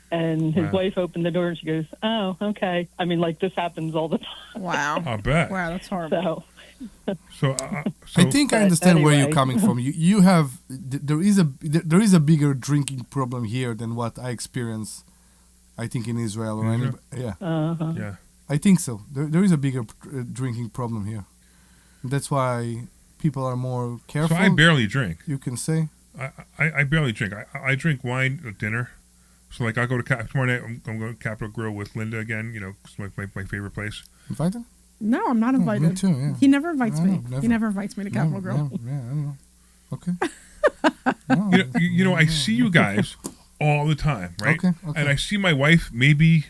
And his wife opened the door and she goes, "Oh, okay." I mean, like, this happens all the time. Wow. I bet. Wow, that's horrible. So I think I understand where you're anyway. coming from. You have there is a bigger drinking problem here than what I experience. I think in Israel or any, yeah. Uh-huh. Yeah. I think so. There is a bigger drinking problem here. That's why people are more careful. So I barely drink. You can say. I barely drink. I drink wine at dinner. So like I'll go to tomorrow night. I'm going to Capitol Grill with Linda again. It's my favorite place. Invited? No, I'm not invited. Me too. Yeah. He never invites me. Never. He never invites me to Capitol Grill. Yeah, I don't know. Okay. I see you guys all the time, right? Okay. And I see my wife maybe,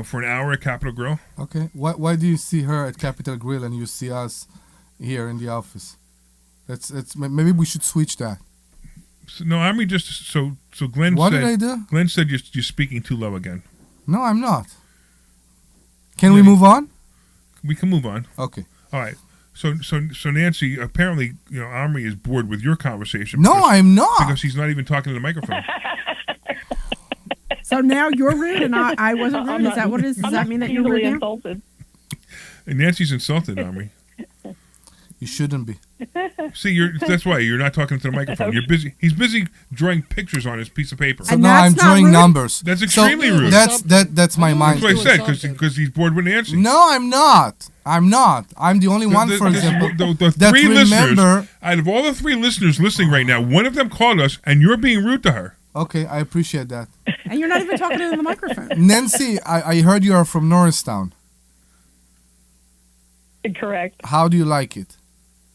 for an hour at Capitol Grill. Okay. Why do you see her at Capitol Grill and you see us here in the office? That's maybe we should switch that. So, no, Omri just so Glenn. What said, did I do? Glenn said you're speaking too low again. No, I'm not. Can we move on? We can move on. Okay. All right. So Nancy, apparently, Omri is bored with your conversation. No, I'm not. Because he's not even talking to the microphone. So now you're rude and I wasn't rude? Is that what it is? Does that mean that you're rude now? Insulted. And Nancy's insulted, Omri. You shouldn't be. See, that's why you're not talking to the microphone. You're busy. He's busy drawing pictures on his piece of paper. So now I'm drawing numbers. That's extremely rude. That's my mind. That's what I said, because he's bored with Nancy. No, I'm not. I'm the only one, for example, the that three remember. Listeners, out of all the 3 listeners listening right now, one of them called us, and you're being rude to her. Okay, I appreciate that. And you're not even talking into the microphone. Nancy, I heard you are from Norristown. Correct. How do you like it?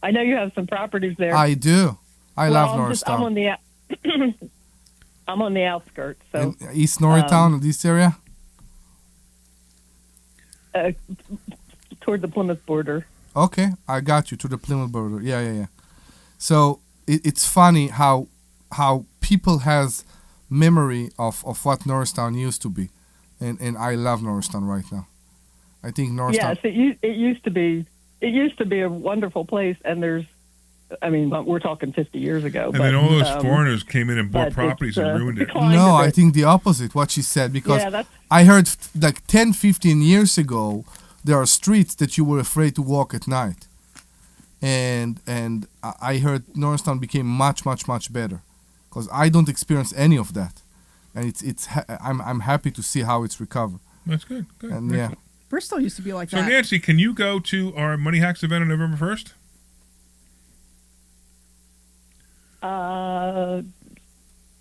I know you have some properties there. I do. I love Norristown. I'm on the outskirts. So in East Norristown, this area? Toward the Plymouth border. Okay, I got you, to the Plymouth border. Yeah. So it's funny how people has memory of what Norristown used to be. And I love Norristown right now. I think Norristown... Yes, it used to be. It used to be a wonderful place, and we're talking 50 years ago. And then all those foreigners came in and bought properties and ruined it. No, I think the opposite, what she said, because I heard like 10, 15 years ago, there are streets that you were afraid to walk at night. And I heard Norristown became much, much, much better, because I don't experience any of that. And I'm happy to see how it's recovered. That's good. And yeah. Bristol used to be like that. So Nancy, can you go to our Money Hacks event on November 1st?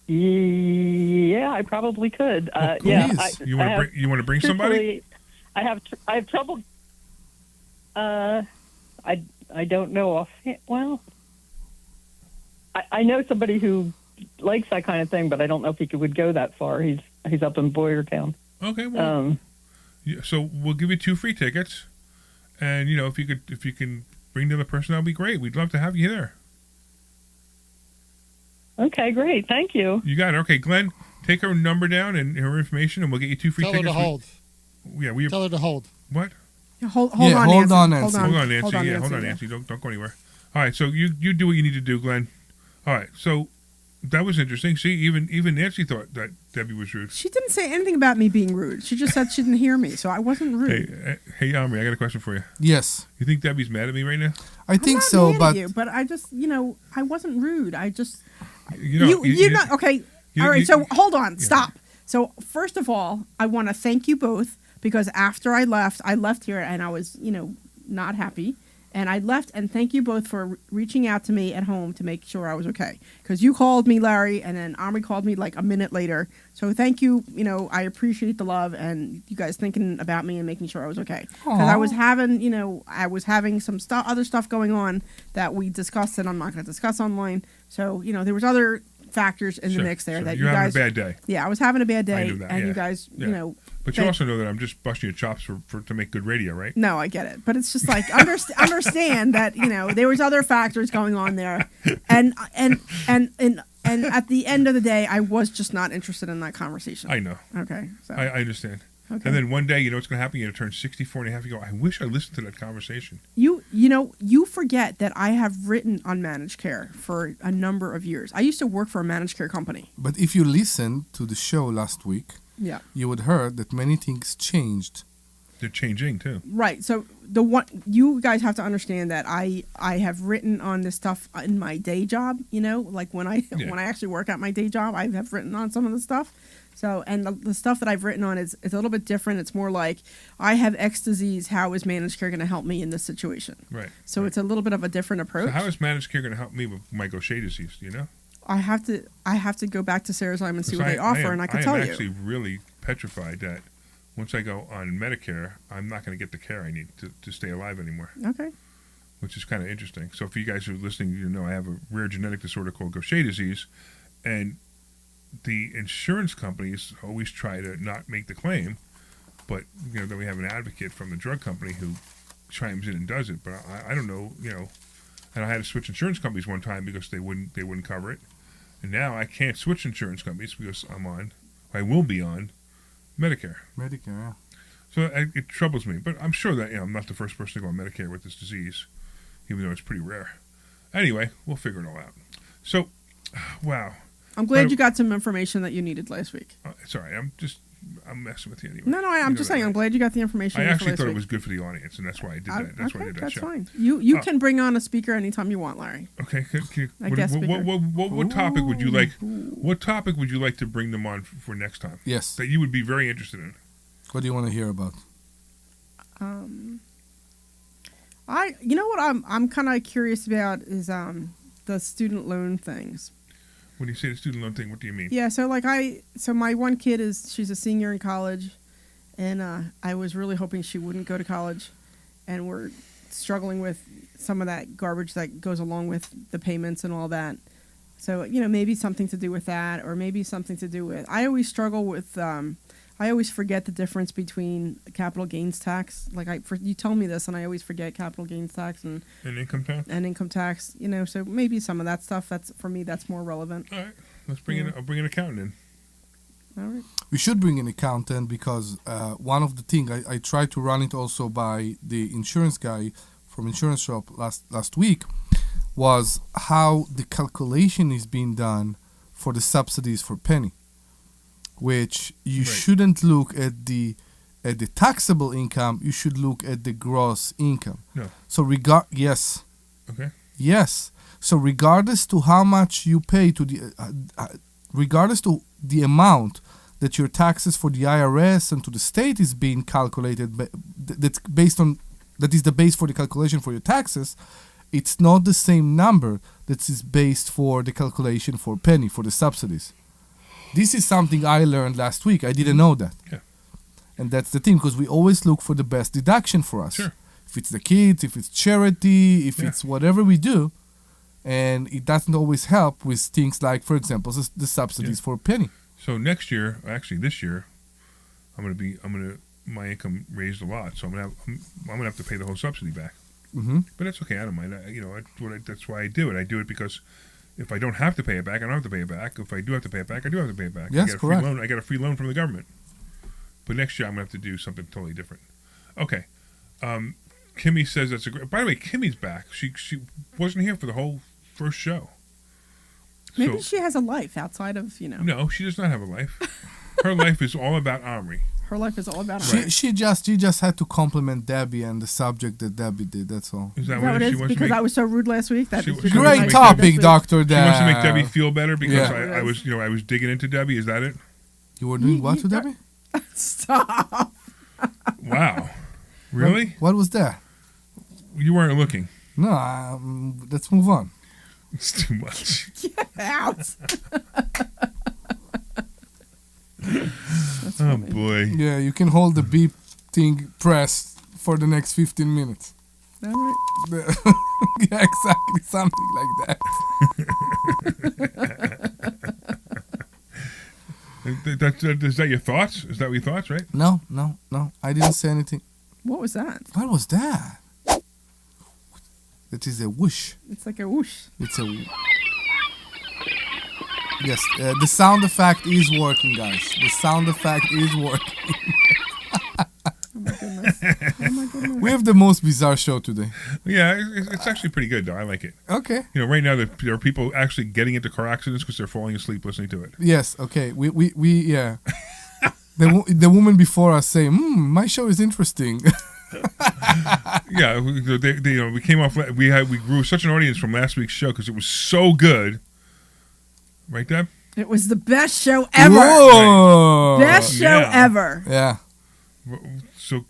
Yeah, I probably could. Cool. Yeah, you want to bring somebody? I have trouble. I don't know offhand. Well, I know somebody who likes that kind of thing, but I don't know if he would go that far. He's up in Boyertown. Okay, well. So we'll give you 2 free tickets, and if you can bring the other person, that'll be great. We'd love to have you there. Okay, great. Thank you. You got it. Okay, Glenn, take her number down and her information, and we'll get you 2 free tickets. Tell her to hold. Tell her to hold. What? Yeah, hold on, Nancy. Hold on, Nancy. Don't go anywhere. All right, so you do what you need to do, Glenn. All right, so that was interesting. See, even Nancy thought that Debbie was rude. She didn't say anything about me being rude. She just said she didn't hear me, so I wasn't rude. Hey, Omri, I got a question for you. Yes. You think Debbie's mad at me right now? I think so, but I just, I wasn't rude. I just, okay. All right, so hold on, stop. So first of all, I want to thank you both, because after I left here and I was, not happy. And I left, and thank you both for reaching out to me at home to make sure I was okay. Because you called me, Larry, and then Omri called me like a minute later. So thank you. I appreciate the love and you guys thinking about me and making sure I was okay. Because I was having some other stuff going on that we discussed that I'm not going to discuss online. So, there was other factors in the mix there that you guys... You're having a bad day. Yeah, I was having a bad day. I knew that, you guys, But you also know that I'm just busting your chops to make good radio, right? No, I get it. But it's just like, understand that, there was other factors going on there. And at the end of the day, I was just not interested in that conversation. I know. Okay. So I understand. Okay. And then one day, what's going to happen? You're going to turn 64 and a half. You go, I wish I listened to that conversation. You forget that I have written on managed care for a number of years. I used to work for a managed care company. But if you listened to the show last week, you would heard that many things changed. They're changing too. Right. So you guys have to understand that I have written on this stuff in my day job. Like when I actually work at my day job, I have written on some of the stuff. So, and the stuff that I've written on is a little bit different. It's more like, I have X disease. How is managed care going to help me in this situation? Right. So it's a little bit of a different approach. So how is managed care going to help me with my Gaucher disease? Do you know? I have to go back to Sarah's Lyme and see what they offer, and I can tell you. I'm actually really petrified that once I go on Medicare, I'm not going to get the care I need to stay alive anymore. Okay. which is kind of interesting. So if you guys are listening, you know I have a rare genetic disorder called Gaucher disease, and the insurance companies always try to not make the claim, but then we have an advocate from the drug company who chimes in and does it. But I don't know, and I had to switch insurance companies one time because they wouldn't cover it, and now I can't switch insurance companies because I will be on Medicare. Medicare, yeah. So it troubles me, but I'm sure that I'm not the first person to go on Medicare with this disease, even though it's pretty rare. Anyway, we'll figure it all out. So, wow. I'm glad you got some information that you needed last week. Sorry, I'm messing with you anyway. No, I'm just saying. I'm glad you got the information. I actually thought week. It was good for the audience, and that's why I did that. That's why I did that that's show. fine. You can bring on a speaker anytime you want, Larry. Okay. What topic would you like? What topic would you like to bring them on for next time? Yes. That you would be very interested in. What do you want to hear about? You know what I'm kind of curious about is the student loan things. When you say the student loan thing, what do you mean? Yeah, so my one kid she's a senior in college, and I was really hoping she wouldn't go to college, and we're struggling with some of that garbage that goes along with the payments and all that. So maybe something to do with that, or maybe something to do with. I always struggle with. I always forget the difference between capital gains tax. You tell me this, and I always forget capital gains tax and income tax. And income tax, so maybe some of that stuff. That's for me. That's more relevant. All right, let's bring in. I'll bring an accountant in. All right. We should bring an accountant because one of the things I tried to run it also by the insurance guy from insurance shop last week was how the calculation is being done for the subsidies for penny. Which you shouldn't look at the taxable income. You should look at the gross income. No. So yes. Okay. Yes. So regardless to how much you pay to the, regardless to the amount that your taxes for the IRS and to the state is being calculated, that's based on that is the base for the calculation for your taxes. It's not the same number that is based for the calculation for penny for the subsidies. This is something I learned last week. I didn't know that. Yeah. And that's the thing, because we always look for the best deduction for us. Sure. If it's the kids, if it's charity, if it's whatever we do. And it doesn't always help with things like, for example, the subsidies for penny. So next year, actually this year, my income raised a lot, so I'm gonna have to pay the whole subsidy back. Mm-hmm. But that's okay. I don't mind. That's why I do it. I do it because if I don't have to pay it back, I don't have to pay it back. If I do have to pay it back, I do have to pay it back. Yes, correct. I get a free loan from the government. But next year, I'm going to have to do something totally different. Okay. Kimmy says that's a great... By the way, Kimmy's back. She wasn't here for the whole first show. Maybe she has a life outside of, No, she does not have a life. Her life is all about Omri. Her life is all about Omri. She just had to compliment Debbie and the subject that Debbie did. That's all. Is that what it is? Because I was so rude last week. Great topic, Dr. Deb. She wants to make Debbie feel better because I was digging into Debbie. Is that it? You were doing what to Debbie? Stop. Wow. Really? What was that? You weren't looking. No, let's move on. It's too much. Get out. Oh, boy. Yeah, you can hold the beep thing pressed for the next 15 minutes. All right. Yeah, exactly. Something like that. Is that your thoughts? Is that what your thoughts, right? No. I didn't say anything. What was that? What was that? That is a whoosh. It's like a whoosh. It's a... Yes, the sound effect is working, guys. The sound effect is working. Oh my goodness. We have the most bizarre show today. Yeah, it's actually pretty good, though. I like it. Okay. Right now there are people actually getting into car accidents because they're falling asleep listening to it. Yes, okay. We yeah. The woman before us saying, my show is interesting. Yeah, we came off. We grew such an audience from last week's show because it was so good. Right, Deb? It was the best show ever. Whoa! Best show ever. Yeah. So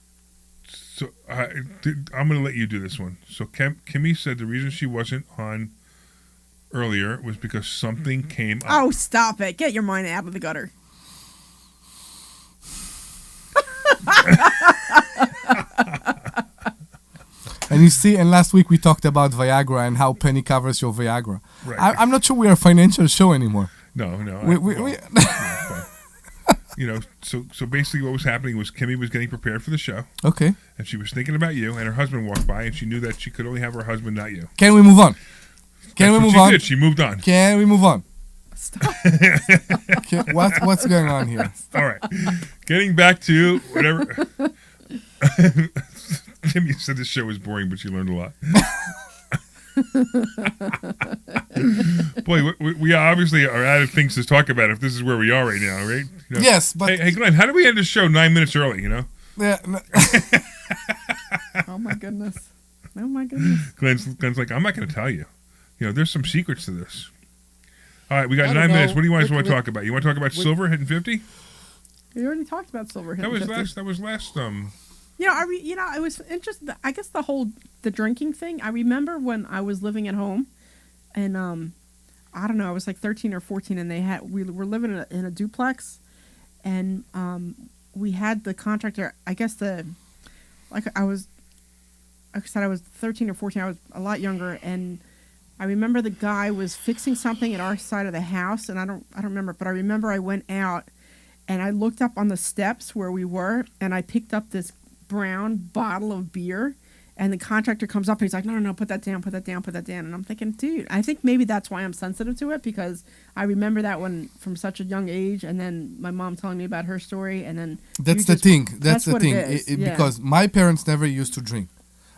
I'm going to let you do this one. So Kimmy said the reason she wasn't on earlier was because something came up. Oh, stop it. Get your mind out of the gutter. And you see, and last week we talked about Viagra and how Penny covers your Viagra. Right. I'm not sure we are a financial show anymore. No. So basically what was happening was Kimmy was getting prepared for the show. Okay. And she was thinking about you, and her husband walked by, and she knew that she could only have her husband, not you. Can we move on? Can we move on? She did. She moved on. Can we move on? Stop. What's going on here? All right. Getting back to whatever. Kimmy said this show was boring, but she learned a lot. Boy, we obviously are out of things to talk about if this is where we are right now, right? You know? Yes, but... Hey, Glenn, how do we end the show 9 minutes early, you know? Yeah. Oh, my goodness. Oh, my goodness. Glenn's like, I'm not going to tell you. You know, there's some secrets to this. All right, we got I 9 don't minutes. know. What do you guys want to talk about? You want to talk about silver hitting 50? We already talked about silver. That was last. It was interesting. I guess the drinking thing. I remember when I was living at home, and I don't know, I was like 13 or 14, and we were living in a duplex, and we had the contractor. I said I was 13 or 14. I was a lot younger, and I remember the guy was fixing something at our side of the house, and I don't remember, but I remember I went out and I looked up on the steps where we were, and I picked up this brown bottle of beer, and the contractor comes up and he's like, no, put that down. And I'm thinking, dude, I think maybe that's why I'm sensitive to it, because I remember that one from such a young age, and then my mom telling me about her story, and then that's the thing. Yeah. Because my parents never used to drink.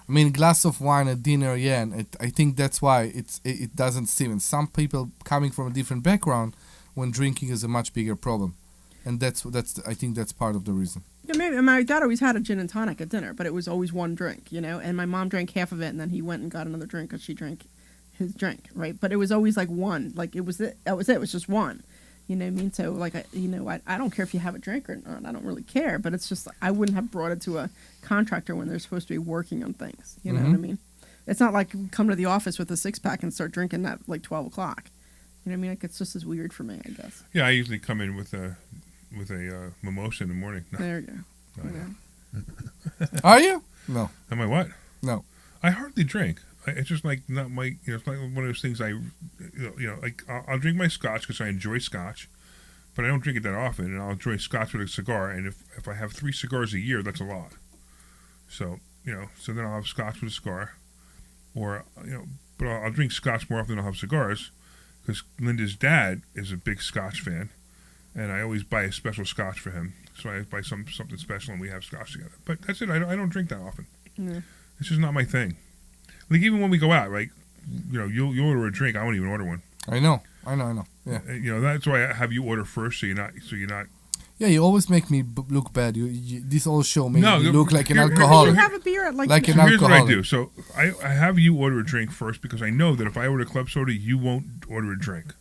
I mean, glass of wine at dinner, yeah, and I think that's why it doesn't seem. And some people coming from a different background, when drinking is a much bigger problem, and I think that's part of the reason. Yeah, maybe my dad always had a gin and tonic at dinner, but it was always one drink, and my mom drank half of it, and then he went and got another drink because she drank his drink, right? But it was always like one, like it was it. That was it. It was just one. You know what I mean? So, like, I don't care if you have a drink or not. I don't really care. But it's just, I wouldn't have brought it to a contractor when they're supposed to be working on things. You know what I mean? It's not like you come to the office with a six-pack and start drinking at, like, 12 o'clock. You know what I mean? Like, it's just as weird for me, I guess. Yeah, I usually come in with a mimosa in the morning. No. There you go. Are you? No. Am I what? No. I hardly drink. It's just like not my, it's like one of those things like I'll drink my scotch because I enjoy scotch, but I don't drink it that often, and I'll enjoy scotch with a cigar, and if I have 3 cigars a year, that's a lot. So, so then I'll have scotch with a cigar, or, but I'll drink scotch more often than I'll have cigars, because Linda's dad is a big scotch fan, and I always buy a special scotch for him, so I buy something special and we have scotch together. But that's it, I don't drink that often. Yeah. It's just not my thing. Like, even when we go out, right? You'll order a drink. I won't even order one. I know. Yeah. That's why I have you order first, so you're not. Yeah, you always make me look bad. This whole show makes me look like an alcoholic. You have a beer at like an here's alcoholic. What I do. So I have you order a drink first, because I know that if I order club soda, you won't order a drink.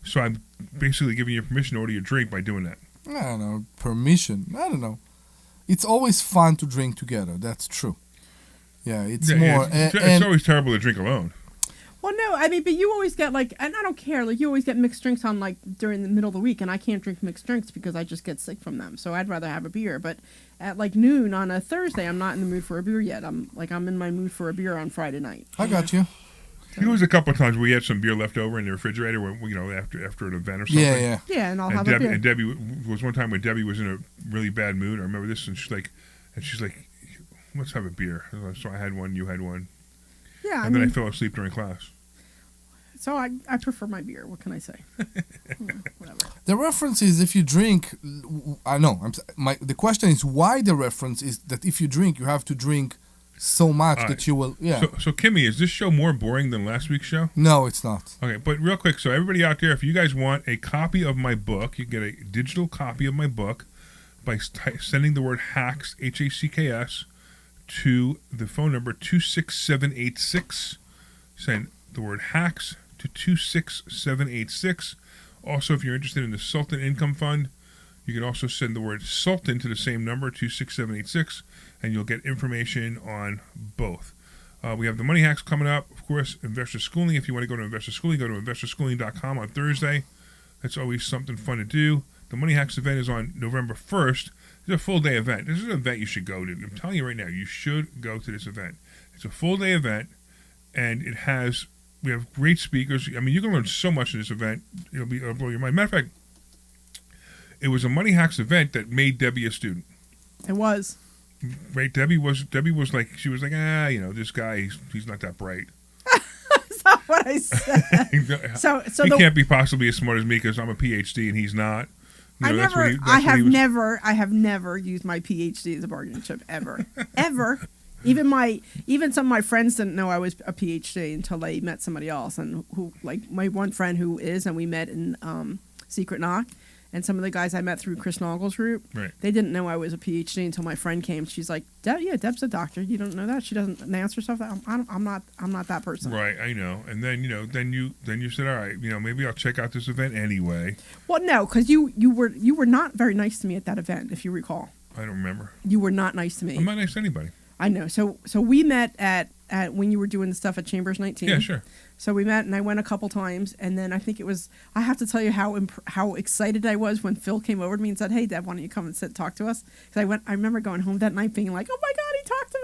So I'm basically giving you permission to order your drink by doing that. I don't know. Permission. I don't know. It's always fun to drink together. That's true. Yeah, it's more. It's always terrible to drink alone. Well, no, I mean, but you always get, like, and I don't care, like, you always get mixed drinks on, like, during the middle of the week, and I can't drink mixed drinks because I just get sick from them, so I'd rather have a beer. But at, like, noon on a Thursday, I'm not in the mood for a beer yet. I'm in my mood for a beer on Friday night. I got you. There was a couple of times we had some beer left over in the refrigerator, when, after an event or something. Yeah. Yeah, and I'll have a beer. And Debbie was one time when Debbie was in a really bad mood. I remember this, and she's like, let's have a beer. So I had one, you had one. Yeah, and then I fell asleep during class. So I prefer my beer. What can I say? Whatever. The reference is if you drink. I know. The question is why the reference is that if you drink, you have to drink so much that you will. Yeah. So Kimmy, is this show more boring than last week's show? No, it's not. Okay, but real quick, so everybody out there, if you guys want a copy of my book, you can get a digital copy of my book by sending the word HACKS, HACKS, to the phone number 26786. Send the word HACKS to 26786. Also, if you're interested in the Sultan Income Fund, you can also send the word Sultan to the same number, 26786, and you'll get information on both. We have the Money Hacks coming up. Of course, Investor Schooling. If you want to go to Investor Schooling, go to investorschooling.com on Thursday. That's always something fun to do. The Money Hacks event is on November 1st. It's a full day event. This is an event you should go to. I'm telling you right now, you should go to this event. It's a full day event, and we have great speakers. I mean, you can learn so much in this event. It'll blow your mind. Matter of fact, it was a Money Hacks event that made Debbie a student. It was. Right, Debbie was like, she was like, this guy, he's not that bright. That's not what I said. so he can't be possibly as smart as me because I'm a PhD and he's not. I have never used my PhD as a bargaining chip ever. Even some of my friends didn't know I was a PhD until they met somebody else, and who, like my one friend who is, and we met in Secret Knock, and some of the guys I met through Chris Nagel's group, right. They didn't know I was a PhD until my friend came. She's like, Deb's a doctor. You don't know that? She doesn't announce herself that. I'm not that person. Right, I know. And then then you said, all right, maybe I'll check out this event anyway. Well, no, because you were not very nice to me at that event, if you recall. I don't remember. You were not nice to me. I'm not nice to anybody. I know. So we met at when you were doing the stuff at Chambers 19. Yeah, sure. So we met, and I went a couple times, and then I think it was. I have to tell you how excited I was when Phil came over to me and said, "Hey, Deb, why don't you come and talk to us?" Because I remember going home that night being like, "Oh my God, he talked to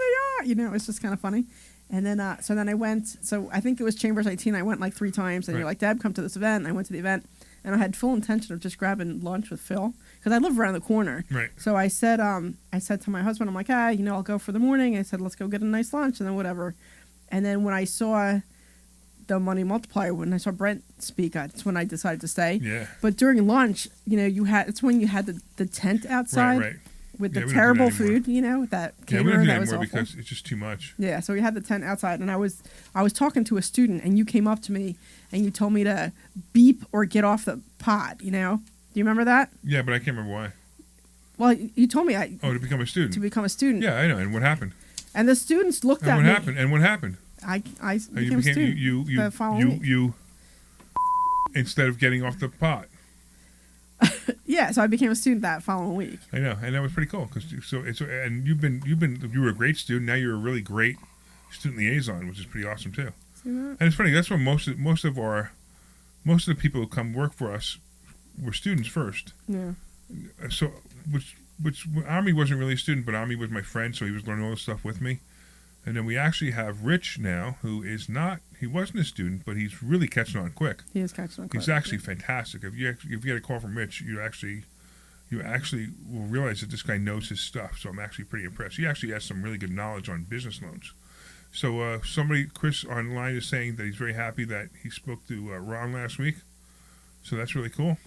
me!" It was just kind of funny. And then so then I went. So I think it was Chambers 19. I went like 3 times, and right. You're like, "Deb, come to this event." And I went to the event, and I had full intention of just grabbing lunch with Phil because I live around the corner. Right. So I said to my husband, I'm like, I'll go for the morning. I said, let's go get a nice lunch, and then whatever. And then when I saw the Money Multiplier, when I saw Brent speak, that's when I decided to stay. Yeah. But during lunch, it's when you had the tent outside right. with the terrible food, with that caterer that was awful. Because it's just too much. Yeah, so we had the tent outside, and I was talking to a student, and you came up to me, and you told me to beep or get off the pot, Do you remember that? Yeah, but I can't remember why. Well, you told me to become a student. To become a student. Yeah, I know. And what happened? And the students looked at me. And what happened? I became a student the following week. You instead of getting off the pot. Yeah, so I became a student that following week. I know, and that was pretty cool you were a great student. Now you're a really great student liaison, which is pretty awesome too. See that? And it's funny. That's when most of the people who come work for us were students first. Yeah. So which Omri wasn't really a student, but Omri was my friend, so he was learning all this stuff with me. And then we actually have Rich now, who he wasn't a student, but he's really catching on quick. He is catching on quick. He's actually fantastic. If you get a call from Rich, you actually will realize that this guy knows his stuff. So I'm actually pretty impressed. He actually has some really good knowledge on business loans. So Chris online is saying that he's very happy that he spoke to Ron last week. So that's really cool.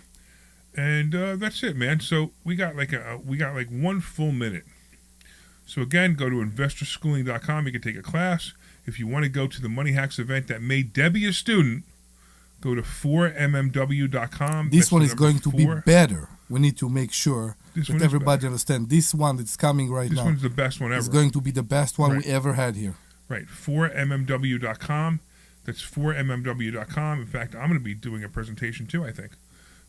And that's it, man. So we got like 1 full minute. So again, go to investorschooling.com. You can take a class. If you want to go to the Money Hacks event that made Debbie a student, go to 4mmw.com. This one is going to be better. We need to make sure that everybody understands. This one that's coming right now. This one's the best one ever. It's going to be the best one we ever had here. Right. 4mmw.com. That's 4mmw.com. In fact, I'm going to be doing a presentation too, I think.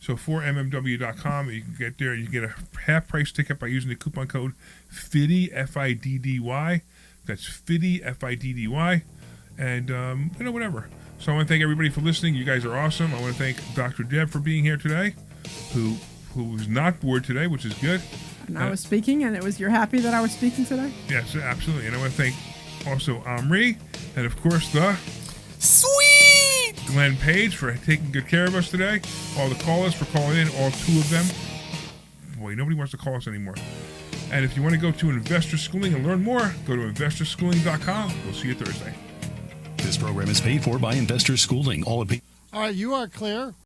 So 4mmw.com, you can get there. You get a half-price ticket by using the coupon code FIDDY, F-I-D-D-Y. That's FIDDY, F-I-D-D-Y. And, whatever. So I want to thank everybody for listening. You guys are awesome. I want to thank Dr. Deb for being here today, who was not bored today, which is good. And I was speaking, and you're happy that I was speaking today? Yes, absolutely. And I want to thank also Omri, and of course the sweet Glenn Page for taking good care of us today. All the callers for calling in, all 2 of them. Boy, nobody wants to call us anymore. And if you want to go to Investor Schooling and learn more, go to investorschooling.com. We'll see you Thursday. This program is paid for by Investor Schooling. All right, you are clear.